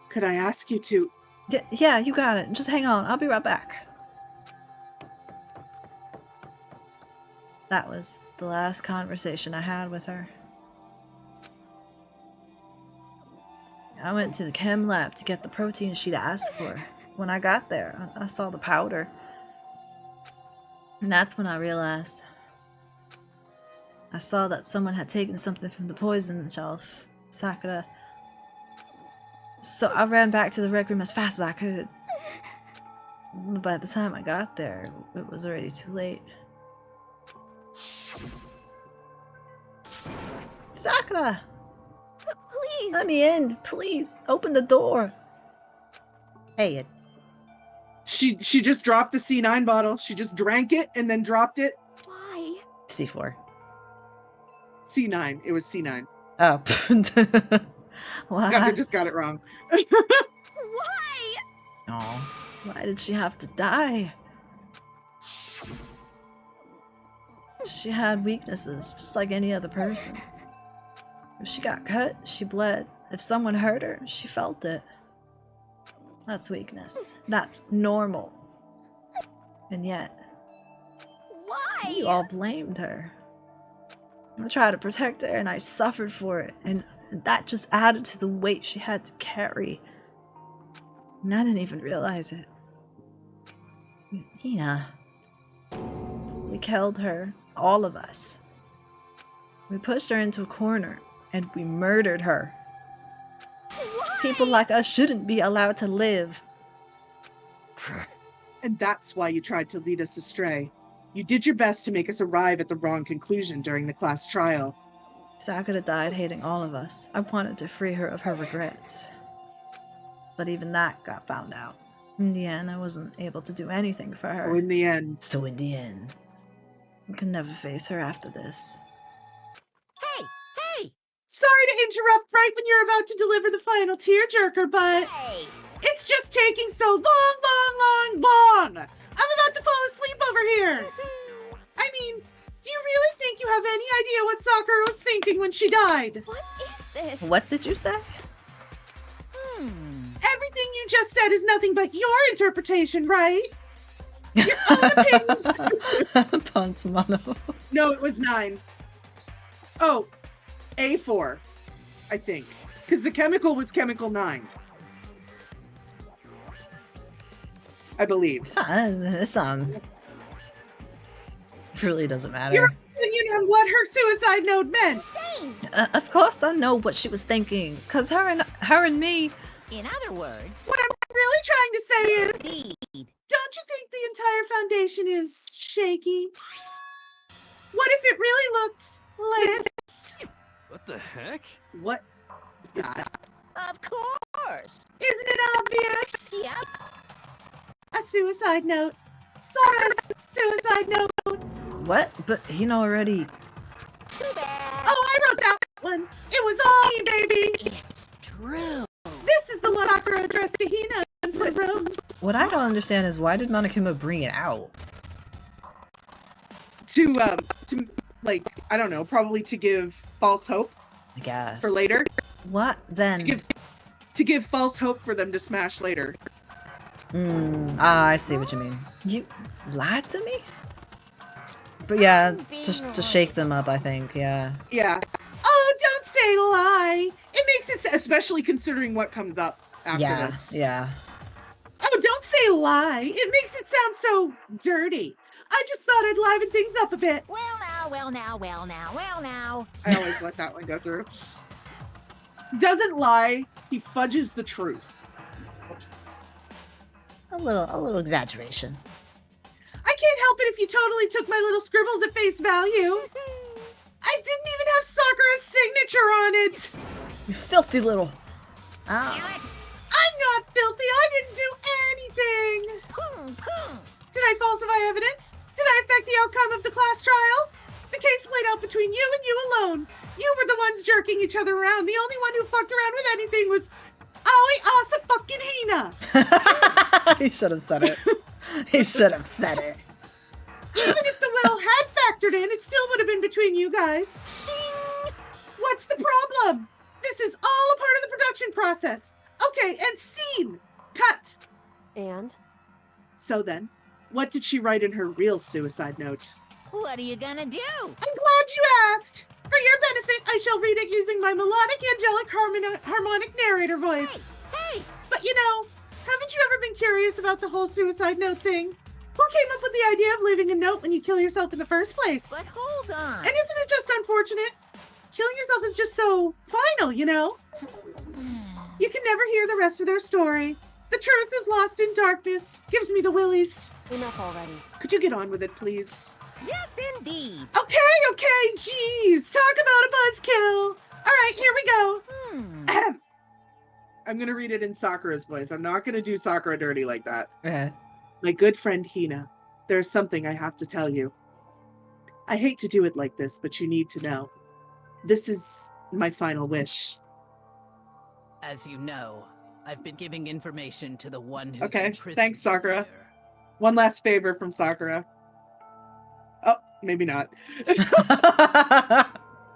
B: Could I ask you to...
A: Yeah, you got it. Just hang on. I'll be right back. That was the last conversation I had with her. I went to the chem lab to get the protein she'd asked for. When I got there, I saw the powder. And that's when I realized. I saw that someone had taken something from the poison shelf. Sakura. So I ran back to the rec room as fast as I could. But by the time I got there, it was already too late. Sakura!
F: Please!
A: Let me in, please! Open the door! Hey,
B: She just dropped the C9 bottle. She just drank it and then dropped it.
F: Why?
A: C4.
B: C9. It was C9.
A: Oh. Why?
B: I just got it wrong.
F: Why?
A: Oh, why did she have to die? She had weaknesses, just like any other person. If she got cut, she bled. If someone hurt her, she felt it. That's weakness. That's normal. And yet,
F: Why?
A: you all blamed her. I tried to protect her and I suffered for it, and that just added to the weight she had to carry. And I didn't even realize it. Hina. We killed her, all of us. We pushed her into a corner and we murdered her.
F: Why?
A: People like us shouldn't be allowed to live.
B: And that's why you tried to lead us astray. You did your best to make us arrive at the wrong conclusion during the class trial.
A: Sakura died hating all of us. I wanted to free her of her regrets. But even that got found out. In the end, I wasn't able to do anything for her.
B: So in the end,
A: I could never face her after this.
E: Hey!
B: sorry to interrupt right when you're about to deliver the final tearjerker, but
E: Hey!
B: it's just taking so long. I'm about to fall asleep over here. I mean, do you really think you have any idea what Sakura was thinking when she died?
F: What is this?
A: What did you say?
B: Everything you just said is nothing but your interpretation, right? Your own opinion.
A: Ponce Mono.
B: No, it was 9. Oh, A4, I think. Because the chemical was chemical 9. I believe.
A: It's really doesn't matter.
B: Your opinion on what her suicide note meant.
F: Insane!
A: Of course I know what she was thinking. Cause her and me.
E: In other words,
B: What I'm really trying to say is,
E: indeed.
B: don't you think the entire foundation is shaky? What if it really looked like this?
D: What the heck?
B: What is that?
E: Of course.
B: Isn't it obvious?
E: Yep.
B: A suicide note. Sakura's suicide note.
A: What? But already.
E: Too bad.
B: Oh, I wrote that one. It was all me, baby.
E: It's true.
B: This is the one Sakura addressed to Hina in the room.
A: What I don't understand is why did Monokuma bring it out?
B: To like, I don't know, probably to give false hope.
A: I guess.
B: For later?
A: What then?
B: To give false hope for them to smash later.
A: I see what you mean. You lied to me? But yeah, to shake them up, I think, yeah.
B: Yeah. Oh, don't say lie. It makes it, especially considering what comes up after this.
A: Yeah.
B: Oh, don't say lie. It makes it sound so dirty. I just thought I'd liven things up a bit.
E: Well now.
B: I always let that one go through. Doesn't lie, he fudges the truth.
A: A little exaggeration.
B: I can't help it if you totally took my little scribbles at face value. I didn't even have Sakura's signature on it.
A: You filthy little.
E: Damn it!
B: I'm not filthy. I didn't do anything. Did I falsify evidence? Did I affect the outcome of the class trial? The case played out between you and you alone. You were the ones jerking each other around. The only one who fucked around with anything was Aoi Asa fucking Hina.
A: He should have said it. He should have said it.
B: Even if the will had factored in, it still would have been between you guys. Shing! What's the problem? This is all a part of the production process. Okay, and scene. Cut.
H: And?
B: So then, what did she write in her real suicide note?
E: What are you gonna do?
B: I'm glad you asked. For your benefit, I shall read it using my melodic, angelic, harmonic narrator voice.
E: Hey!
B: But you know, haven't you ever been curious about the whole suicide note thing? Who came up with the idea of leaving a note when you kill yourself in the first place?
E: But hold on.
B: And isn't it just unfortunate? Killing yourself is just so final, you know? You can never hear the rest of their story. The truth is lost in darkness. Gives me the willies.
H: Enough already.
B: Could you get on with it, please?
E: Yes, indeed.
B: Okay, jeez. Talk about a buzzkill. All right, here we go. Ahem. I'm going to read it in Sakura's voice. I'm not going to do Sakura dirty like that.
A: Okay.
B: My good friend Hina, there's something I have to tell you. I hate to do it like this, but you need to know. This is my final wish.
J: As you know, I've been giving information to the one who's
B: Okay,
J: imprisoned
B: thanks, Sakura.
J: here.
B: One last favor from Sakura. Oh, maybe not.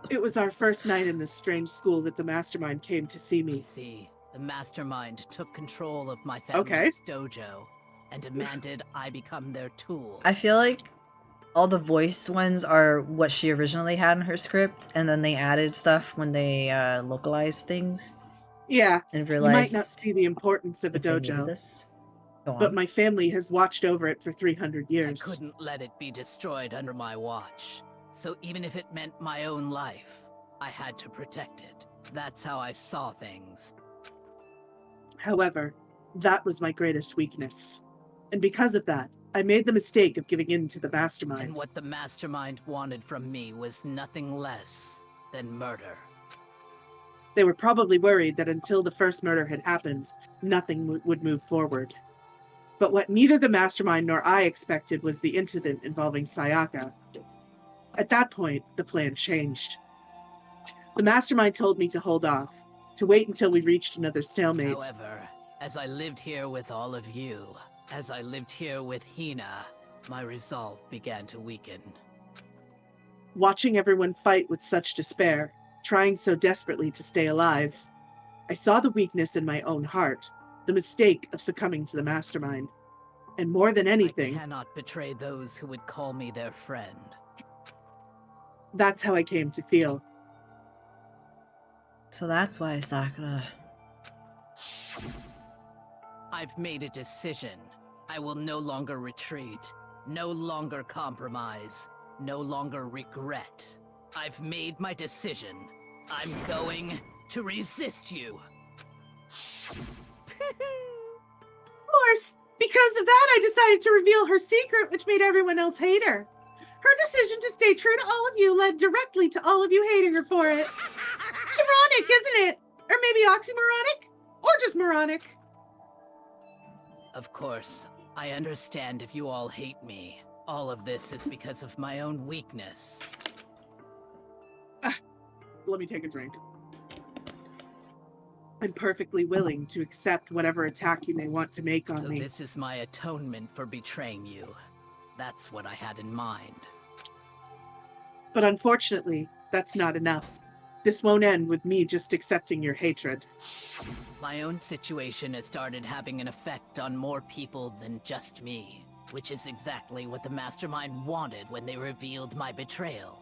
B: It was our first night in this strange school that the mastermind came to see
J: You
B: me.
J: see, the mastermind took control of my family's dojo and demanded I become their tool.
A: I feel like all the voice ones are what she originally had in her script, and then they added stuff when they localized things
B: Yeah,
A: and
B: you
A: realized
B: might not see the importance of a
A: that they needed
B: dojo,
A: this. Go on.
B: but my family has watched over it for 300
J: I
B: years.
J: couldn't let it be destroyed under my watch. So even if it meant my own life, I had to protect it. That's how I saw things.
B: However, that was my greatest weakness. And because of that, I made the mistake of giving in to the mastermind.
J: And what the mastermind wanted from me was nothing less than murder.
B: They were probably worried that until the first murder had happened, nothing would move forward. But what neither the mastermind nor I expected was the incident involving Sayaka. At that point, the plan changed. The mastermind told me to hold off, to wait until we reached another stalemate.
J: However, as I lived here with all of you, as I lived here with Hina, my resolve began to weaken.
B: Watching everyone fight with such despair, trying so desperately to stay alive, I saw the weakness in my own heart, the mistake of succumbing to the mastermind. And more than anything,
J: I cannot betray those who would call me their friend.
B: that's how I came to feel.
A: So that's why Sakura.
J: I've made a decision. I will no longer retreat, no longer compromise, no longer regret. I've made my decision. I'm going to resist you.
B: Of course, because of that, I decided to reveal her secret, which made everyone else hate her. Her decision to stay true to all of you led directly to all of you hating her for it. Ironic, isn't it? Or maybe oxymoronic? Or just moronic?
J: Of course, I understand if you all hate me. All of this is because of my own weakness.
B: Let me take a drink. I'm perfectly willing to accept whatever attack you may want to make on
J: So
B: me.
J: this is my atonement for betraying you. That's what I had in mind.
B: But unfortunately, that's not enough. This won't end with me just accepting your hatred.
J: My own situation has started having an effect on more people than just me, which is exactly what the Mastermind wanted when they revealed my betrayal.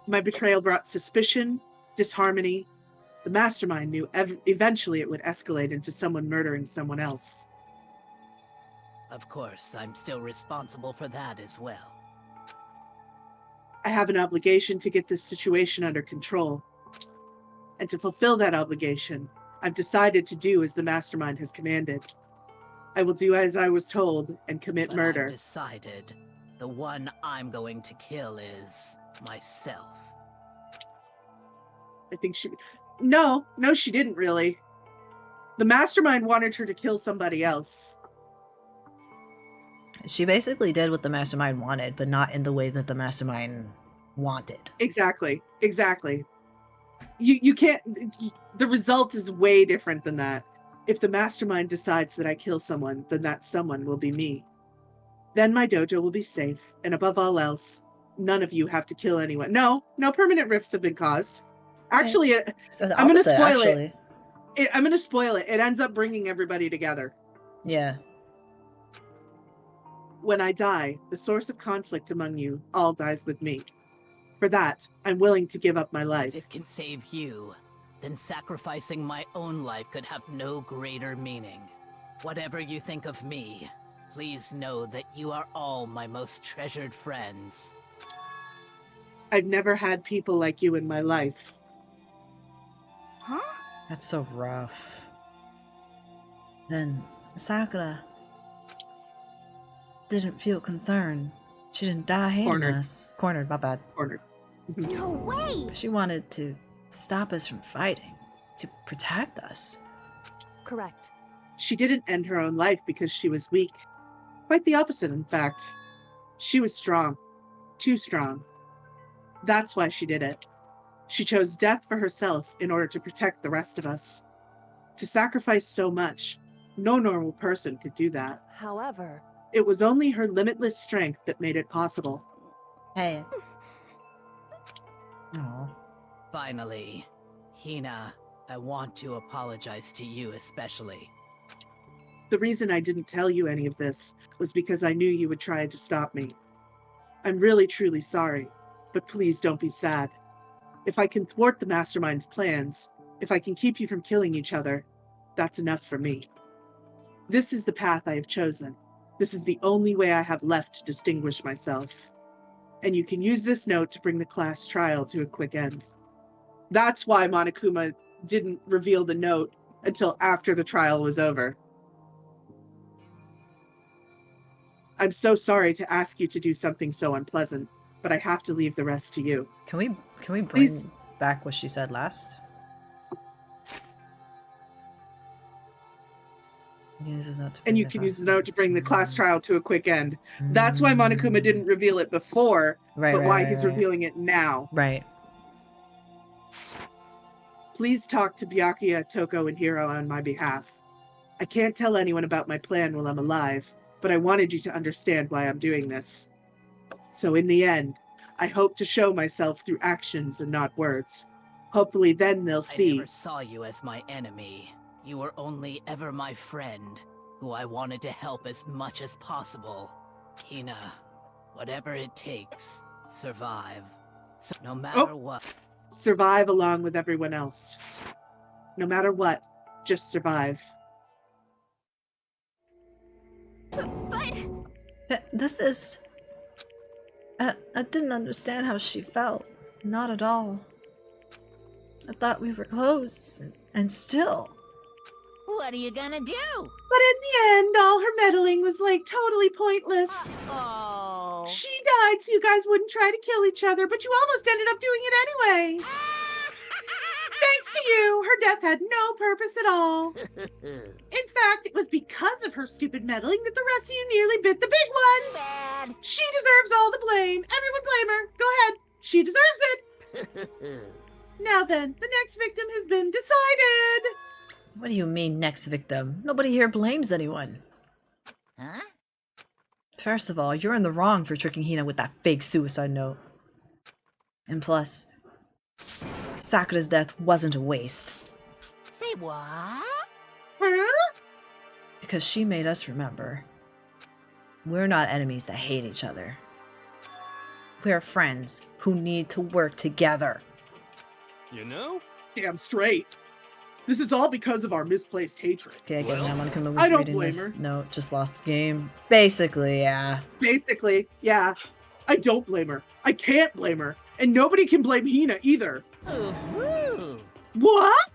B: My betrayal brought suspicion, disharmony. The Mastermind knew eventually it would escalate into someone murdering someone else.
J: Of course, I'm still responsible for that as well.
B: I have an obligation to get this situation under control. And to fulfill that obligation, I've decided to do as the Mastermind has commanded. I will do as I was told and commit
J: But
B: murder.
J: I've decided the one I'm going to kill is myself.
B: I think she... No, she didn't really. The Mastermind wanted her to kill somebody else.
A: She basically did what the Mastermind wanted, but not in the way that the Mastermind wanted.
B: Exactly. You can't... The result is way different than that. If the Mastermind decides that I kill someone, then that someone will be me. Then my dojo will be safe, and above all else, none of you have to kill anyone. No permanent rifts have been caused. Actually, I'm going to spoil it. I'm going to spoil it. It ends up bringing everybody together.
A: Yeah.
B: When I die, the source of conflict among you all dies with me. For that, I'm willing to give up my life.
J: If it can save you, then sacrificing my own life could have no greater meaning. Whatever you think of me, please know that you are all my most treasured friends.
B: I've never had people like you in my life.
F: Huh?
A: That's so rough. Then Sakura didn't feel concerned. She didn't die hating us. Cornered, my bad.
B: Cornered.
F: No way!
A: She wanted to stop us from fighting, to protect us.
H: Correct.
B: She didn't end her own life because she was weak. Quite the opposite, in fact. She was strong. Too strong. That's why she did it. She chose death for herself in order to protect the rest of us. To sacrifice so much, no normal person could do that.
H: However,
B: it was only her limitless strength that made it possible.
A: Hey. Aww.
J: Finally, Hina, I want to apologize to you especially.
B: The reason I didn't tell you any of this was because I knew you would try to stop me. I'm really truly sorry, but please don't be sad. If I can thwart the Mastermind's plans, if I can keep you from killing each other, that's enough for me. This is the path I have chosen. This is the only way I have left to distinguish myself. And you can use this note to bring the class trial to a quick end. That's why Monokuma didn't reveal the note until after the trial was over. I'm so sorry to ask you to do something so unpleasant, but I have to leave the rest to you.
A: Can we bring
B: Please.
A: back what she said last?
B: And you can use the note to bring the class trial to a quick end. That's why Monokuma didn't reveal it before, but why he's revealing it now.
A: Right.
B: Please talk to Byakuya, Toko, and Hiro on my behalf. I can't tell anyone about my plan while I'm alive, but I wanted you to understand why I'm doing this. So in the end, I hope to show myself through actions and not words. Hopefully then they'll see.
J: I never saw you as my enemy. You were only ever my friend, who I wanted to help as much as possible. Hina, whatever it takes, survive. So no matter what.
B: Survive along with everyone else. No matter what, just survive.
F: But...
A: This is... I didn't understand how she felt. Not at all. I thought we were close, and still...
E: What are you gonna do?
B: But in the end, all her meddling was like totally pointless.
E: Oh.
B: She died so you guys wouldn't try to kill each other, but you almost ended up doing it anyway. Thanks to you, her death had no purpose at all. In fact, it was because of her stupid meddling that the rest of you nearly bit the big one.
E: Bad.
B: She deserves all the blame. Everyone blame her. Go ahead. She deserves it. Now then, the next victim has been decided.
A: What do you mean, next victim? Nobody here blames anyone.
E: Huh?
A: First of all, you're in the wrong for tricking Hina with that fake suicide note. And plus, Sakura's death wasn't a waste.
E: Say what?
B: Huh?
A: Because she made us remember. We're not enemies that hate each other. We're friends who need to work together.
D: You know?
B: Damn straight. This is all because of our misplaced hatred.
A: Okay, I get
D: Well,
A: now Monica was
B: I don't
A: reading
B: blame
A: this
B: her.
A: note, just lost the game. Basically, yeah.
B: Basically, yeah. I don't blame her. I can't blame her. And nobody can blame Hina either.
E: Ooh-hoo.
B: What?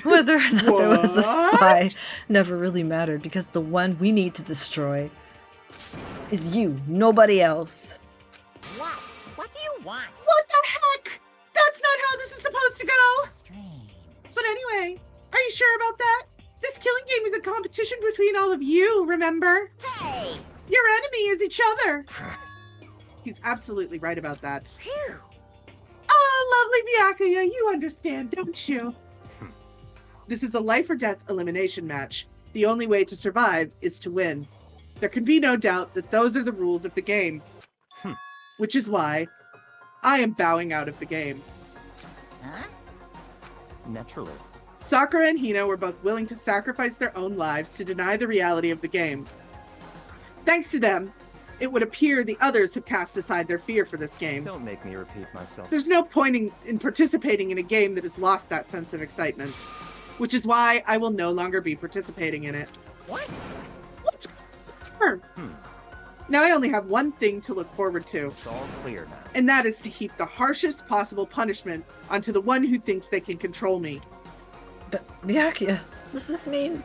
A: Whether or not there was a
B: What?
A: spy never really mattered because the one we need to destroy is you, nobody else.
E: What? What do you want?
B: What the heck? That's not how this is supposed to go.
E: Strange.
B: But anyway, are you sure about that? This killing game is a competition between all of you, remember?
E: Hey!
B: Your enemy is each other. He's absolutely right about that.
E: Phew.
B: Oh, lovely Byakuya, you understand, don't you? This is a life or death elimination match. The only way to survive is to win. There can be no doubt that those are the rules of the game. Which is why I am bowing out of the game.
E: Huh?
I: Naturally.
B: Sakura and Hina were both willing to sacrifice their own lives to deny the reality of the game. Thanks to them, it would appear the others have cast aside their fear for this game.
I: Don't make me repeat myself.
B: There's no point in participating in a game that has lost that sense of excitement. Which is why I will no longer be participating in it.
E: What?
B: What's Now I only have one thing to look forward to,
I: It's all clear now.
B: and that is to heap the harshest possible punishment onto the one who thinks they can control me.
A: But Byakuya, does this mean?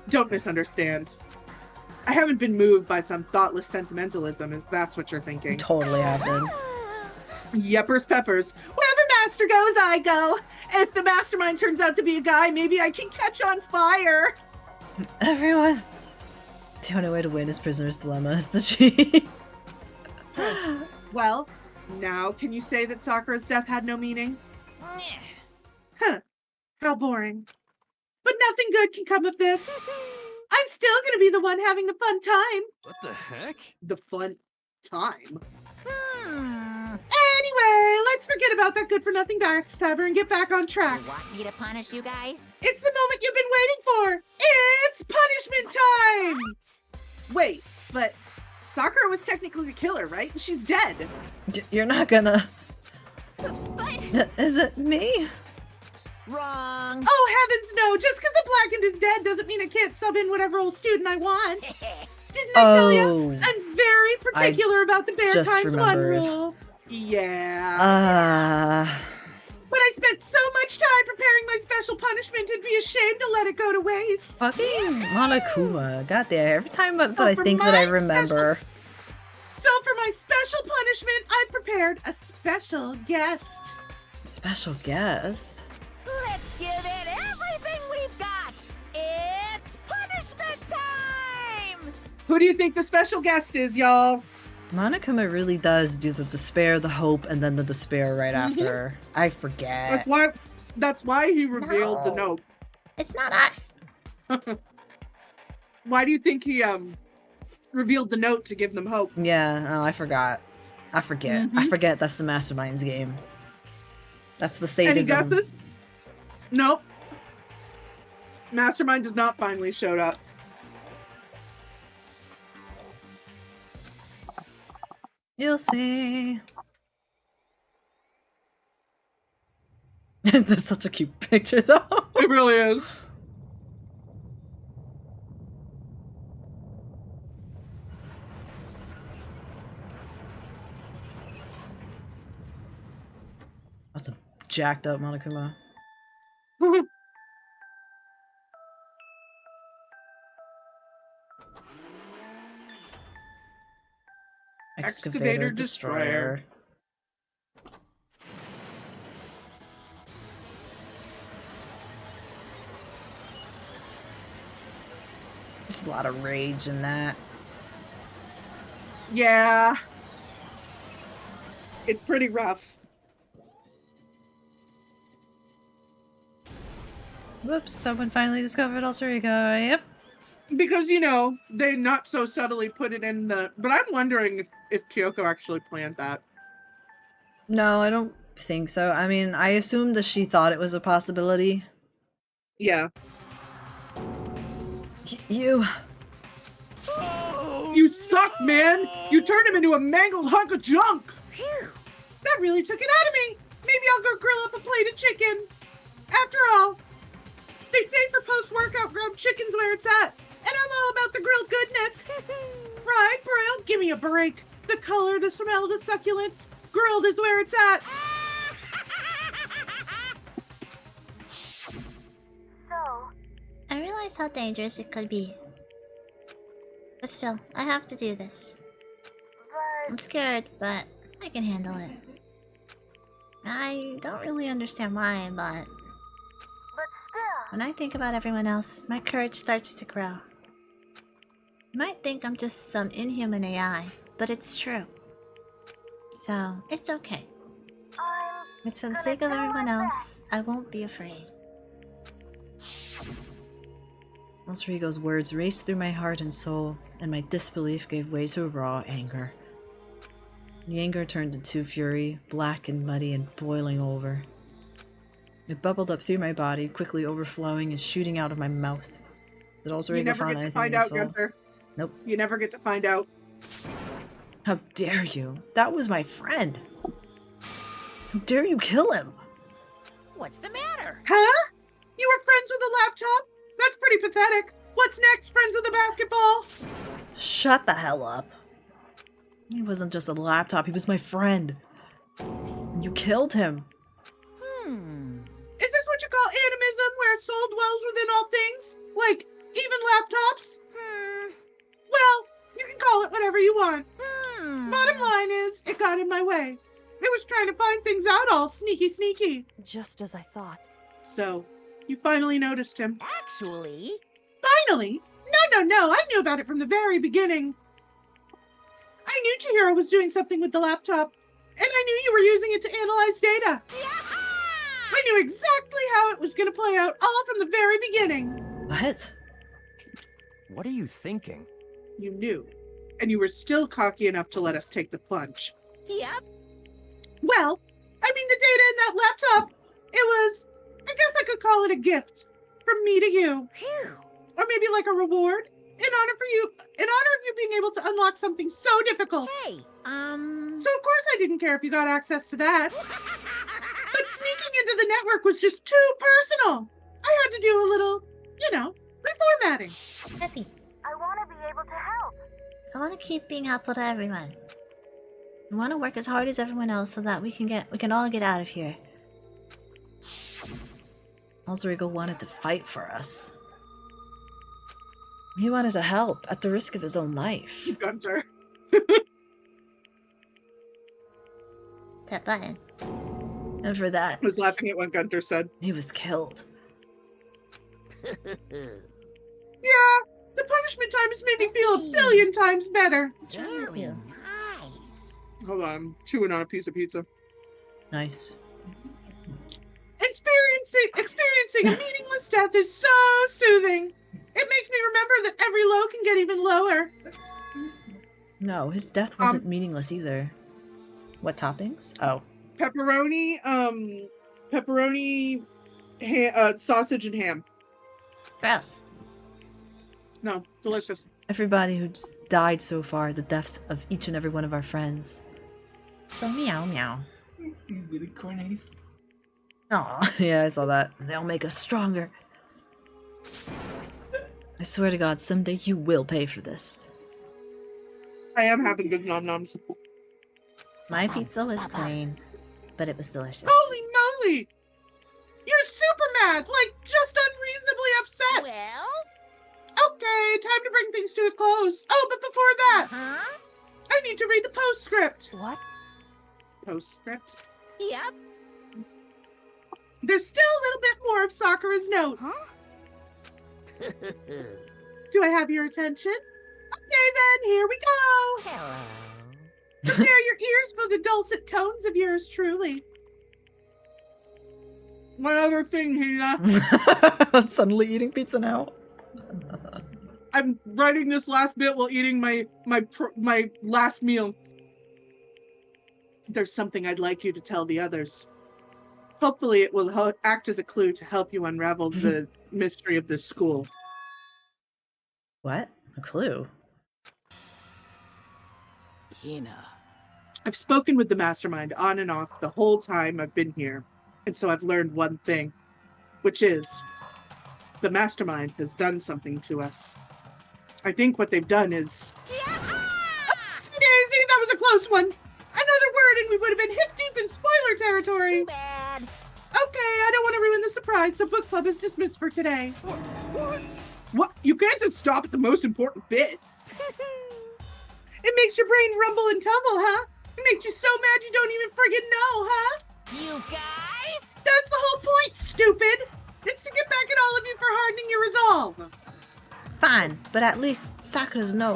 B: Don't misunderstand. I haven't been moved by some thoughtless sentimentalism, if that's what you're thinking.
A: Totally have been.
B: Yeppers peppers. Wherever master goes, I go. If the mastermind turns out to be a guy, maybe I can catch on fire.
A: Everyone. The only way to win is Prisoner's Dilemma is the cheat.
B: Well, now can you say that Sakura's death had no meaning? Huh. How boring. But nothing good can come of this. I'm still gonna be the one having the fun time.
D: What the heck?
B: The fun time?
E: Hmm.
B: Anyway, let's forget about that good-for-nothing backstabber and get back on track.
E: You want me to punish you guys?
B: It's the moment you've been waiting for! It's punishment time! Wait, but Sakura was technically the killer, right? She's dead.
A: You're not gonna.
F: But
A: Is it me?
E: Wrong.
B: Oh, heavens no! Just because the blackened is dead doesn't mean I can't sub in whatever old student I want. Didn't I tell you?
A: Oh.
B: I'm very particular about the Bear
A: just
B: Times One
A: remembered.
B: rule. Yeah. But I spent so much time preparing my special punishment, it'd be a shame to let it go to waste.
A: Fucking Monokuma. Got there. Every time that I
B: for
A: think that I
B: my
A: remember.
B: So for my special punishment, I've prepared a special guest.
A: Special guest.
E: Let's give it everything we've got. It's punishment time.
B: Who do you think the special guest is, y'all?
A: Monokuma really does do the despair, the hope, and then the despair right after. I forget.
B: That's why he revealed the note.
C: It's not us.
B: Why do you think he revealed the note to give them hope?
A: Yeah, oh, I forgot. I forget. I forget that's the Mastermind's game. That's the sadism.
B: Any guesses? Nope. Mastermind does not finally showed up.
A: You'll see. That's such a cute picture, though.
B: It really is.
A: That's a jacked up Monokuma. Excavator Destroyer. There's a lot of rage in that.
B: Yeah. It's pretty rough.
A: Whoops, someone finally discovered Alter Ego. Yep.
B: Because, they not so subtly put it in the... But I'm wondering if Kyoko actually planned that.
A: No, I don't think so. I mean, I assumed that she thought it was a possibility.
B: Yeah.
A: You...
B: You suck, man! You turned him into a mangled hunk of junk! Phew. That really took it out of me! Maybe I'll go grill up a plate of chicken. After all, they say for post-workout grilled chicken's where it's at. And I'm all about the grilled goodness. Fried, broiled, give me a break. The color, the smell, the succulent. Grilled is where it's at.
C: So, I realize how dangerous it could be. But still, I have to do this. I'm scared, but I can handle it. I don't really understand why, but when I think about everyone else, my courage starts to grow. You might think I'm just some inhuman AI, but it's true. So, it's okay. It's for the sake of everyone else, I won't be afraid.
A: Rigo's words raced through my heart and soul, and my disbelief gave way to raw anger. The anger turned into fury, black and muddy and boiling over. It bubbled up through my body, quickly overflowing and shooting out of my mouth. Did
B: You never get to find out, Gunther.
A: Nope.
B: You never get to find out.
A: How dare you? That was my friend. How dare you kill him?
E: What's the matter?
B: Huh? You were friends with a laptop? That's pretty pathetic. What's next? Friends with a basketball?
A: Shut the hell up. He wasn't just a laptop, he was my friend. And you killed him.
B: Is this what you call animism, where a soul dwells within all things? Like, even laptops? Well, you can call it whatever you want. Bottom line is, it got in my way. It was trying to find things out all sneaky.
H: Just as I thought.
B: So, you finally noticed him.
E: Actually...
B: Finally? No, I knew about it from the very beginning. I knew Chihiro was doing something with the laptop, and I knew you were using it to analyze data. I knew exactly how it was going to play out all from the very beginning.
A: What?
I: What are you thinking?
B: You knew, and you were still cocky enough to let us take the plunge.
E: Yep.
B: Well, I mean, the data in that laptop, it was, I guess I could call it a gift from me to you.
E: Phew.
B: Or maybe like a reward in honor of you being able to unlock something so difficult.
E: Hey,
B: So of course I didn't care if you got access to that. But sneaking into the network was just too personal. I had to do a little, reformatting.
C: Peppy, I want to be able to help. I want to keep being helpful to everyone. I want to work as hard as everyone else so that we can all get out of here.
A: Rigo wanted to fight for us. He wanted to help at the risk of his own life.
B: Gunther.
C: That button.
A: And for that,
B: I was laughing at what Gunther said.
A: he was killed.
B: Yeah, the punishment times made me feel a billion times better.
E: very nice.
B: Hold on, I'm chewing on a piece of pizza.
A: Nice.
B: Experiencing a meaningless death is so soothing. It makes me remember that every low can get even lower.
A: No, his death wasn't meaningless either. What toppings? Oh.
B: Pepperoni, sausage and ham.
C: Gross.
B: No, delicious.
A: Everybody who's died so far, the deaths of each and every one of our friends. So meow meow.
K: He's really corny.
A: Aw, yeah, I saw that. They'll make us stronger. I swear to God, someday you will pay for this.
B: I am having good nom-noms.
C: My pizza was plain, but it was delicious.
B: Holy moly! You're super mad, like just unreasonably upset.
E: Well?
B: Okay, time to bring things to a close. Oh, but before that,
E: Huh?
B: I need to read the postscript.
E: What?
B: Postscript?
E: Yep.
B: There's still a little bit more of Sakura's note.
E: Huh?
B: Do I have your attention? Okay then, here we go.
E: Hello.
B: Prepare your ears for the dulcet tones of yours truly. One other thing, Hina.
A: I'm suddenly eating pizza now.
B: I'm writing this last bit while eating my last meal. There's something I'd like you to tell the others. Hopefully it will act as a clue to help you unravel the mystery of this school.
A: What? A clue?
J: Hina.
B: I've spoken with the mastermind on and off the whole time I've been here, and so I've learned one thing, which is the mastermind has done something to us. I think what they've done is... Daisy, that was a close one! Another word and we would have been hip deep in spoiler territory!
E: Too bad.
B: Okay, I don't want to ruin the surprise, so book club is dismissed for today. What? You can't just stop at the most important bit. It makes your brain rumble and tumble, huh? It makes you so mad you don't even friggin' know, huh?
E: You guys?
B: That's the whole point, stupid! It's to get back at all of you for hardening your resolve.
A: Fine, but at least Sakura's know.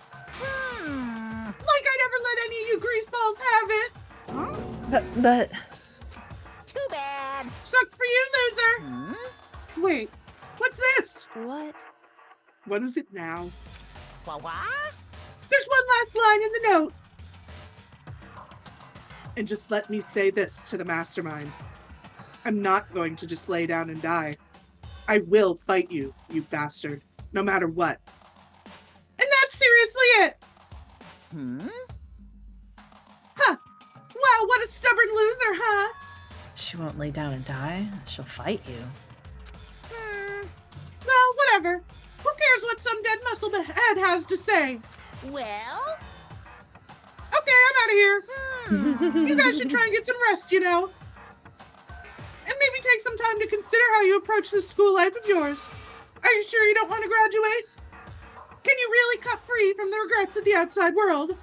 B: Like I never let any of you greaseballs have it.
A: But...
E: Too bad.
B: Sucks for you, loser. Wait, what's this?
H: What?
B: What is it now?
E: What?
B: There's one last line in the note. And just let me say this to the mastermind. I'm not going to just lay down and die. I will fight you, you bastard, no matter what. And that's seriously it. Huh. Wow, what a stubborn loser, huh?
A: she won't lay down and die. She'll fight you.
B: Well, whatever. Who cares what some dead musclehead has to say?
E: Well?
B: Okay, I'm out of here. You guys should try and get some rest, you know. And maybe take some time to consider how you approach this school life of yours. Are you sure you don't want to graduate? Can you really cut free from the regrets of the outside world?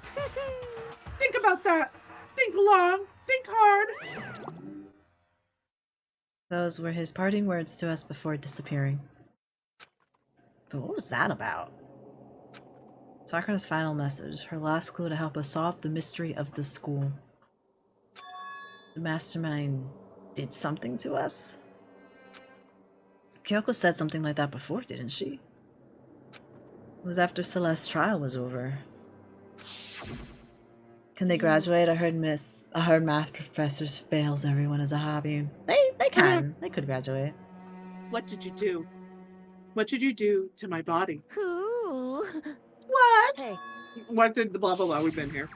B: Think about that. Think long. Think hard.
A: Those were his parting words to us before disappearing. But what was that about? Sakura's final message, her last clue to help us solve the mystery of the school. The mastermind did something to us? Kyoko said something like that before, didn't she? It was after Celeste's trial was over. Can they graduate? I heard math professors fails everyone as a hobby. They can. They could graduate.
B: What did you do? What did you do to my body?
E: Who?
B: What?
H: Hey,
B: What did the blah blah blah? We've been here.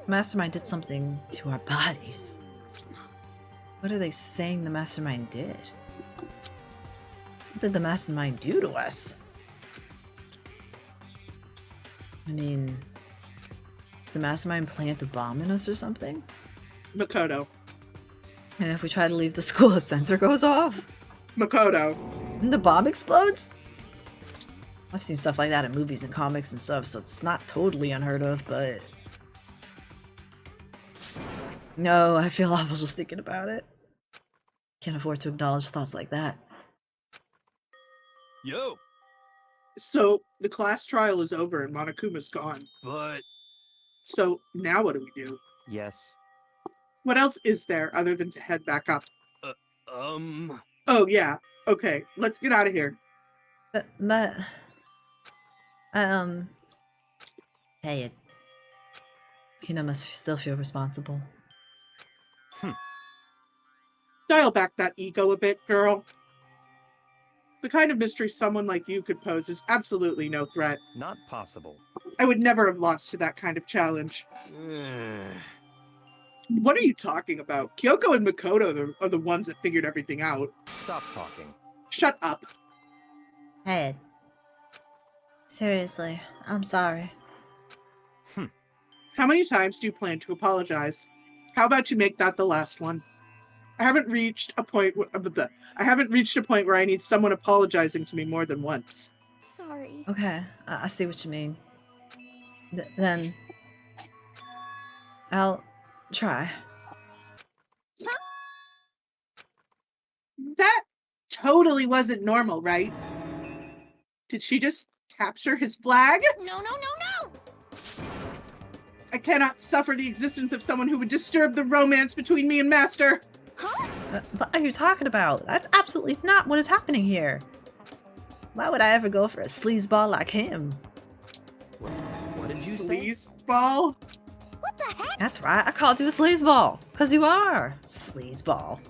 A: Mastermind did something to our bodies. What are they saying the mastermind did? What did the mastermind do to us? I mean, does the mastermind plant a bomb in us or something?
B: Makoto.
A: And if we try to leave the school, a sensor goes off?
B: Makoto.
A: And the bomb explodes? I've seen stuff like that in movies and comics and stuff, so it's not totally unheard of, but... No, I feel awful just thinking about it. Can't afford to acknowledge thoughts like that.
D: Yo,
B: So the class trial is over and Monokuma's gone.
D: but
B: So now what do we do?
I: Yes.
B: What else is there other than to head back up? Oh yeah. Okay, let's get out of here.
A: But hey, Hina must still feel responsible.
B: Dial back that ego a bit, girl. The kind of mystery someone like you could pose is absolutely no threat.
I: Not possible.
B: I would never have lost to that kind of challenge. What are you talking about? Kyoko and Makoto are the ones that figured everything out.
I: Stop talking.
B: Shut up.
A: Hey, seriously, I'm sorry.
B: How many times do you plan to apologize? How about you make that the last one? I haven't reached a point where I need someone apologizing to me more than once.
H: sorry.
A: Okay, I see what you mean. Then I'll try.
B: That totally wasn't normal, right? Did she just capture his flag?
E: No.
B: I cannot suffer the existence of someone who would disturb the romance between me and Master.
A: What are you talking about? That's absolutely not what is happening here. Why would I ever go for a sleazeball like him?
I: What did you say?
B: Sleazeball?
C: What the heck?
A: That's right, I called you a sleazeball. Cause you are. Sleazeball.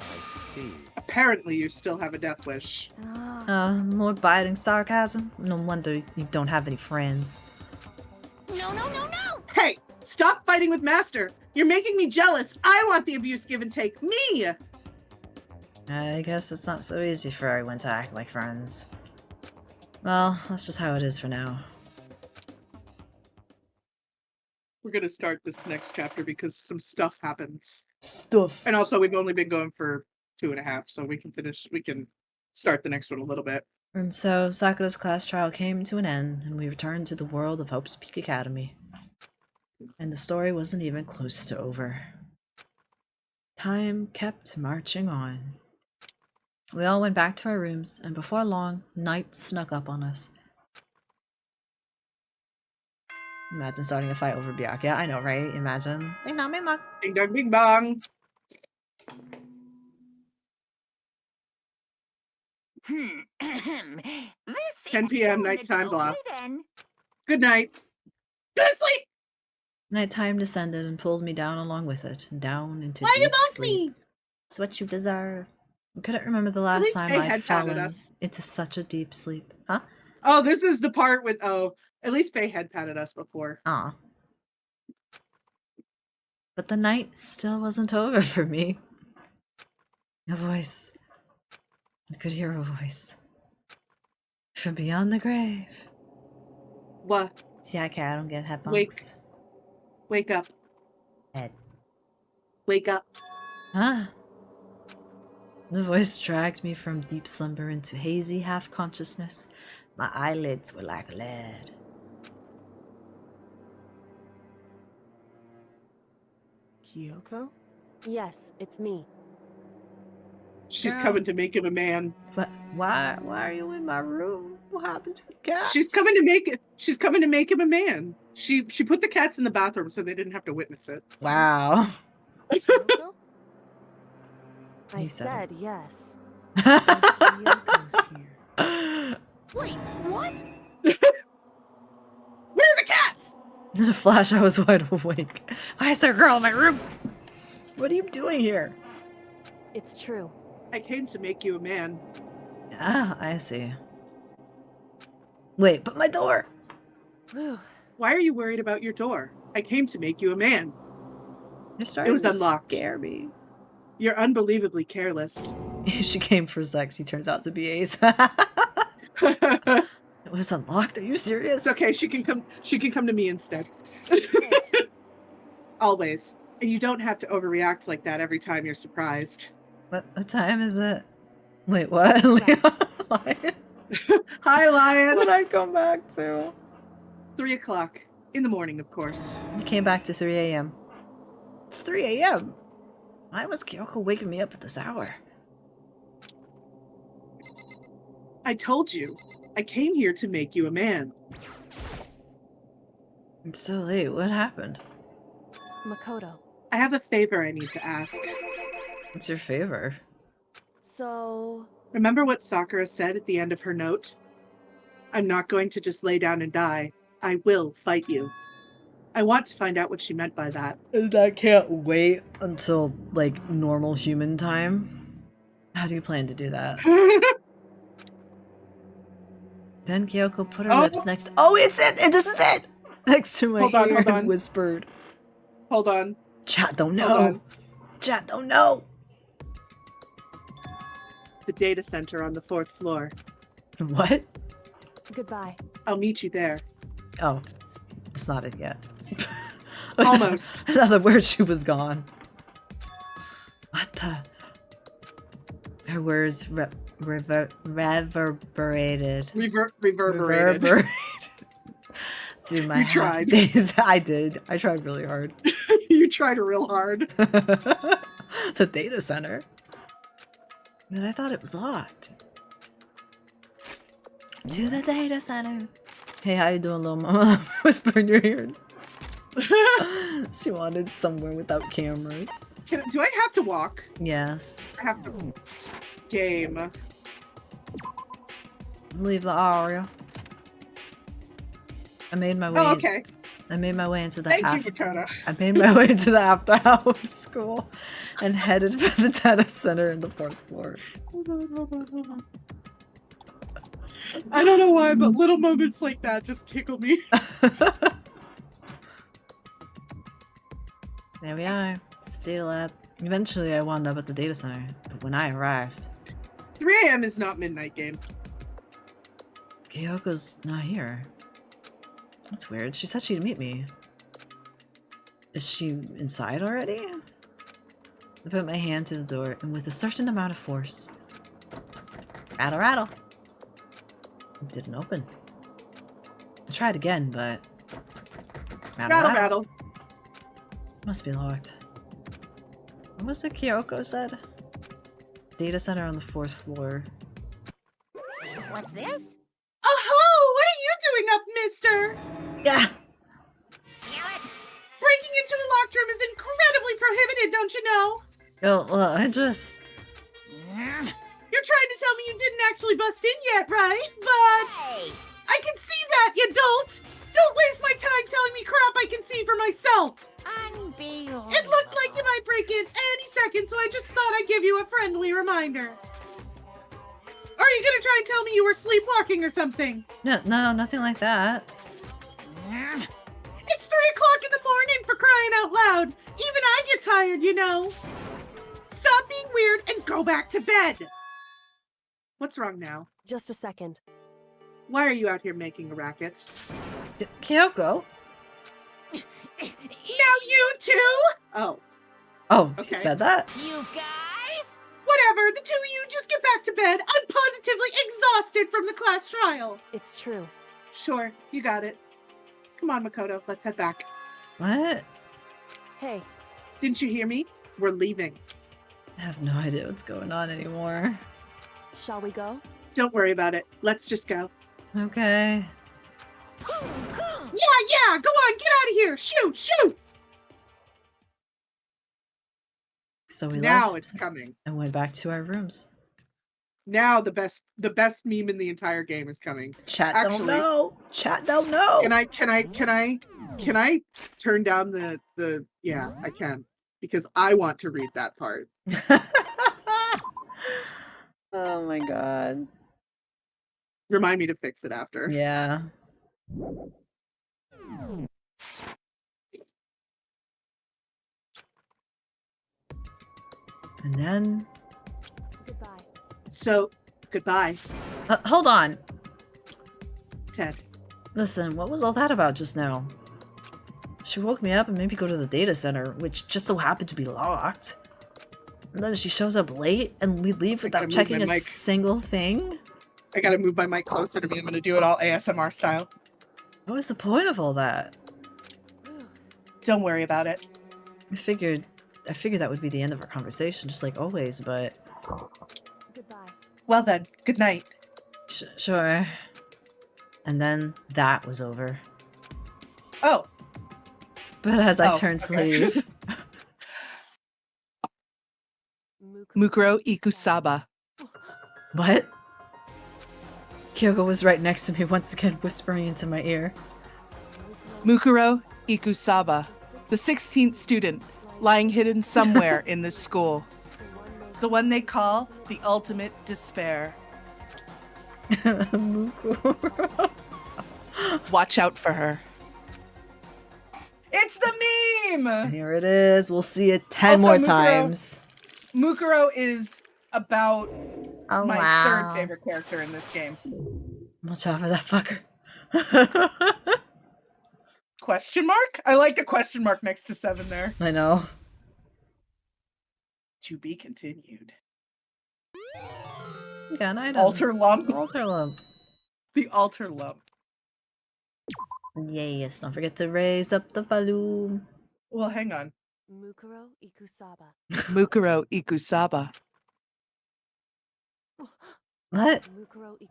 I: I see.
B: Apparently you still have a death wish.
A: More biting sarcasm? No wonder you don't have any friends.
C: No, no, no, no!
B: Hey, stop fighting with Master. You're making me jealous. I want the abuse give and take. Me!
A: I guess it's not so easy for everyone to act like friends. Well, that's just how it is for now.
B: We're gonna start this next chapter because some stuff happens.
A: Stuff.
B: And also we've only been going for 2.5, so we can start the next one a little bit.
A: And so, Sakura's class trial came to an end, and we returned to the world of Hope's Peak Academy. And the story wasn't even close to over. Time kept marching on. We all went back to our rooms, and before long, night snuck up on us. Imagine starting a fight over Byakuya. Yeah, I know, right? Imagine. Ding dong, bing bong.
B: Ding dong, bing bong. 10 p.m. nighttime block. Good night. Go to sleep.
A: Nighttime descended and pulled me down along with it, down into
B: Why you
A: deep
B: bonk
A: sleep.
B: me?
A: It's what you deserve. I couldn't remember the last
B: least
A: time
B: Faye
A: I
B: had
A: fell
B: patted us.
A: into such a deep sleep. Huh?
B: Oh, this is the part with at least Faye had patted us before.
A: Aw. But the night still wasn't over for me. A voice. I could hear a voice. From beyond the grave.
B: What?
A: See, I care. I don't get headphones.
B: Wake up.
A: Head.
B: Wake up.
A: Huh? The voice dragged me from deep slumber into hazy half-consciousness. My eyelids were like lead.
G: Kyoko?
H: Yes, it's me.
B: She's
A: Girl.
B: coming to make him a man.
A: But why are you in my room? What happened to the cats?
B: She's coming to make him a man. She put the cats in the bathroom so they didn't have to witness it.
A: Wow.
H: Kyoko? I
A: He said
H: said yes.
G: Kyoko's here.
C: Wait, what?
B: Where are the cats?
A: In a flash, I was wide awake. Why is there a girl in my room? What are you doing here?
H: It's true.
B: I came to make you a man.
A: Ah, I see. Wait, but my door!
H: Whew.
B: Why are you worried about your door? I came to make you a man.
A: You're starting
B: was
A: to
B: unlocked.
A: scare me.
B: You're unbelievably careless.
A: She came for sex. He turns out to be ace.
B: It's
A: It was unlocked. Are you serious?
B: okay. She can come to me instead. Always. And you don't have to overreact like that every time you're surprised.
A: What time is it? Wait, what? Lion?
B: Hi, Lion.
A: What I come back to?
B: 3 o'clock in the morning, of course.
A: We came back to 3 a.m. It's 3 a.m. Why was Kyoko waking me up at this hour?
B: I told you. I came here to make you a man.
A: It's so late. What happened?
H: Makoto.
B: I have a favor I need to ask.
A: What's your favor?
H: So,
B: Remember what Sakura said at the end of her note? I'm not going to just lay down and die. I will fight you. I want to find out what she meant by that.
A: And I can't wait until, like, normal human time. How do you plan to do that? Then Kyoko put her lips next. Oh, it's it! This is it! Next to my ear
B: hold on.
A: and whispered.
B: Hold on.
A: Chat don't
B: Hold
A: know.
B: on.
A: Chat don't know.
B: The data center on the 4th floor.
A: What?
H: goodbye.
B: I'll meet you there.
A: Oh, it's not it yet.
B: Almost.
A: In other words, she was gone. What the? Her words reverberated.
B: Reverberated.
A: Through my
B: You tried.
A: days. I did. I tried really hard.
B: You tried real hard.
A: The data center. But I thought it was locked. To the data center. Hey, how you doing, little mama? Whisper in your ear. She wanted somewhere without cameras.
B: Do I have to walk?
A: Yes.
B: I have to. Game.
A: leave the area. I made my way.
B: Oh, okay.
A: I made my way into the
B: Thank you, Makoto.
A: I made my way to the after hours school and headed for the data center in the 4th floor.
B: Hold on. I don't know why, but little moments like that just tickle me.
A: There we are. It's the data lab. Eventually I wound up at the data center, but when I arrived...
B: 3 a.m. is not midnight game.
A: Kyoko's not here. That's weird. She said she'd meet me. Is she inside already? I put my hand to the door, and with a certain amount of force... Rattle, rattle! It didn't open. I tried again, but...
B: Rattle, rattle.
A: Must be locked. What was it Kyoko said? Data center on the 4th floor.
E: What's this?
B: Oh, what are you doing up, mister?
A: Yeah!
E: Damn it!
B: Breaking into a locked room is incredibly prohibited, don't you know?
A: Oh, well, I just...
B: You're trying to tell me you didn't actually bust in yet, right? But...
E: Hey!
B: I can see that, you dolt! Don't waste my time telling me crap I can see for myself!
E: Unbelievable.
B: It looked like you might break in any second, so I just thought I'd give you a friendly reminder. Are you gonna try and tell me you were sleepwalking or something?
A: No, nothing like that.
B: It's 3 o'clock in the morning, for crying out loud! Even I get tired, you know! Stop being weird and go back to bed! What's wrong now?
H: Just a second.
B: Why are you out here making a racket?
A: Kyoko?
B: Now you too? Oh.
A: Oh,
B: Okay.
A: you said that?
E: You guys?
B: Whatever, the two of you just get back to bed. I'm positively exhausted from the class trial.
H: It's true.
B: Sure, you got it. Come on, Makoto, let's head back.
A: What?
H: Hey,
B: Didn't you hear me? We're leaving.
A: I have no idea what's going on anymore.
H: shall we go?
B: Don't worry about it. Let's just go.
A: Okay.
B: Yeah, go on, get out of here. Shoot.
A: So we
B: Now
A: left
B: it's coming.
A: and went back to our rooms.
B: Now the best meme in the entire game is coming.
A: Chat
B: Actually,
A: don't know. Chat don't know.
B: Can I turn down the yeah, I can. Because I want to read that part.
A: Oh my god.
B: Remind me to fix it after.
A: Yeah. And then...
H: Goodbye.
B: So, goodbye,
A: hold on.
B: Ted.
A: Listen, what was all that about just now? She woke me up and made me go to the data center, which just so happened to be locked. And then she shows up late and we leave without checking a single thing?
B: I gotta move my mic closer to me. I'm gonna do it all ASMR style.
A: What was the point of all that?
B: Don't worry about it.
A: I figured that would be the end of our conversation, just like always, but...
H: Goodbye.
B: Well then, good night.
A: Sure. And then that was over.
B: Oh.
A: But as I turned to leave...
B: Mukuro Ikusaba.
A: What? Kyoko was right next to me once again, whispering into my ear.
B: Mukuro Ikusaba, the 16th student, lying hidden somewhere in this school. The one they call the ultimate despair.
A: Mukuro.
B: Watch out for her. It's the meme!
A: Here it is. We'll see it 10
B: Also,
A: more
B: Mukuro-
A: times.
B: Mukuro is about
C: Oh,
B: my
C: wow.
B: third favorite character in this game.
A: Watch out for that fucker.
B: Question mark? I like the question mark next to 7 there.
A: I know.
B: To be continued.
A: Yeah, an item.
B: Altar lump?
A: Altar lump.
B: The altar lump.
A: Yes, don't forget to raise up the volume.
B: Well, hang on.
H: Mukuro Ikusaba.
B: Mukuro Ikusaba.
A: What?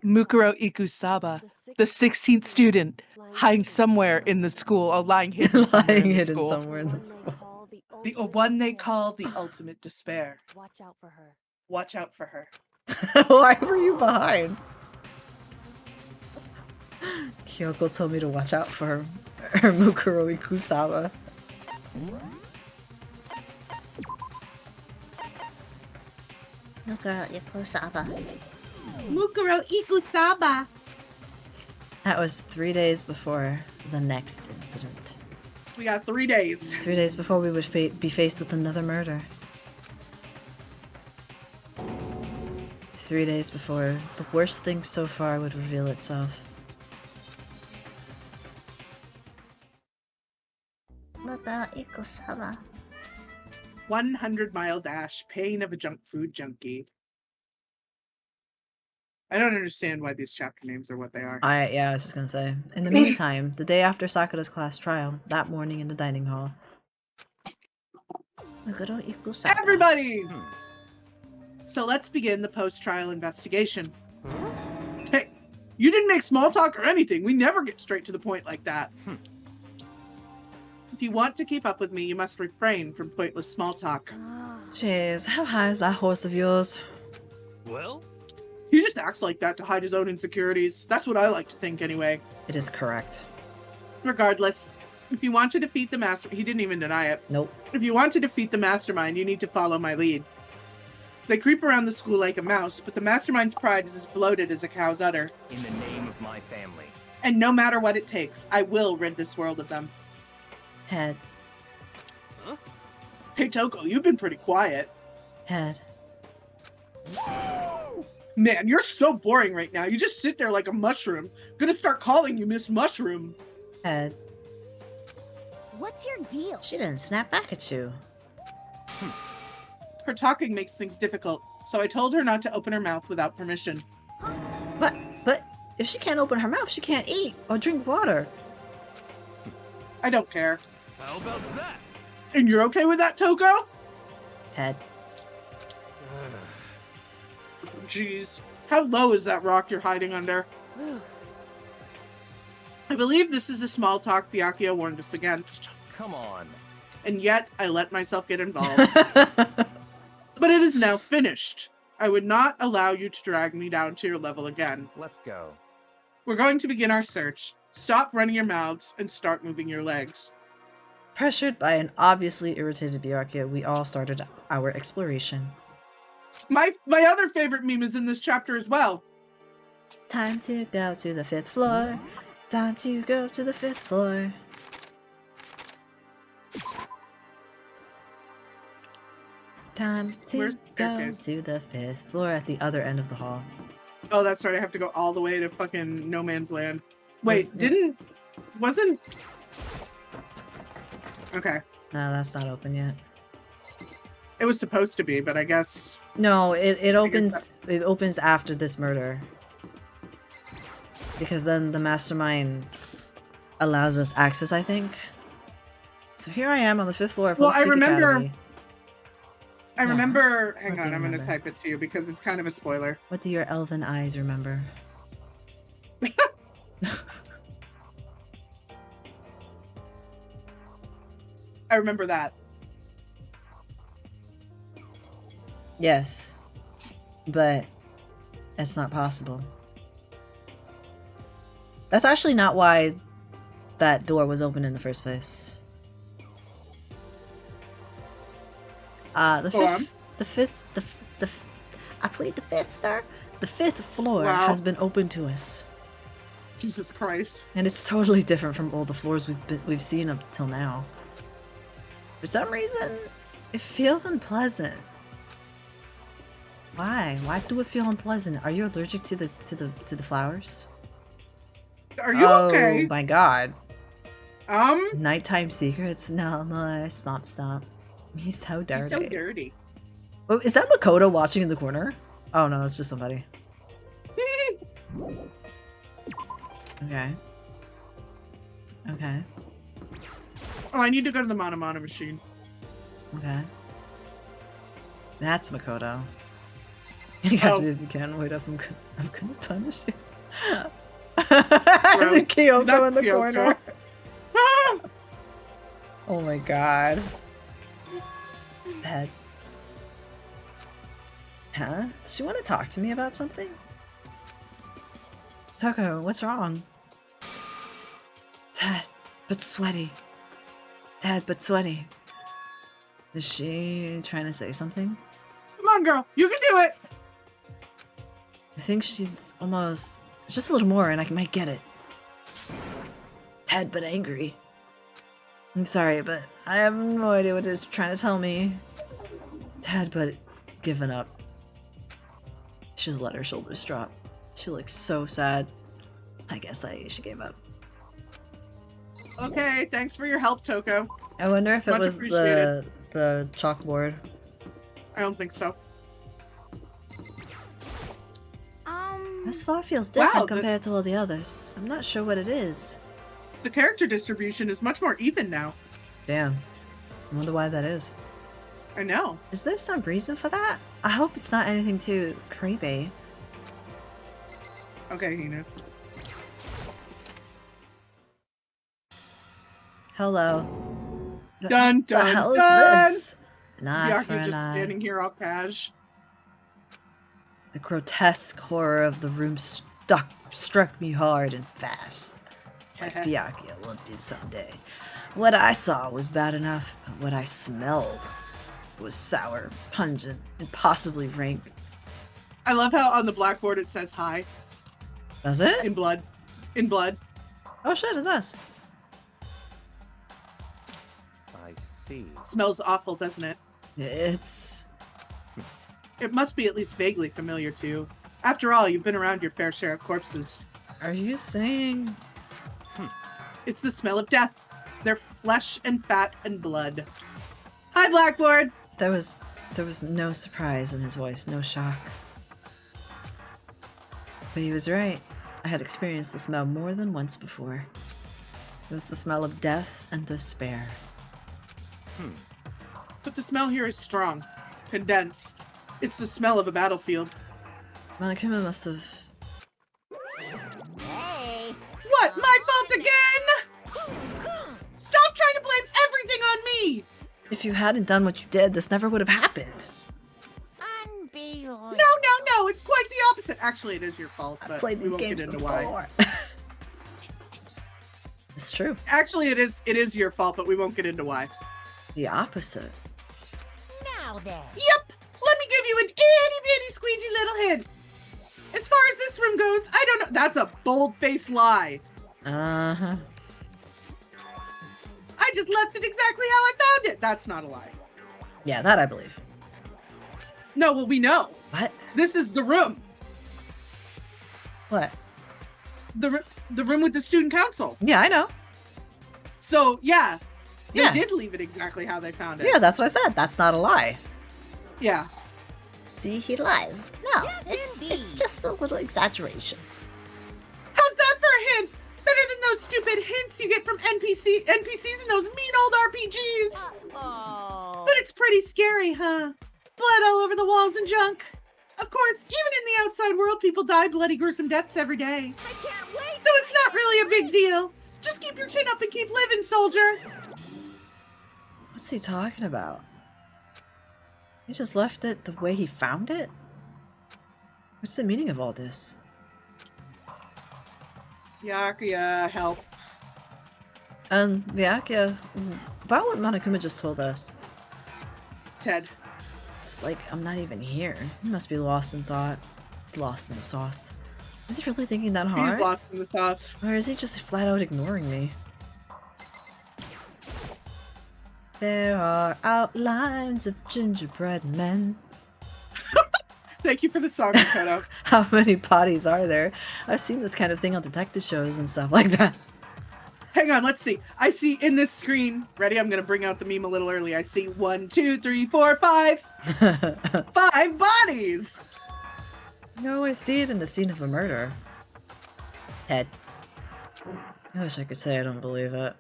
B: Mukuro Ikusaba, the 16th student, hiding somewhere in the school. Oh, lying hidden somewhere
A: Lying
B: in the
A: hidden
B: school.
A: somewhere in the school.
B: The one they call the ultimate despair.
H: Watch out for her.
B: Watch out for her.
A: Why were you behind? Kyoko told me to watch out for her Mukuro Ikusaba.
C: Mukuro Ikusaba.
B: Mukuro Ikusaba.
A: That was 3 days before the next incident.
B: We got 3 days.
A: 3 days before we would be faced with another murder. 3 days before the worst thing so far would reveal itself.
C: Mukuro Ikusaba.
B: 100-mile dash. Pain of a junk food junkie. I don't understand why these chapter names are what they are.
A: I was just gonna say. In the meantime, the day after Sakura's class trial, that morning in the dining hall.
C: Mukuro Ikusaba.
B: Everybody! So let's begin the post-trial investigation. Hey, you didn't make small talk or anything. We never get straight to the point like that. If you want to keep up with me, you must refrain from pointless small talk.
A: Jeez, how high is that horse of yours?
D: Well,
B: He just acts like that to hide his own insecurities. That's what I like to think anyway.
A: It is correct.
B: Regardless, if you want to defeat the master... He didn't even deny it.
A: Nope.
B: If you want to defeat the mastermind, you need to follow my lead. They creep around the school like a mouse, but the mastermind's pride is as bloated as a cow's udder.
I: In the name of my family.
B: And no matter what it takes, I will rid this world of them.
A: Ted.
B: Hey, Toko, you've been pretty quiet.
A: Ted.
B: Man, you're so boring right now. You just sit there like a mushroom. Gonna start calling you Miss Mushroom.
A: Ted.
F: What's your deal?
A: She didn't snap back at you.
B: Her talking makes things difficult, so I told her not to open her mouth without permission.
A: But if she can't open her mouth, she can't eat or drink water.
B: I don't care.
D: how about that?
B: And you're okay with that, Toko?
A: Ted.
B: Jeez. How low is that rock you're hiding under? I believe this is a small talk Byakuya warned us against.
I: Come on.
B: And yet, I let myself get involved. But it is now finished. I would not allow you to drag me down to your level again.
I: Let's go.
B: We're going to begin our search. Stop running your mouths and start moving your legs.
A: Pressured by an obviously irritated Byakuya, we all started our exploration.
B: My other favorite meme is in this chapter as well.
A: Time to go to the 5th floor. Time to go to the 5th floor. Time to
B: Where's the
A: go
B: staircase?
A: to the 5th floor at the other end of the hall.
B: Oh, that's right. I have to go all the way to fucking no man's land. Wait, wasn't... Okay.
A: No, that's not open yet.
B: It was supposed to be, but I guess...
A: No, it opens
B: that-
A: it opens after this murder. Because then the mastermind allows us access, I think. So here I am on the 5th floor of
B: Well, I
A: Host Peak
B: remember-
A: Academy.
B: I
A: Yeah.
B: remember... Hang
A: What do
B: on,
A: you
B: I'm going to
A: remember?
B: type it to you because it's kind of a spoiler.
A: What do your elven eyes remember?
B: I remember that.
A: Yes. But it's not possible. That's actually not why that door was open in the first place. The
B: Go on.
A: fifth, I plead the 5th, sir. The 5th floor
B: Wow.
A: has been open to us.
B: Jesus Christ.
A: And it's totally different from all the floors we've seen up till now. For some reason, it feels unpleasant. Why? Why do it feel unpleasant? Are you allergic to the flowers?
B: Are you okay?
A: Oh my god. Nighttime secrets? No, stop. He's so dirty.
B: He's so dirty.
A: Oh, is that Makoto watching in the corner? Oh no, that's just somebody. Okay. Okay.
B: Oh, I need to go to the Mana Mana machine.
A: Okay. That's Makoto. You guys
B: Oh.
A: if you can wait up, I'm gonna punish you. The Kyoko
B: Not
A: in the
B: Kyoko.
A: corner. Oh my god. Ted. Huh? Does she want to talk to me about something? Toko, what's wrong? Tad, but sweaty. Tad, but sweaty. Is she trying to say something?
B: Come on, girl. You can do it.
A: I think she's almost... Just a little more and I might get it. Tad, but angry. I'm sorry, but I have no idea what it's trying to tell me. Tad, but given up. She just let her shoulders drop. She looks so sad. I guess she gave up.
B: Okay, thanks for your help, Toko.
A: I wonder if it
B: Much
A: was
B: appreciated.
A: the chalkboard.
B: I don't think so.
A: This floor feels different
B: Wow,
A: compared to all the others. I'm not sure what it is.
B: The character distribution is much more even now.
A: Damn. I wonder why that is.
B: I know.
A: Is there some reason for that? I hope it's not anything too creepy.
B: Okay, Hina.
A: Hello.
B: Dun,
A: The
B: dun,
A: hell
B: dun!
A: is this? An eye for
B: Yaki
A: an
B: just
A: eye.
B: standing here all cash.
A: The grotesque horror of the room struck me hard and fast. Like Byakuya will do someday. What I saw was bad enough, but what I smelled was sour, pungent, and possibly rank.
B: I love how on the blackboard it says hi.
A: Does it?
B: In blood. In blood.
A: Oh shit, it does.
I: I see.
B: Smells awful, doesn't it?
A: It's...
B: It must be at least vaguely familiar to you. After all, you've been around your fair share of corpses.
A: Are you saying...
B: It's the smell of death. Their flesh and fat and blood. Hi, Blackboard!
A: There was no surprise in his voice, no shock. But he was right. I had experienced the smell more than once before. It was the smell of death and despair.
B: But the smell here is strong. Condensed. It's the smell of a battlefield.
A: Monokuma must have...
E: Hey!
B: What? My fault again? Stop trying to blame everything on me!
A: If you hadn't done what you did, this never would have happened.
E: Unbelievable.
B: No, it's quite the opposite. Actually, it is your fault,
A: I
B: but
A: played
B: we
A: these
B: won't
A: games
B: get into
A: before.
B: why.
A: It's true.
B: Actually, it is your fault, but we won't get into why.
A: The opposite.
E: Now then.
B: Yep! Let me give you an itty-bitty squeegee little hint. As far as this room goes, I don't know. That's a bold-faced lie.
A: Uh-huh.
B: I just left it exactly how I found it. That's not a lie.
A: Yeah, that I believe.
B: No, well, we know.
A: What?
B: This is the room.
A: What?
B: The room with the student council.
A: Yeah, I know.
B: So, yeah. They
A: Yeah.
B: did leave it exactly how they found it.
A: Yeah, that's what I said. That's not a lie.
B: Yeah.
A: See, he lies.
C: No,
E: Yes,
C: it's
E: indeed.
C: just a little exaggeration.
B: How's that for a hint? Better than those stupid hints you get from NPCs and those mean old RPGs.
E: Oh.
B: But it's pretty scary, huh? Blood all over the walls and junk. Of course, even in the outside world, people die bloody, gruesome deaths every day.
E: I can't wait.
B: So it's not really a big deal. Just keep your chin up and keep living, soldier.
A: What's he talking about? He just left it the way he found it? What's the meaning of all this?
B: Yakuya, help.
A: Byakuya, about what Monokuma just told us.
B: Ted.
A: It's like I'm not even here. He must be lost in thought. He's lost in the sauce. Is he really thinking that hard?
B: He's lost in the sauce.
A: Or is he just flat out ignoring me? There are outlines of gingerbread men.
B: Thank you for the song, Makoto.
A: How many bodies are there? I've seen this kind of thing on detective shows and stuff like that.
B: Hang on, let's see. I see in this screen. Ready? I'm going to bring out the meme a little early. I see 1, 2, 3, 4, 5. 5 bodies.
A: No, I see it in the scene of a murder. Ted. I wish I could say I don't believe it.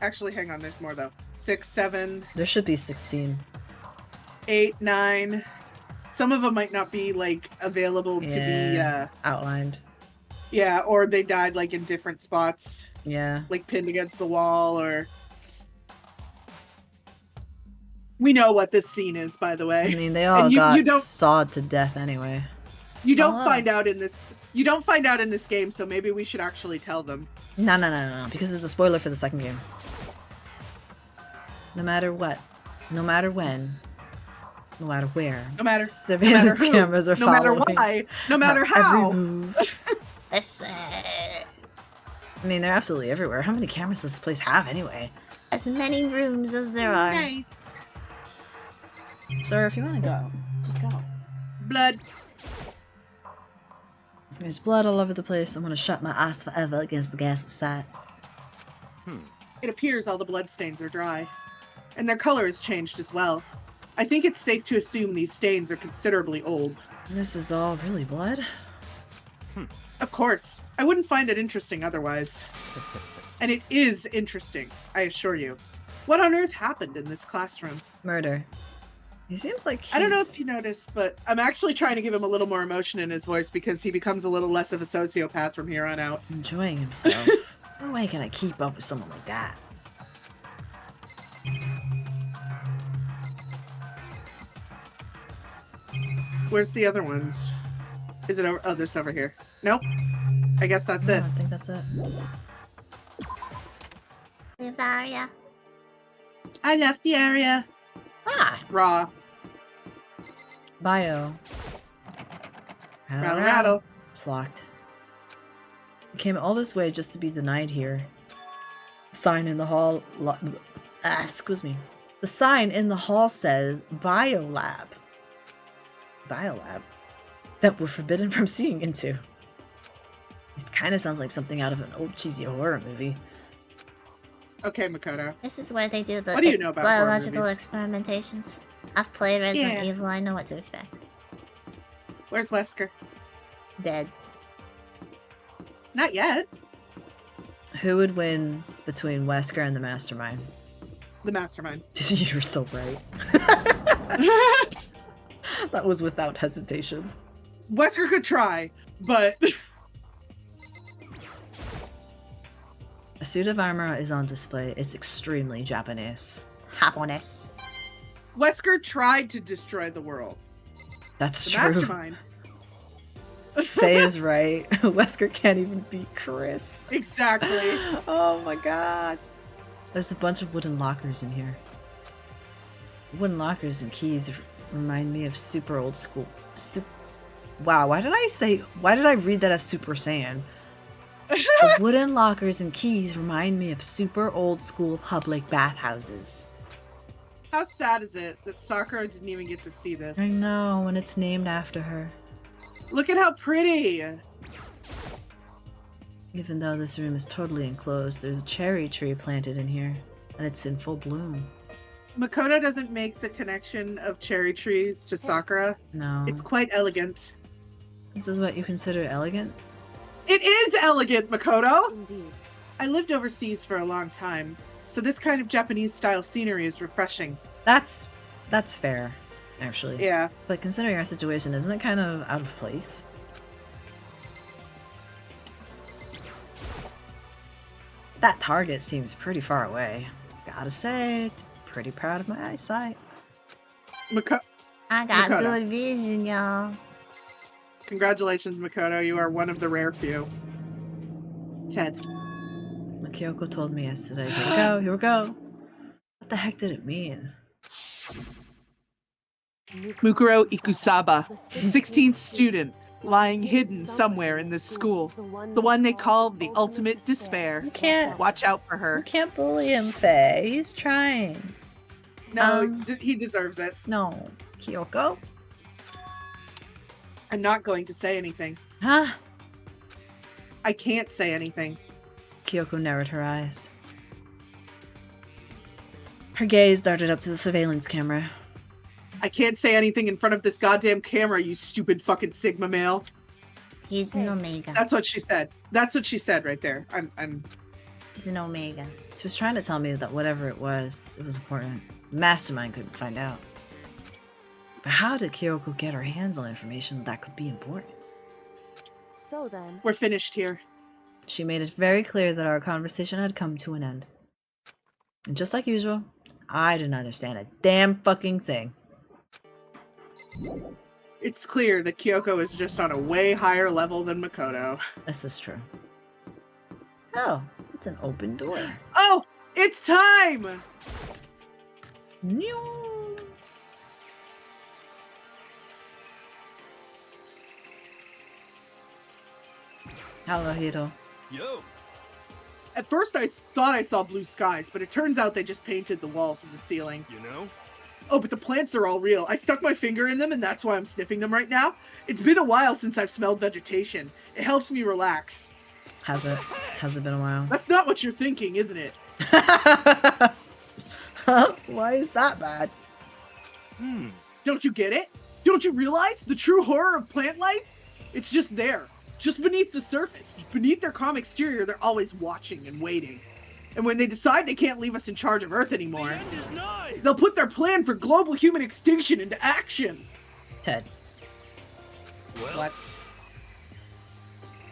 B: Actually, hang on. There's more, though. 6, 7,
A: There should be 16.
B: 8, 9. Some of them might not be, like, available to be,
A: outlined.
B: yeah, or they died, like, in different spots.
A: Yeah.
B: Like, pinned against the wall, or... We know what this scene is, by the way.
A: I mean, they all
B: And you
A: got
B: don't...
A: sawed to death anyway.
B: You don't
A: Hello.
B: find out in this. You don't find out in this game, so maybe we should actually tell them.
A: No, because it's a spoiler for the second game. No matter what, no matter when, no matter where,
B: No matter
A: surveillance
B: who,
A: cameras are
B: no matter
A: following
B: why, no matter
A: every
B: how.
A: move.
C: Listen.
A: I mean, they're absolutely everywhere. How many cameras does this place have anyway?
C: As many rooms as there are.
B: Nice.
A: Sir, if you want to go, just go.
B: Blood.
A: There's blood all over the place. I'm gonna shut my eyes forever against the gas outside.
B: It appears all the bloodstains are dry, and their color has changed as well. I think it's safe to assume these stains are considerably old.
A: This is all really blood?
B: Of course, I wouldn't find it interesting otherwise. And it is interesting, I assure you. What on earth happened in this classroom?
A: Murder. He seems like
B: I don't know if you noticed, but I'm actually trying to give him a little more emotion in his voice because he becomes a little less of a sociopath from here on out.
A: enjoying himself. No way can I keep up with someone like that.
B: Where's the other ones? Is it over? Oh, this over here. Nope. I guess that's
A: No,
B: it.
A: I think that's it.
C: Leave the area.
B: I left the area.
A: Ah!
B: Raw.
A: Bio.
B: Rattle, rattle.
A: It's locked. We came all this way just to be denied here. Sign in the hall. Excuse me. The sign in the hall says Biolab. Biolab? That we're forbidden from seeing into. It kind of sounds like something out of an old cheesy horror movie.
B: Okay, Makoto.
C: This is where they do the
B: What do you know about horror
C: biological
B: movies?
C: experimentations. I've played Resident
B: Yeah.
C: Evil, I know what to expect.
B: Where's Wesker?
C: Dead.
B: Not yet.
A: Who would win between Wesker and the Mastermind?
B: The mastermind.
A: You're so right. That was without hesitation.
B: Wesker could try, but
A: A suit of armor is on display. It's extremely Japanese.
C: Japanese.
B: Wesker tried to destroy the world.
A: That's
B: The
A: true.
B: mastermind.
A: Faye is right. Wesker can't even beat Chris.
B: Exactly.
A: Oh my god. There's a bunch of wooden lockers in here. Wooden lockers and keys remind me of super old school. Wow, why did I read that as Super Saiyan? The wooden lockers and keys remind me of super old school public bathhouses.
B: How sad is it that Sakura didn't even get to see this?
A: I know, and it's named after her.
B: Look at how pretty.
A: Even though this room is totally enclosed, there's a cherry tree planted in here, and it's in full bloom.
B: Makoto doesn't make the connection of cherry trees to Sakura.
A: No.
B: It's quite elegant.
A: This is what you consider elegant?
B: It is elegant, Makoto!
H: Indeed.
B: I lived overseas for a long time, so this kind of Japanese-style scenery is refreshing.
A: That's fair, actually.
B: Yeah.
A: But considering our situation, isn't it kind of out of place? That target seems pretty far away. Gotta say, it's pretty proud of my eyesight.
C: I got
B: Makoto.
C: good vision, y'all.
B: Congratulations, Makoto. You are one of the rare few. Ted.
A: Kyoko told me yesterday. Here we go, here we go. What the heck did it mean?
B: Mukuro Ikusaba, 16th student, lying hidden somewhere in this school. The one they call the ultimate despair.
A: You can't.
B: Watch out for her.
A: You can't bully him, Faye. He's trying.
B: No, he deserves it.
A: No. Kyoko?
B: I'm not going to say anything.
A: Huh?
B: I can't say anything.
A: Kyoko narrowed her eyes. Her gaze darted up to the surveillance camera.
B: I can't say anything in front of this goddamn camera, you stupid fucking Sigma male.
C: He's an Omega.
B: That's what she said. That's what she said right there.
C: He's an Omega.
A: She was trying to tell me that whatever it was important. Mastermind couldn't find out. But how did Kyoko get her hands on information that could be important?
H: So then,
B: We're finished here.
A: She made it very clear that our conversation had come to an end. And just like usual, I didn't understand a damn fucking thing.
B: It's clear that Kyoko is just on a way higher level than Makoto.
A: This is true. Oh, it's an open door.
B: Oh, it's time!
A: Meow. Hello, Hiro.
D: Yo.
B: At first I thought I saw blue skies, but it turns out they just painted the walls and the ceiling.
D: You know?
B: Oh, but the plants are all real. I stuck my finger in them and that's why I'm sniffing them right now. It's been a while since I've smelled vegetation. It helps me relax.
A: Has it? Has it been a while?
B: That's not what you're thinking, isn't it?
A: Why is that bad?
B: Don't you get it? Don't you realize the true horror of plant life? It's just there. Just beneath the surface. Beneath their calm exterior, they're always watching and waiting. And when they decide they can't leave us in charge of Earth anymore,
D: The end is nigh.
B: they'll put their plan for global human extinction into action.
A: Ted.
D: Well,
B: What?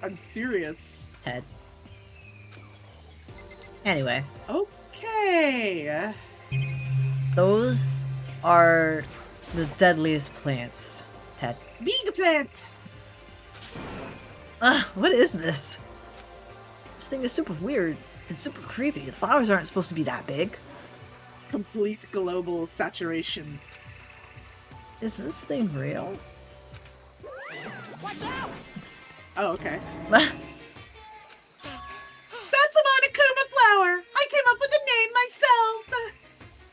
B: I'm serious.
A: Ted. Anyway,
B: Okay.
A: those are the deadliest plants, Ted.
B: Big plant.
A: Ugh, what is this? This thing is super weird and super creepy. The flowers aren't supposed to be that big.
B: Complete global saturation.
A: Is this thing real?
E: Watch out!
B: Oh, okay. That's a Monokuma flower. I came up with the name myself.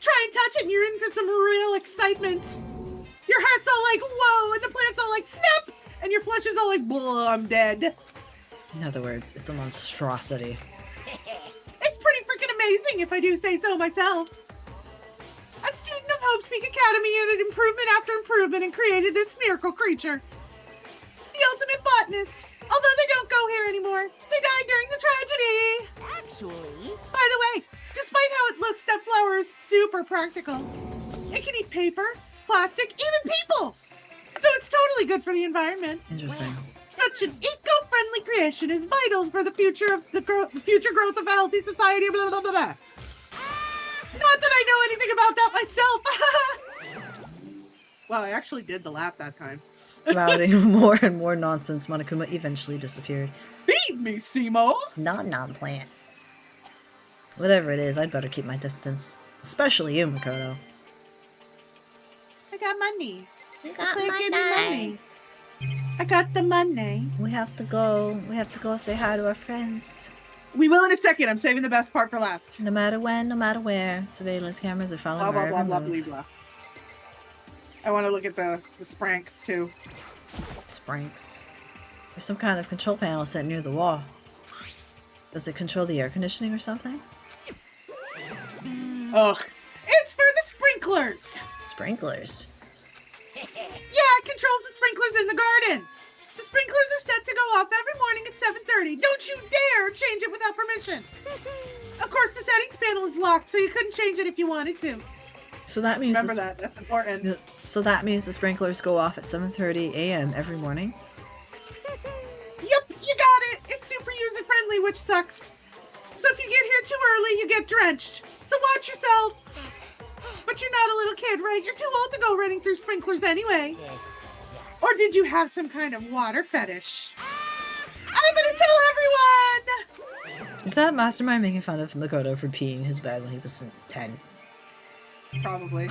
B: Try and touch it and you're in for some real excitement. Your heart's all like, whoa, and the plant's all like, snap! And your flesh is all like, blah, I'm dead.
A: In other words, it's a monstrosity.
B: It's pretty freaking amazing, if I do say so myself. A student of Hope's Peak Academy added improvement after improvement and created this miracle creature. The ultimate botanist. Although they don't go here anymore. They died during the tragedy.
E: Actually,
B: By the way, despite how it looks, that flower is super practical. It can eat paper, plastic, even people. So it's totally good for the environment.
A: Interesting.
B: Such an eco-friendly creation is vital for the future of the future growth of a healthy society. Blah blah blah blah. Not that I know anything about that myself. Wow, I actually did the laugh that time.
A: Sprouting more and more nonsense, Monokuma eventually disappeared.
B: Feed me, Simo.
A: Non-plant. Whatever it is, I'd better keep my distance. Especially you, Makoto.
B: I got money.
C: You got
B: Play
C: my
B: give me
C: knife.
B: money. I got the money.
A: We have to go. We have to go say hi to our friends.
B: We will in a second. I'm saving the best part for last.
A: No matter when, no matter where, surveillance cameras are following
B: Blah
A: our
B: blah blah
A: every
B: blah
A: move.
B: blah blah. I want to look at the spranks too.
A: Spranks. There's some kind of control panel set near the wall. Does it control the air conditioning or something?
B: Ugh. It's for the sprinklers.
A: Sprinklers.
B: Yeah, it controls the sprinklers in the garden. The sprinklers are set to go off every morning at 7:30. Don't you dare change it without permission. Of course, the settings panel is locked, so you couldn't change it if you wanted to.
A: So that means
B: Remember that. That's important.
A: So that means the sprinklers go off at 7:30 a.m. every morning.
B: Yep, you got it. It's super user-friendly, which sucks. So if you get here too early, you get drenched. So watch yourself. But you're not a little kid, right? You're too old to go running through sprinklers anyway.
E: yes.
B: Or did you have some kind of water fetish? I'm gonna tell everyone!
A: Is that Mastermind making fun of Makoto for peeing his bed when he was 10?
B: Probably.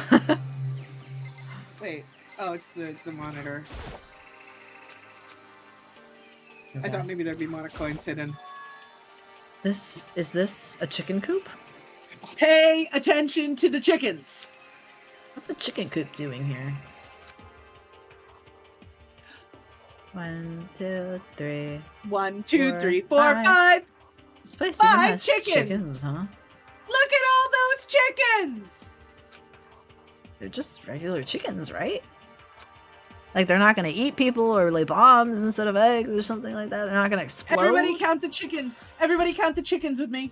B: Wait. Oh, it's the monitor. I thought maybe there'd be mono coins hidden.
A: Is this a chicken coop?
B: Pay attention to the chickens!
A: What's a chicken coop doing here? 1, 2, 3.
B: 1, 2,
A: Four,
B: 3, 4,
A: five.
B: 5.
A: This place even
B: 5
A: has
B: chickens!
A: chickens, huh?
B: Look at all those chickens!
A: They're just regular chickens, right? Like they're not gonna eat people or lay bombs instead of eggs or something like that. They're not gonna explode.
B: Everybody count the chickens. Everybody count the chickens with me.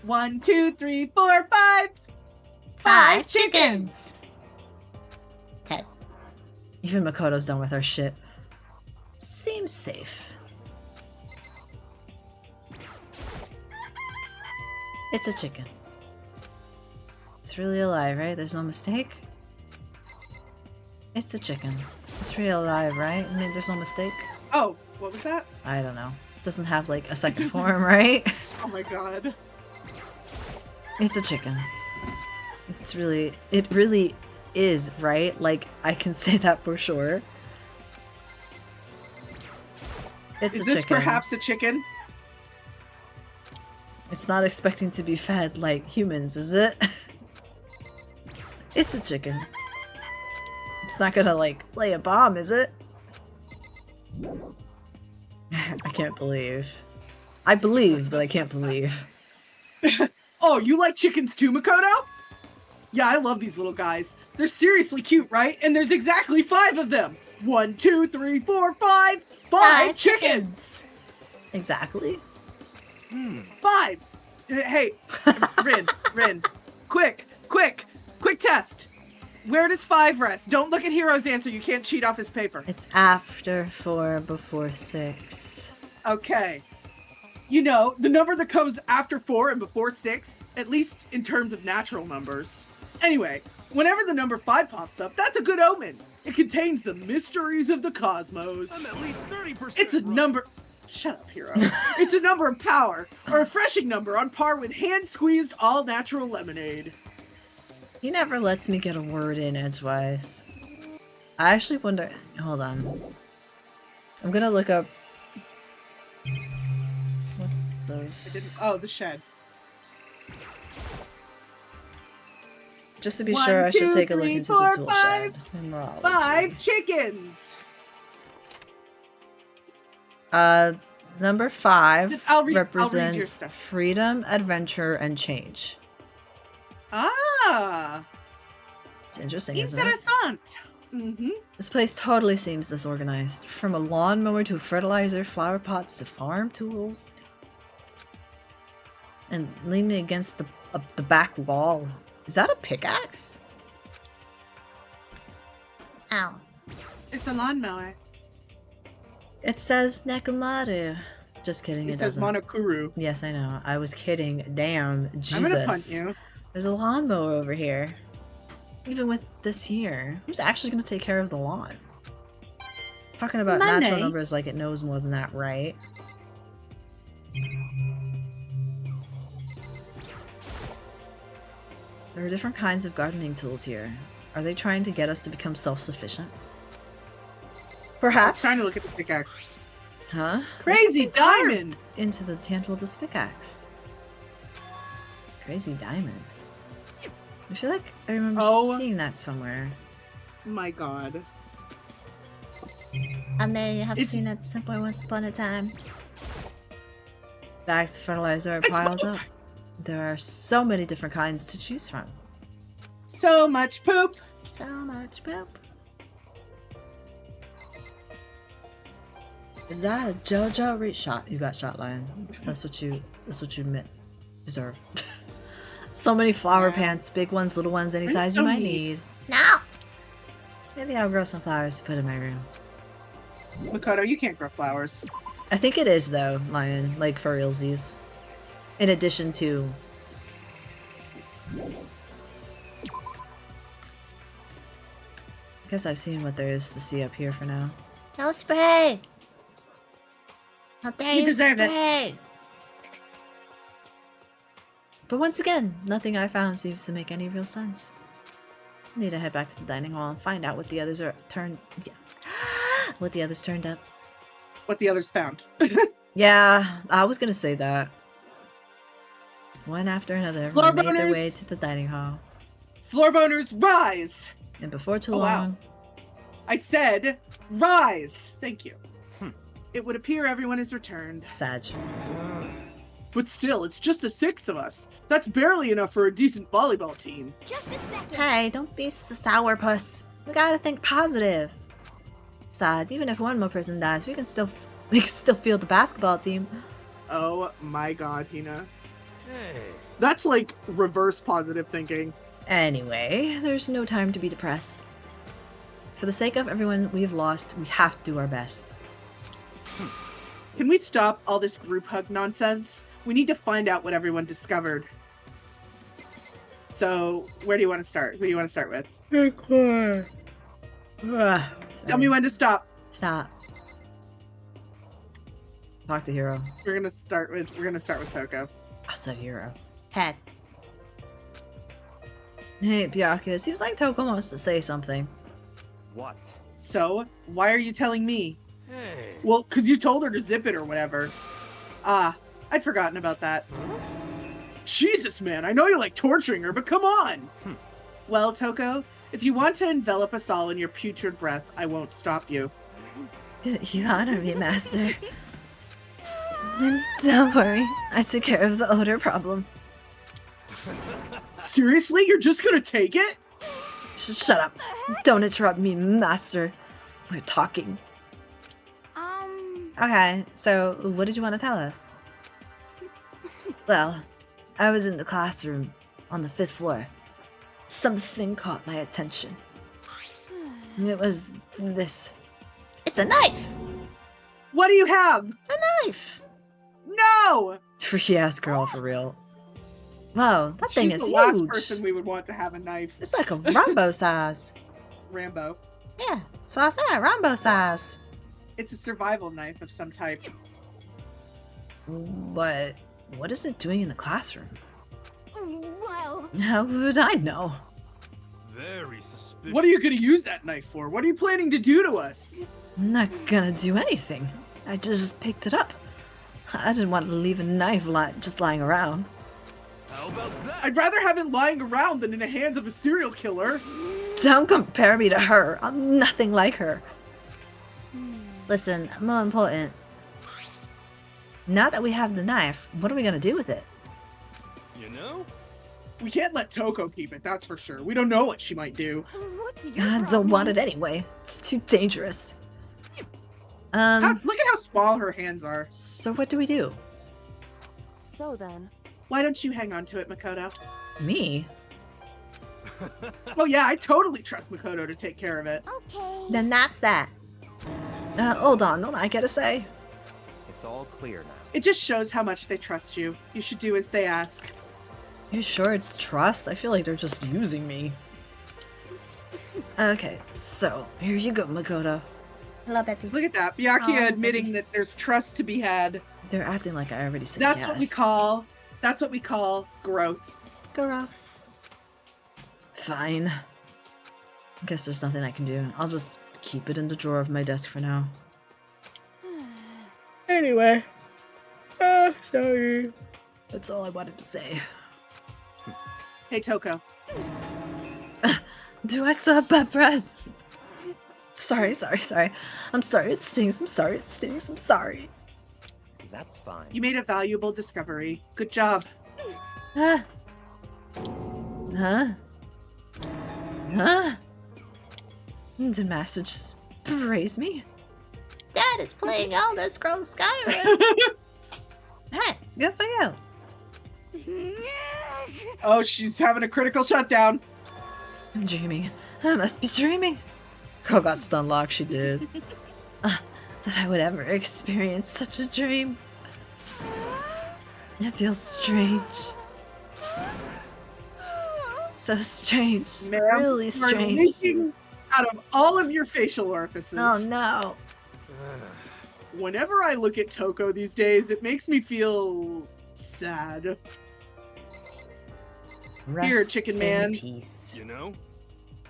B: 1, 2, 3, 4, 5.
C: 5 chickens. Ted.
A: Even Makoto's done with her shit. Seems safe. It's a chicken. It's really alive, right? There's no mistake? It's a chicken. It's real alive, right? I mean, there's no mistake.
B: Oh, what was that?
A: I don't know. It doesn't have like a second form, right?
B: Oh my god.
A: It's a chicken. It really is, right? Like, I can say that for sure. It's
B: Is
A: a
B: this
A: chicken.
B: perhaps a chicken?
A: It's not expecting to be fed like humans, is it? It's a chicken. It's not gonna, like, lay a bomb, is it? I can't believe. I believe, but I can't believe.
B: Oh, you like chickens too, Makoto? Yeah, I love these little guys. They're seriously cute, right? And there's exactly 5 of them. 1, 2, 3, 4, 5. 5 chickens!
A: Exactly.
B: 5! Hey, Rin, quick test. Where does 5 rest? Don't look at Hero's answer. You can't cheat off his paper.
A: It's after 4, before 6.
B: Okay. You know, the number that comes after 4 and before 6, at least in terms of natural numbers. Anyway, whenever the number 5 pops up, that's a good omen. It contains the mysteries of the cosmos.
D: I'm at least 30%.
B: It's a number... Shut up, Hero. It's a number of power, a refreshing number on par with hand-squeezed all-natural lemonade.
A: He never lets me get a word in edgewise. I actually wonder... Hold on. I'm gonna look up... What does...
B: Oh, the shed.
A: Just to be
B: 1,
A: sure, I
B: 2,
A: should take a look
B: 3,
A: into
B: 4,
A: the tool
B: 5.
A: shed. Numerology.
B: 5 chickens!
A: Number 5
B: I'll read your
A: represents
B: stuff.
A: freedom, adventure, and change.
B: Ah!
A: It's interesting, isn't it?
B: Interessant. Mm-hmm.
A: This place totally seems disorganized. From a lawnmower to fertilizer, flower pots to farm tools. And leaning against the back wall. Is that a pickaxe?
C: Ow.
B: It's a lawnmower.
A: It says Nekomaru. Just kidding,
B: It
A: it
B: says
A: doesn't.
B: Monokuru.
A: Yes, I know. I was kidding. Damn. Jesus.
B: I'm gonna punt you.
A: There's a lawnmower over here. Even with this here. Who's actually gonna take care of the lawn? Talking about natural
B: Money.
A: numbers like it knows more than that, right? There are different kinds of gardening tools here. Are they trying to get us to become self-sufficient? Perhaps.
B: I'm trying to look at the pickaxe.
A: Huh?
B: Crazy
A: There's something carved
B: diamond!
A: into the handle of this pickaxe. Crazy diamond. I feel like I remember seeing that somewhere.
B: My god.
C: I may have seen it somewhere once upon a time.
A: Bags of fertilizer are piled up. There are so many different kinds to choose from.
B: So much poop!
C: So much poop.
A: Is that a JoJo shot? You got shot, Lion. That's what you deserve. So many flower pants, big ones, little ones, any
B: I'm
A: size
B: so
A: you might
B: neat.
A: need.
C: No!
A: Maybe I'll grow some flowers to put in my room.
B: Makoto, you can't grow flowers.
A: I think it is though, Lion, like for realsies. In addition to I guess I've seen what there is to see up here for now.
C: No spray! How dare you
B: deserve it.
C: spray!
A: But once again, nothing I found seems to make any real sense. I need to head back to the dining hall and find out what the others are what the others turned up.
B: What the others found.
A: Yeah, I was gonna say that. One after another,
B: Floor
A: everyone made their
B: boners!
A: way to the dining hall.
B: Floor-boners, rise!
A: And before too
B: Oh, wow.
A: long,
B: I said, rise! Thank you. It would appear everyone has returned.
A: Sag.
B: But still, it's just the 6 of us. That's barely enough for a decent volleyball team.
F: Just a second.
A: Hey, don't be sourpuss. We gotta think positive. Besides, even if one more person dies, we can still field the basketball team.
B: Oh my god, Hina.
D: Hey.
B: That's like reverse positive thinking.
A: Anyway, there's no time to be depressed. For the sake of everyone we've lost, we have to do our best.
B: Can we stop all this group hug nonsense? We need to find out what everyone discovered. So, where do you want to start? Who do you want to start with?
A: Ugh,
B: Tell me when to stop.
A: Stop. Talk to Hero.
B: We're gonna start with Toko.
A: I said Hero.
C: Head.
A: Hey, Byakuya, it seems like Toko wants to say something.
I: What?
B: So, why are you telling me?
D: Hey.
B: Well, because you told her to zip it or whatever. Ah, I'd forgotten about that. Jesus, man, I know you like torturing her, but come on! Well, Toko, if you want to envelop us all in your putrid breath, I won't stop you.
A: You honor me, Master. And don't worry, I took care of the odor problem.
B: Seriously? You're just gonna take it?
A: Shut up. Don't interrupt me, Master. We're talking. Okay, so what did you want to tell us? Well, I was in the classroom on the 5th floor. Something caught my attention. It was this.
C: It's a knife!
B: What do you have?
C: A knife!
B: No!
A: Freaky ass girl, for real. Wow, that thing
B: She's
A: is
B: the last
A: huge.
B: person we would want to have a knife.
A: It's like a Rambo size.
B: Rambo.
A: Yeah, that's what I said, Rambo size.
B: It's a survival knife of some type.
A: But what is it doing in the classroom?
F: Well,
A: How would I know?
D: Very suspicious.
B: What are you gonna use that knife for? What are you planning to do to us?
A: I'm not gonna do anything. I just picked it up. I didn't want to leave a knife just lying around.
D: How about that?
B: I'd rather have it lying around than in the hands of a serial killer.
A: Don't compare me to her. I'm nothing like her. Listen, more important. Now that we have the knife, what are we gonna do with it?
D: You know?
B: We can't let Toko keep it, that's for sure. We don't know what she might do.
F: what's your
A: I don't want it anyway. It's too dangerous.
B: Look at how small her hands are.
A: So what do we do?
H: So then,
B: Why don't you hang on to it, Makoto?
A: Me?
B: Oh yeah, I totally trust Makoto to take care of it.
F: Okay.
A: Then that's that. Hold on, don't I get a say?
I: It's all clear now.
B: It just shows how much they trust you. You should do as they ask.
A: You sure it's trust? I feel like they're just using me. Okay, so here you go, Makoto.
C: Hello, baby.
B: Look at that, Byakuya
C: Oh,
B: admitting that there's trust to be had.
A: They're acting like I already said
B: That's
A: yes.
B: what we call growth.
A: growth. Fine. Guess there's nothing I can do. I'll just keep it in the drawer of my desk for now. Anyway. Sorry. That's all I wanted to say.
B: Hey, Toko.
A: Do I still have bad breath? Sorry. I'm sorry it stings. I'm sorry it stings. I'm sorry.
I: That's fine.
B: You made a valuable discovery. Good job.
A: Huh? Did Master just praise me?
C: Dad is playing Elder Scrolls Skyrim.
A: Hey, good for you.
B: Oh, she's having a critical shutdown.
A: I'm dreaming. I must be dreaming. Girl got stun locked, she did. That I would ever experience such a dream. It feels strange. So strange.
B: Ma'am,
A: Really
B: you are
A: strange.
B: leaking out of all of your facial orifices.
A: Oh no.
B: Whenever I look at Toko these days, it makes me feel sad. Here,
A: Rest
B: chicken
A: in
B: man.
A: peace.
D: You know?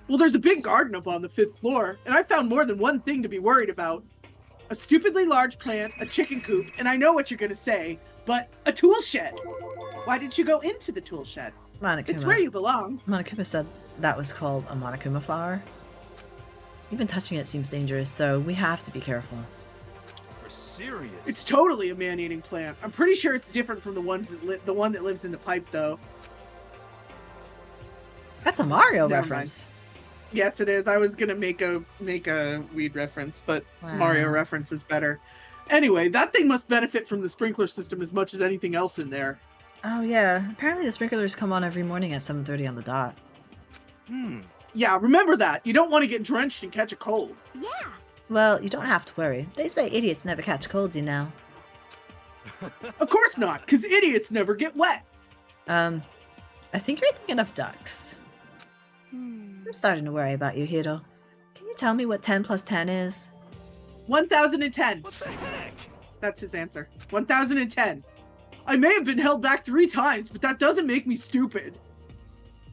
B: Well, there's a big garden up on the 5th floor, and I found more than one thing to be worried about. A stupidly large plant, a chicken coop, and I know what you're gonna say, but a tool shed. Why did you go into the tool shed? It's where
A: Monokuma.
B: you belong.
A: Monokuma said that was called a Monokuma flower. Even touching it seems dangerous, so we have to be careful.
D: We're serious.
B: It's totally a man-eating plant. I'm pretty sure it's different from the one that lives in the pipe, though.
A: That's a Mario
B: Never
A: reference.
B: Yes, it is. I was gonna make a weed reference, but Mario
A: Wow.
B: reference is better. Anyway, that thing must benefit from the sprinkler system as much as anything else in there.
A: Oh yeah, apparently the sprinklers come on every morning at 7:30 on the dot.
B: Yeah, remember that. You don't want to get drenched and catch a cold.
F: Yeah.
A: Well, you don't have to worry. They say idiots never catch colds, you know.
B: Of course not, because idiots never get wet.
A: I think you're thinking of ducks. I'm starting to worry about you, Hiro. Can you you tell me what 10 plus 10 is?
B: 1010.
D: What the heck?
B: That's his answer. 1010. I may have been held back 3 times, but that doesn't make me stupid.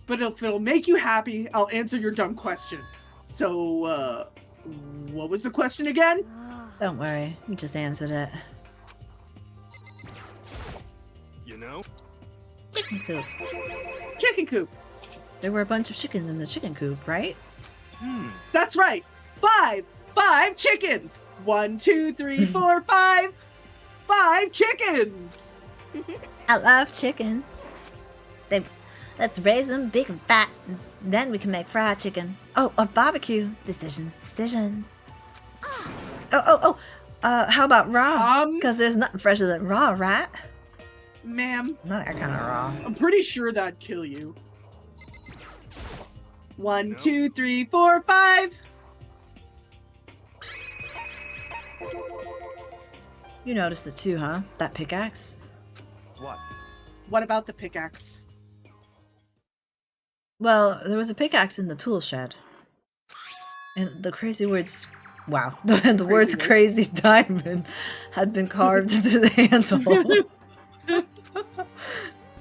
B: But if it'll make you happy, I'll answer your dumb question. So, what was the question again?
A: Don't worry, you just answered it.
D: You know?
A: Chicken coop.
B: Chicken coop.
A: There were a bunch of chickens in the chicken coop, right?
B: That's right. 5 chickens. 1, 2, 3, 4, 5. 5 chickens.
A: I love chickens. Let's raise them big and fat, and then we can make fried chicken. Oh, or barbecue. Decisions. How about raw? Because there's nothing fresher than raw, right?
B: Ma'am.
A: Not that kind of raw.
B: I'm pretty sure that'd kill you. 1, 2, 3, 4, 5.
A: You noticed it too, huh? That pickaxe?
I: What?
B: What about the pickaxe?
A: Well, there was a pickaxe in the tool shed. And the crazy words... Wow. The words crazy diamond had been carved into the handle.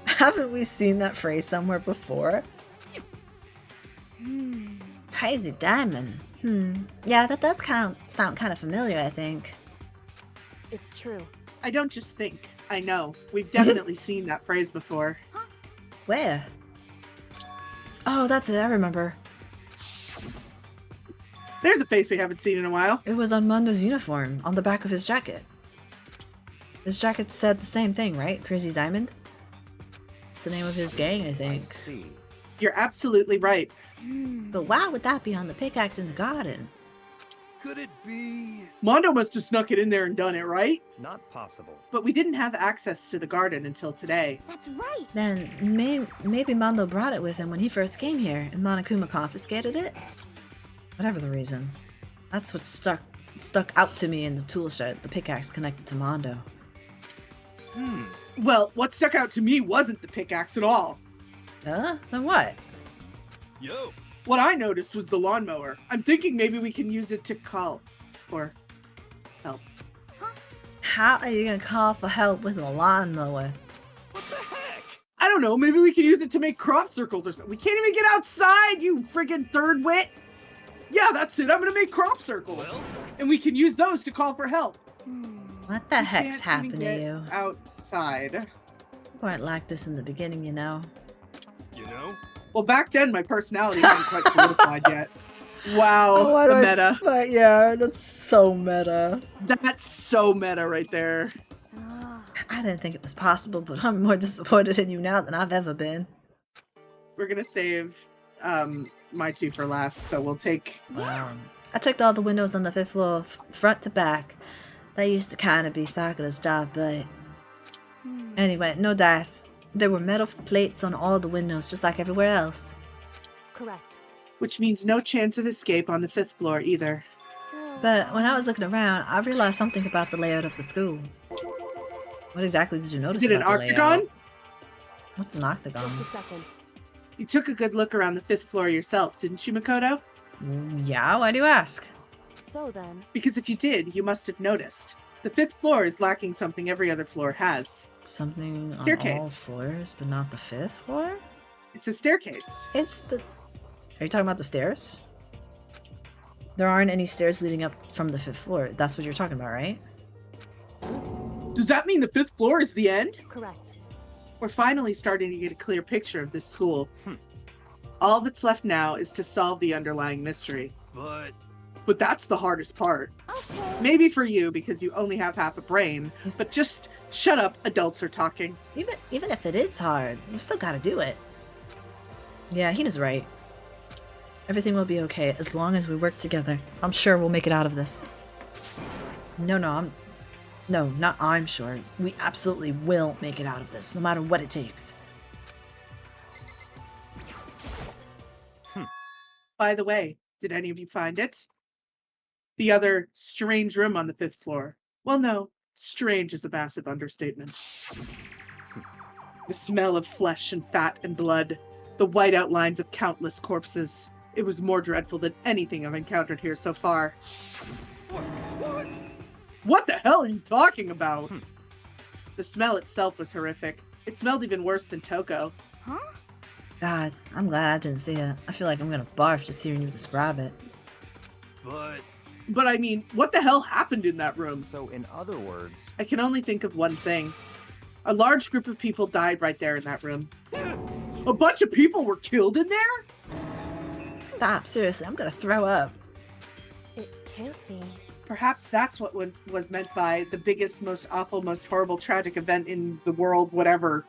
A: Haven't we seen that phrase somewhere before? Crazy diamond. Yeah, that does sound kind of familiar, I think.
H: It's true.
B: I don't just think. I know. We've definitely seen that phrase before.
A: Where? Oh, that's it. I remember.
B: There's a face we haven't seen in a while.
A: It was on Mondo's uniform, on the back of his jacket. His jacket said the same thing, right? Crazy Diamond? It's the name of his gang, I think.
I: I see.
B: You're absolutely right.
A: But why would that be on the pickaxe in the garden?
D: Could it be?
B: Mondo must have snuck it in there and done it, right?
I: Not possible.
B: But we didn't have access to the garden until today.
F: That's right.
A: Then maybe Mondo brought it with him when he first came here, and Monokuma confiscated it? Whatever the reason. That's what stuck out to me in the tool shed, the pickaxe connected to Mondo.
B: Well, what stuck out to me wasn't the pickaxe at all.
A: Then what?
D: Yo.
B: What I noticed was the lawnmower. I'm thinking maybe we can use it to call for help.
A: How are you gonna call for help with a lawnmower?
D: What the heck?
B: I don't know, maybe we can use it to make crop circles or something. We can't even get outside, you friggin' third wit! Yeah, that's it, I'm gonna make crop circles.
D: Well?
B: And we can use those to call for help.
A: What the heck's
B: Can't even
A: happened to
B: get
A: you?
B: outside.
A: You weren't like this in the beginning, you know.
D: You know?
B: Well, back then my personality hadn't quite solidified yet. Wow, the meta.
A: Yeah, that's so meta.
B: That's so meta right there.
A: I didn't think it was possible, but I'm more disappointed in you now than I've ever been.
B: We're gonna save my 2 for last, so we'll take...
A: I checked all the windows on the 5th floor, front to back. That used to kind of be Sakura's job, but... Anyway, no dice. There were metal plates on all the windows, just like everywhere else.
H: Correct.
B: Which means no chance of escape on the 5th floor either.
A: But when I was looking around, I realized something about the layout of the school. What exactly did you notice
B: Is it an
A: about the
B: octagon?
A: layout? What's an octagon?
H: Just a second.
B: You took a good look around the 5th floor yourself, didn't you, Makoto?
A: Yeah, why do you ask?
H: So then,
B: Because if you did, you must have noticed. The 5th floor is lacking something every other floor has.
A: Something on
B: Staircase.
A: all floors, but not the 5th floor?
B: It's a staircase.
A: It's the... Are you talking about the stairs? There aren't any stairs leading up from the 5th floor. That's what you're talking about, right?
B: Does that mean the 5th floor is the end?
H: correct.
B: We're finally starting to get a clear picture of this school. All that's left now is to solve the underlying mystery. But that's the hardest part.
H: Okay.
B: Maybe for you, because you only have half a brain, but just shut up, adults are talking.
A: Even if it is hard, we still gotta do it. Yeah, Hina's right. Everything will be okay as long as we work together. I'm sure we'll make it out of this. No, not I'm sure. We absolutely will make it out of this, no matter what it takes.
B: By the way, did any of you find it? The other strange room on the 5th floor. Well, no, strange is a massive understatement. The smell of flesh and fat and blood, the white outlines of countless corpses. It was more dreadful than anything I've encountered here so far.
D: What?
B: What the hell are you talking about? The smell itself was horrific. It smelled even worse than Toko.
F: Huh?
A: God, I'm glad I didn't see it. I feel like I'm gonna barf just hearing you describe it.
B: But I mean, what the hell happened in that room?
I: So, in other words,
B: I can only think of one thing. A large group of people died right there in that room. A bunch of people were killed in there?
A: Stop, seriously, I'm gonna throw up.
H: It can't be.
B: Perhaps that's what was meant by the biggest, most awful, most horrible, tragic event in the world, whatever.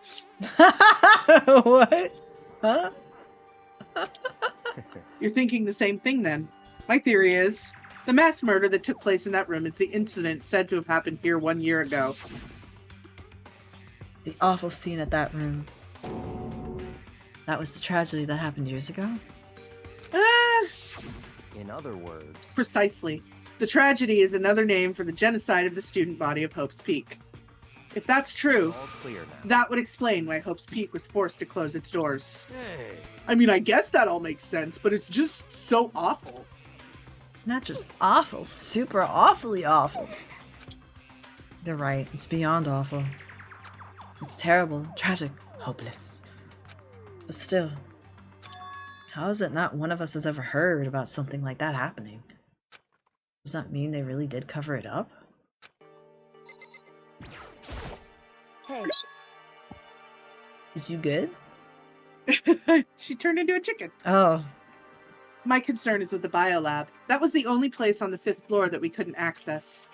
A: What? Huh?
B: You're thinking the same thing then. My theory is, the mass murder that took place in that room is the incident said to have happened here 1 year ago.
A: The awful scene at that room. That was the tragedy that happened years ago?
I: in other words,
B: Precisely. The tragedy is another name for the genocide of the student body of Hope's Peak. If that's true,
I: all clear now.
B: that would explain why Hope's Peak was forced to close its doors.
D: Hey.
B: I mean, I guess that all makes sense, but it's just so awful.
A: Not just awful, super awfully awful. They're right, it's beyond awful. It's terrible, tragic, hopeless. But still, how is it not one of us has ever heard about something like that happening? Does that mean they really did cover it up?
H: Hey,
A: Is you good?
B: She turned into a chicken.
A: Oh,
B: My concern is with the biolab. That was the only place on the 5th floor that we couldn't access.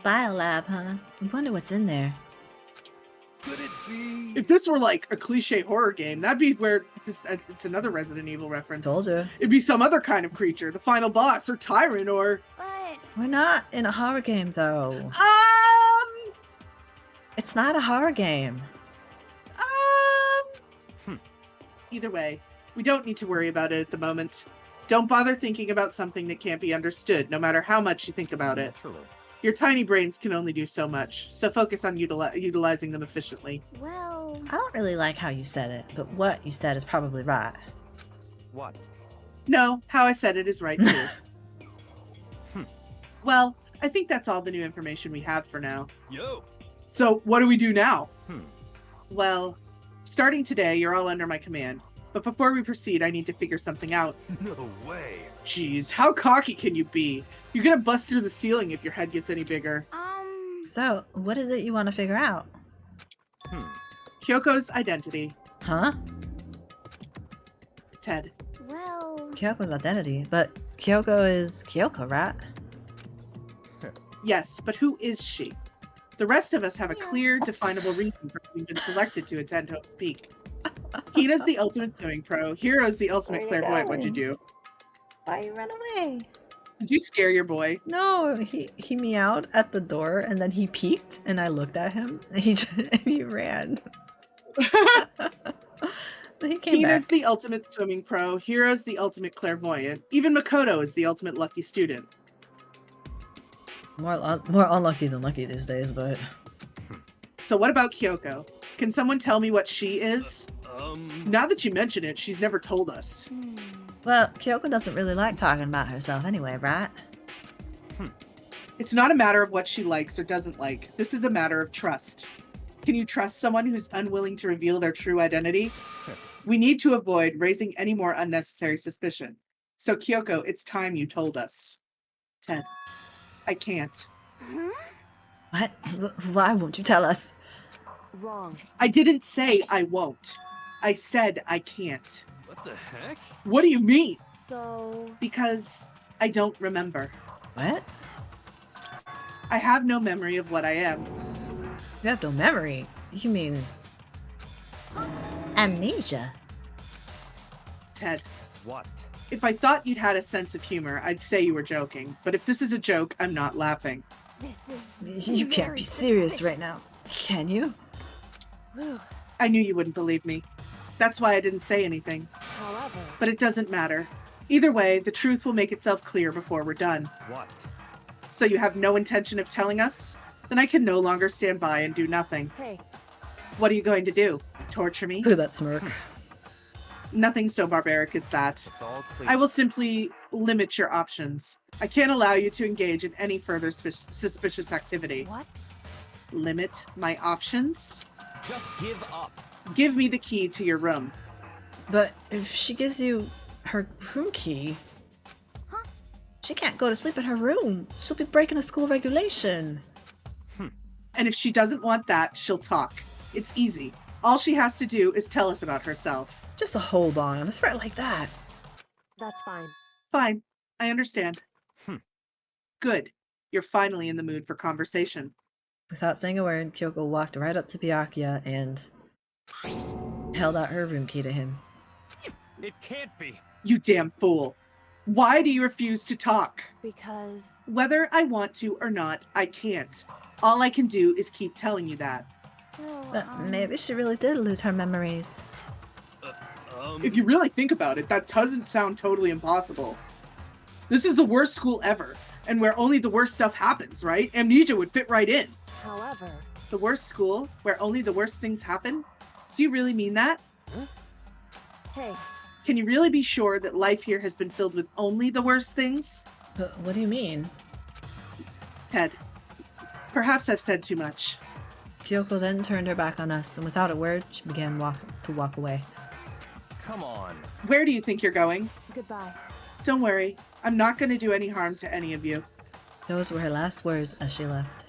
A: biolab, huh? I wonder what's in there.
D: Could it be?
B: If this were like a cliche horror game, that'd be where it's another Resident Evil reference.
A: Told you.
B: It'd be some other kind of creature, the final boss or tyrant or
F: But
A: We're not in a horror game, though. It's not a horror game.
B: Either way, we don't need to worry about it at the moment. Don't bother thinking about something that can't be understood, no matter how much you think about it.
I: Naturally.
B: Your tiny brains can only do so much, so focus on utilizing them efficiently.
F: well,
A: I don't really like how you said it, but what you said is probably right.
I: What?
B: No, how I said it is right too. Well, I think that's all the new information we have for now.
D: Yo.
B: So, what do we do now?
I: Hmm.
B: Well, starting today, you're all under my command. But before we proceed, I need to figure something out.
D: No way.
B: Jeez, how cocky can you be? You're gonna bust through the ceiling if your head gets any bigger.
A: So, what is it you want to figure out?
B: Kyoko's identity.
A: Huh?
B: Ted.
F: well,
A: Kyoko's identity, but Kyoko is Kyoko, right?
B: Yes, but who is she? The rest of us have a clear, definable reason for having been selected to attend Hope's Peak. Hina's the ultimate swimming pro. Hero's the ultimate
A: Where you
B: clairvoyant. What'd you
A: going?
B: do?
A: Why you run away?
B: Did you scare your boy?
A: No, he meowed at the door and then he peeked and I looked at him and he ran. He came
B: Hina's
A: back.
B: the ultimate swimming pro. Hero's the ultimate clairvoyant. Even Makoto is the ultimate lucky student.
A: More unlucky than lucky these days, but
B: So what about Kyoko? Can someone tell me what she is? Now that you mention it, she's never told us.
A: well, Kyoko doesn't really like talking about herself anyway, right?
B: It's not a matter of what she likes or doesn't like. This is a matter of trust. Can you trust someone who's unwilling to reveal their true identity? We need to avoid raising any more unnecessary suspicion. So Kyoko, it's time you told us. Ted, I can't.
A: What? Why won't you tell us?
H: wrong.
B: I didn't say I won't. I said I can't.
D: What the heck?
B: What do you mean?
H: So,
B: Because I don't remember.
A: What?
B: I have no memory of what I am.
A: You have no memory. You mean amnesia?
B: Ted,
I: What?
B: if I thought you'd had a sense of humor, I'd say you were joking. But if this is a joke, I'm not laughing.
F: this is
A: You can't
F: very
A: be serious
F: suspicious.
A: right now. Can you?
B: I knew you wouldn't believe me. That's why I didn't say anything.
H: However,
B: But it doesn't matter. Either way, the truth will make itself clear before we're done.
I: What?
B: So you have no intention of telling us? Then I can no longer stand by and do nothing.
H: hey,
B: What are you going to do? Torture me?
A: Who that smirk?
B: Nothing so barbaric as that.
I: It's all clear.
B: I will simply limit your options. I can't allow you to engage in any further suspicious activity.
F: What?
B: Limit my options?
I: Just give up.
B: Give me the key to your room.
A: But if she gives you her room key, she can't go to sleep in her room. She'll be breaking a school regulation.
B: And if she doesn't want that, she'll talk. It's easy. All she has to do is tell us about herself.
A: Just a hold on, a threat like that.
H: That's fine.
B: Fine. I understand.
I: Hmm.
B: Good. You're finally in the mood for conversation.
A: Without saying a word, Kyoko walked right up to Byakuya and held out her room key to him.
I: It can't be.
B: You damn fool. Why do you refuse to talk?
H: Because
B: Whether I want to or not, I can't. All I can do is keep telling you that.
F: So,
A: But maybe she really did lose her memories.
B: If you really think about it, that doesn't sound totally impossible. This is the worst school ever, and where only the worst stuff happens, right? Amnesia would fit right in.
H: however,
B: The worst school, where only the worst things happen? Do you really mean that?
H: hey,
B: Can you really be sure that life here has been filled with only the worst things?
A: But what do you mean?
B: Ted, perhaps I've said too much.
A: Kyoko then turned her back on us, and without a word, she began to walk away.
I: Come on.
B: Where do you think you're going?
H: goodbye.
B: Don't worry, I'm not going to do any harm to any of you.
A: Those were her last words as she left.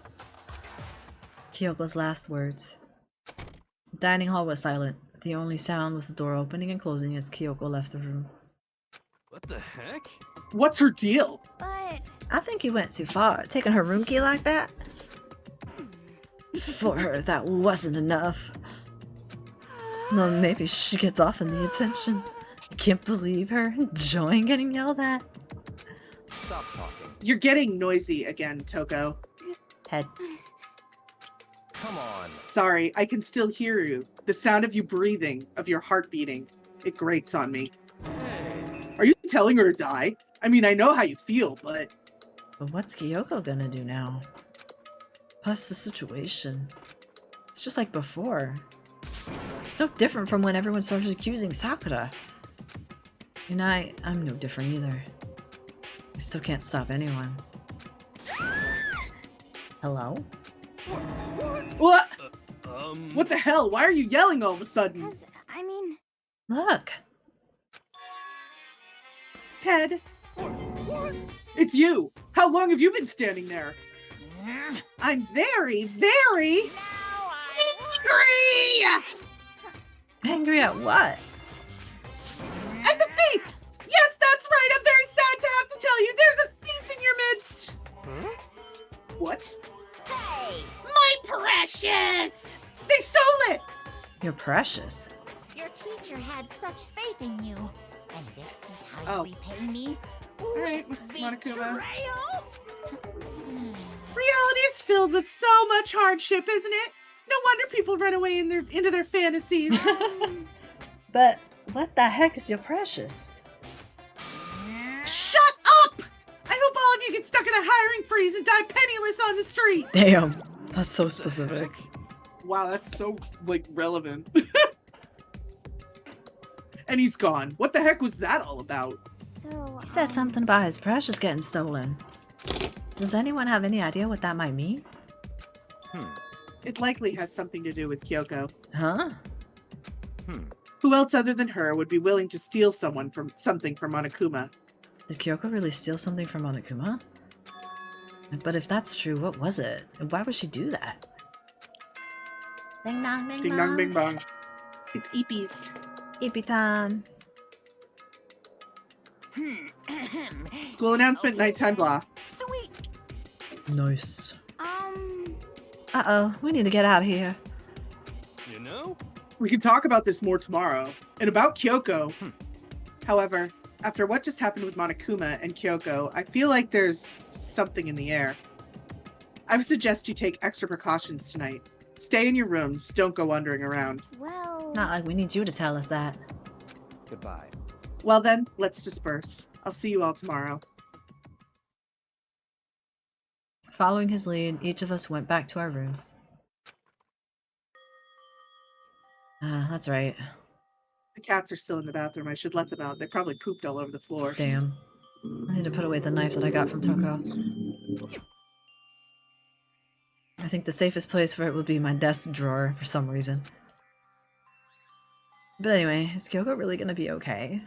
A: Kyoko's last words. The dining hall was silent. The only sound was the door opening and closing as Kyoko left the room.
D: What the heck?
B: What's her deal?
F: but
A: I think you went too far, taking her room key like that. For her, that wasn't enough. No, maybe she gets off in the attention. I can't believe her enjoying getting yelled at.
I: Stop talking.
B: You're getting noisy again, Toko.
A: Head.
I: Come on.
B: Sorry, I can still hear you. The sound of you breathing, of your heart beating. It grates on me. Are you telling her to die? I mean, I know how you feel, but...
A: But what's Kyoko gonna do now? Plus the situation. It's just like before. It's no different from when everyone started accusing Sakura. And I'm no different either. I still can't stop anyone. Hello?
B: What? What the hell? Why are you yelling all of a sudden?
F: has I mean,
A: Look!
B: Ted? It's you! How long have you been standing there? I'm very, very... angry!
A: Angry at what?
B: At the thief! Yes, that's right! I'm very sad to have to tell you there's a thief in your midst! What?
E: Hey,
B: My precious! They stole it!
A: You're precious.
E: your teacher had such faith in you. And this is how
B: Oh.
E: you repay me?
B: Alright,
E: With
B: Monokuma.
E: betrayal?
B: Reality is filled with so much hardship, isn't it? No wonder people run away into their fantasies.
A: But what the heck is your precious?
B: Shut up! I hope all of you get stuck in a hiring freeze and die penniless on the street.
A: Damn, that's so specific.
B: Wow, that's so, relevant. And he's gone. What the heck was that all about?
F: so
A: He said something about his precious getting stolen. Does anyone have any idea what that might mean?
B: It likely has something to do with Kyoko.
A: Huh?
B: Who else other than her would be willing to steal something from Monokuma?
A: Did Kyoko really steal something from Monokuma? But if that's true, what was it? And why would she do that? Ding dong, ding,
B: Ding dong, bing bong. It's Eepee's.
A: Eepy time.
B: School announcement, nighttime blah.
A: Nice.
F: um,
A: Uh-oh, we need to get out of here.
D: You know?
B: We can talk about this more tomorrow. And about Kyoko. However, after what just happened with Monokuma and Kyoko, I feel like there's something in the air. I would suggest you take extra precautions tonight. Stay in your rooms, don't go wandering around.
F: well,
A: Not like we need you to tell us that.
I: Goodbye.
B: Well then, let's disperse. I'll see you all tomorrow.
A: Following his lead, each of us went back to our rooms. That's right.
B: The cats are still in the bathroom. I should let them out. They probably pooped all over the floor.
A: Damn. I need to put away the knife that I got from Toko. I think the safest place for it would be my desk drawer for some reason. But anyway, is Kyoko really gonna be okay?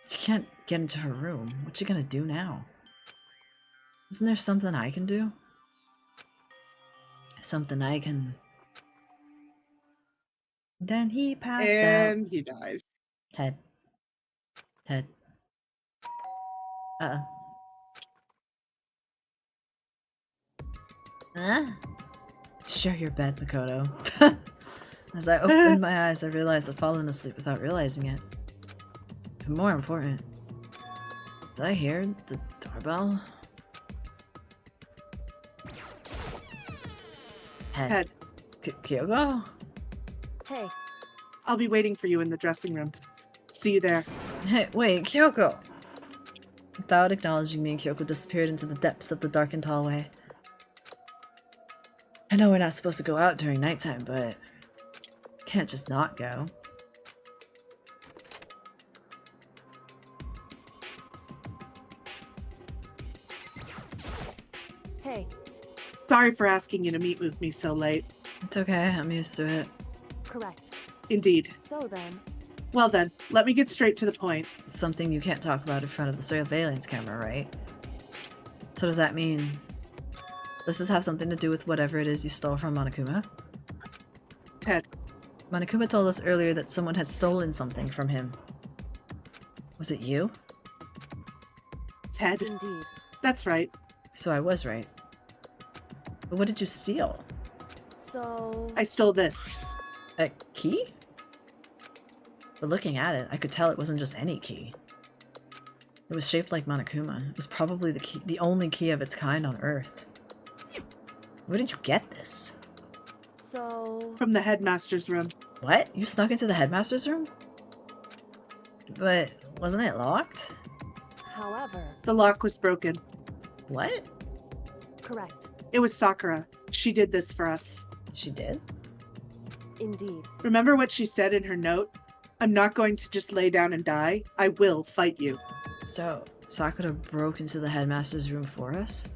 A: She can't get into her room. What's she gonna do now? Isn't there something I can do? Something I can... Then he passed out.
B: And he died.
A: Ted. Ted. Uh-uh. Huh? Share your bed, Makoto. As I opened my eyes, I realized I'd fallen asleep without realizing it. And more important, did I hear the doorbell?
B: Ted.
A: Kyoko?
H: Hey,
B: I'll be waiting for you in the dressing room. See you there.
A: Hey, wait, Kyoko! Without acknowledging me, Kyoko disappeared into the depths of the darkened hallway. I know we're not supposed to go out during nighttime, but I can't just not go.
H: hey,
B: Sorry for asking you to meet with me so late.
A: It's okay, I'm used to it.
H: correct.
B: Indeed.
H: So then,
B: Well then, let me get straight to the point.
A: It's something you can't talk about in front of the surveillance camera, right? So does that mean... does this have something to do with whatever it is you stole from Monokuma?
B: Ted.
A: Monokuma told us earlier that someone had stolen something from him. Was it you?
B: Ted.
H: indeed.
B: That's right.
A: So I was right. But what did you steal?
H: So,
B: I stole this.
A: A key? But looking at it, I could tell it wasn't just any key. It was shaped like Monokuma. It was probably the only key of its kind on Earth. Where did you get this?
H: so,
B: From the headmaster's room.
A: What? You snuck into the headmaster's room? But wasn't it locked?
H: however,
B: The lock was broken.
A: What?
H: correct.
B: It was Sakura. She did this for us.
A: She did?
H: Indeed.
B: Remember what she said in her note? I'm not going to just lay down and die. I will fight you.
A: So, Sakura broke into the headmaster's room for us?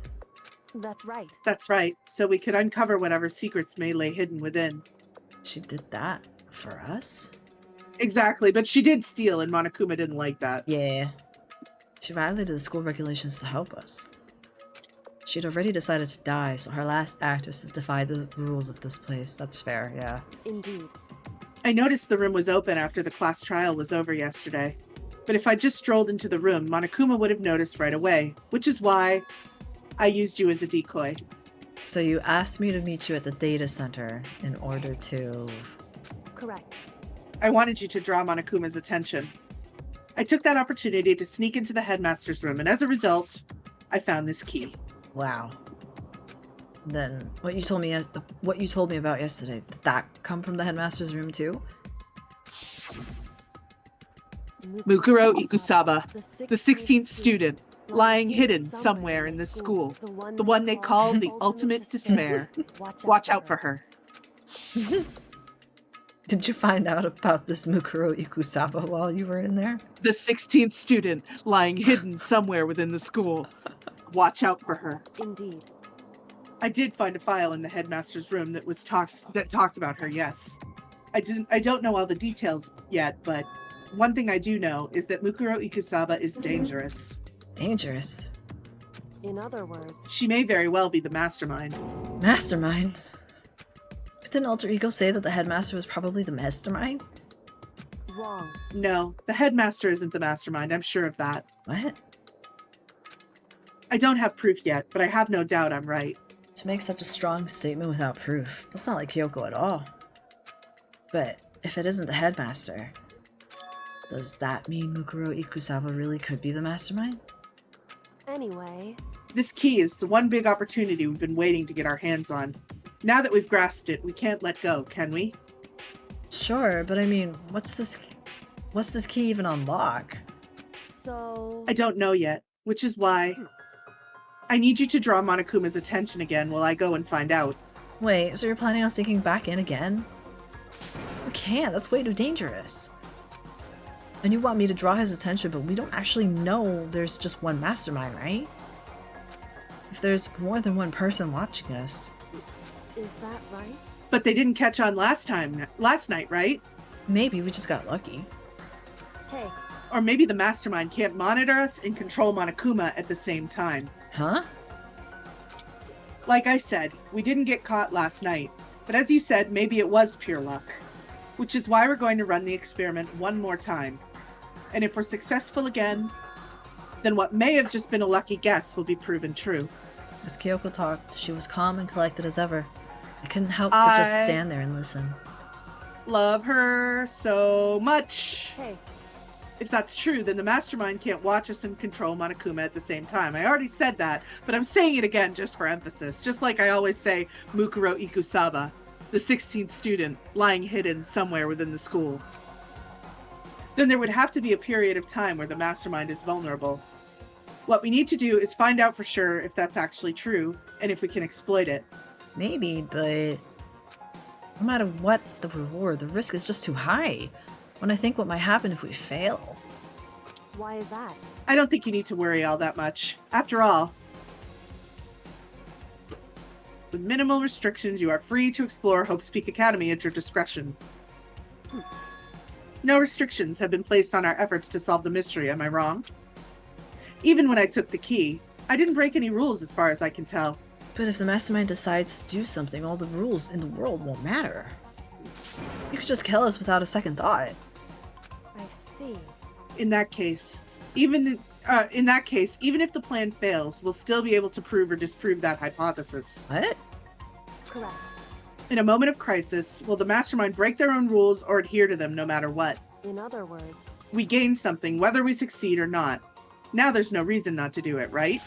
H: That's right.
B: That's right. So we could uncover whatever secrets may lay hidden within.
A: She did that for us?
B: Exactly, but she did steal and Monokuma didn't like that.
A: Yeah. She violated the school regulations to help us. She'd already decided to die, so her last act was to defy the rules of this place. That's fair, yeah.
H: Indeed.
B: I noticed the room was open after the class trial was over yesterday. But if I just strolled into the room, Monokuma would have noticed right away, which is why I used you as a decoy.
A: So you asked me to meet you at the data center in order to...
H: Correct.
B: I wanted you to draw Monokuma's attention. I took that opportunity to sneak into the headmaster's room, and as a result, I found this key.
A: Wow. Then what you told me about yesterday, did that come from the headmaster's room too?
B: Mukuro Ikusaba, the 16th student, lying hidden somewhere in this school. The one they call the ultimate despair. Watch out for her.
A: Did you find out about this Mukuro Ikusaba while you were in there?
B: The 16th student, lying hidden somewhere within the school. Watch out for her.
H: Indeed.
B: I did find a file in the headmaster's room that talked about her, yes. I don't know all the details yet, but one thing I do know is that Mukuro Ikusaba is dangerous.
A: Dangerous?
H: In other words,
B: She may very well be the mastermind.
A: Mastermind? But didn't Alter Ego say that the headmaster was probably the mastermind?
H: wrong.
B: No, the headmaster isn't the mastermind, I'm sure of that.
A: What?
B: I don't have proof yet, but I have no doubt I'm right.
A: To make such a strong statement without proof, that's not like Kyoko at all. But if it isn't the headmaster, does that mean Mukuro Ikusaba really could be the mastermind?
H: Anyway,
B: This key is the one big opportunity we've been waiting to get our hands on. Now that we've grasped it, we can't let go, can we?
A: Sure, but I mean, what's this key even unlock?
H: so,
B: I don't know yet, which is why I need you to draw Monokuma's attention again while I go and find out.
A: Wait, so you're planning on sneaking back in again? You can't, that's way too dangerous. And you want me to draw his attention, but we don't actually know there's just one mastermind, right? If there's more than one person watching us.
H: Is that right?
B: But they didn't catch on last night, right?
A: Maybe we just got lucky.
H: Hey,
B: Or maybe the mastermind can't monitor us and control Monokuma at the same time.
A: Huh?
B: Like I said, we didn't get caught last night. But as you said, maybe it was pure luck. Which is why we're going to run the experiment one more time. And if we're successful again, then what may have just been a lucky guess will be proven true.
A: As Kyoko talked, she was calm and collected as ever. I couldn't help but just stand there and listen.
B: Love her so much.
H: hey,
B: If that's true, then the mastermind can't watch us and control Monokuma at the same time. I already said that, but I'm saying it again just for emphasis. Just like I always say Mukuro Ikusaba, the 16th student, lying hidden somewhere within the school. Then there would have to be a period of time where the mastermind is vulnerable. What we need to do is find out for sure if that's actually true, and if we can exploit it.
A: Maybe, but no matter what the reward, the risk is just too high. When I think what might happen if we fail.
H: why is that?
B: I don't think you need to worry all that much. After all, with minimal restrictions, you are free to explore Hope's Peak Academy at your discretion. No restrictions have been placed on our efforts to solve the mystery, am I wrong? Even when I took the key, I didn't break any rules as far as I can tell.
A: But if the mastermind decides to do something, all the rules in the world won't matter. You could just kill us without a second thought.
H: I see.
B: In that case, even if the plan fails, we'll still be able to prove or disprove that hypothesis.
A: What?
H: Correct.
B: In a moment of crisis, will the mastermind break their own rules or adhere to them no matter what?
H: In other words,
B: We gain something, whether we succeed or not. Now there's no reason not to do it, right?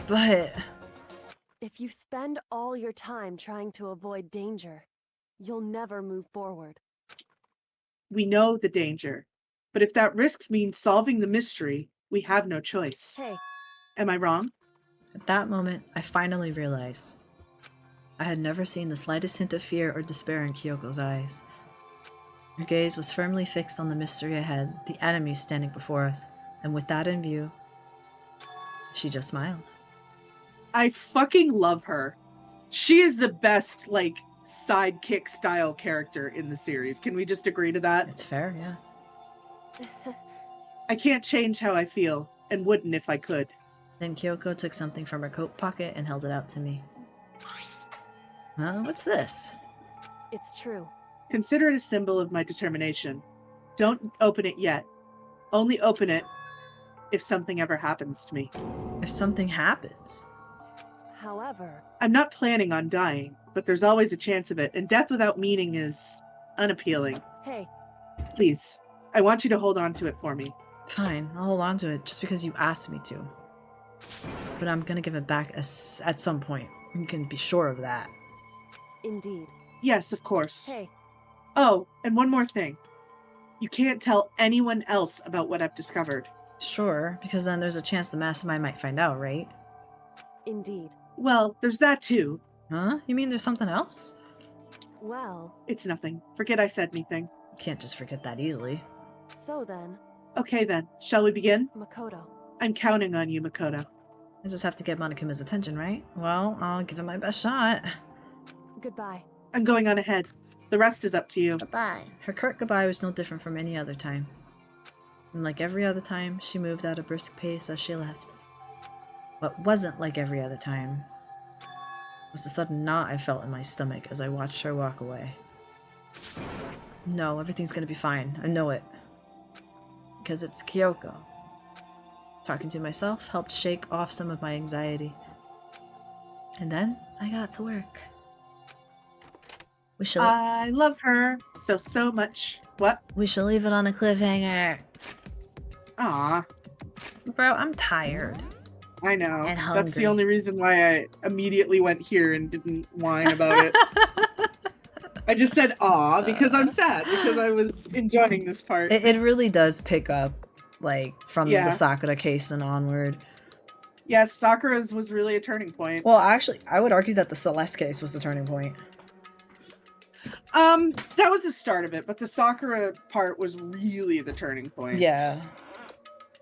A: But
H: if you spend all your time trying to avoid danger, you'll never move forward.
B: We know the danger. But if that risks means solving the mystery, we have no choice.
H: Hey,
B: Am I wrong?
A: at that moment, I finally realized. I had never seen the slightest hint of fear or despair in Kyoko's eyes. Her gaze was firmly fixed on the mystery ahead, the enemy standing before us, and with that in view, she just smiled.
B: I fucking love her. She is the best, sidekick style character in the series. Can we just agree to that?
A: It's fair, yeah.
B: I can't change how I feel, and wouldn't if I could.
A: Then Kyoko took something from her coat pocket and held it out to me. What's this?
H: it's true.
B: Consider it a symbol of my determination. Don't open it yet. Only open it if something ever happens to me.
A: If something happens.
H: However,
B: I'm not planning on dying, but there's always a chance of it, and death without meaning is unappealing.
H: hey,
B: Please, I want you to hold on to it for me.
A: Fine, I'll hold on to it just because you asked me to. But I'm gonna give it back at some point. You can be sure of that.
H: indeed.
B: Yes, of course.
H: Hey,
B: Oh, and one more thing. You can't tell anyone else about what I've discovered.
A: Sure, because then there's a chance the mastermind might find out, right?
H: indeed.
B: Well, there's that too.
A: Huh? You mean there's something else?
H: Well,
B: It's nothing. Forget I said anything.
A: Can't just forget that easily.
H: so then,
B: Okay then, shall we begin?
H: Makoto.
B: I'm counting on you, Makoto.
A: I just have to get Monokuma's attention, right? Well, I'll give it my best shot.
H: Goodbye.
B: I'm going on ahead. The rest is up to you.
C: Goodbye.
A: Her curt goodbye was no different from any other time. And like every other time, she moved at a brisk pace as she left. What wasn't like every other time was the sudden knot I felt in my stomach as I watched her walk away. No, everything's gonna be fine. I know it. Because it's Kyoko. Talking to myself helped shake off some of my anxiety. And then I got to work. We shall
B: I love her so much. What?
A: leave it on a cliffhanger.
B: Aw,
A: Bro, I'm tired.
B: I know.
A: And
B: That's the
A: hungry.
B: only reason why I immediately went here and didn't whine about it. I just said aw because I'm sad because I was enjoying this part.
A: It really does pick up, like, from
B: Yeah.
A: the Sakura case and onward.
B: Yes, Sakura's was really a turning point.
A: Well, actually, I would argue that the Celeste case was the turning point.
B: That was the start of it, but the Sakura part was really the turning point.
L: Yeah.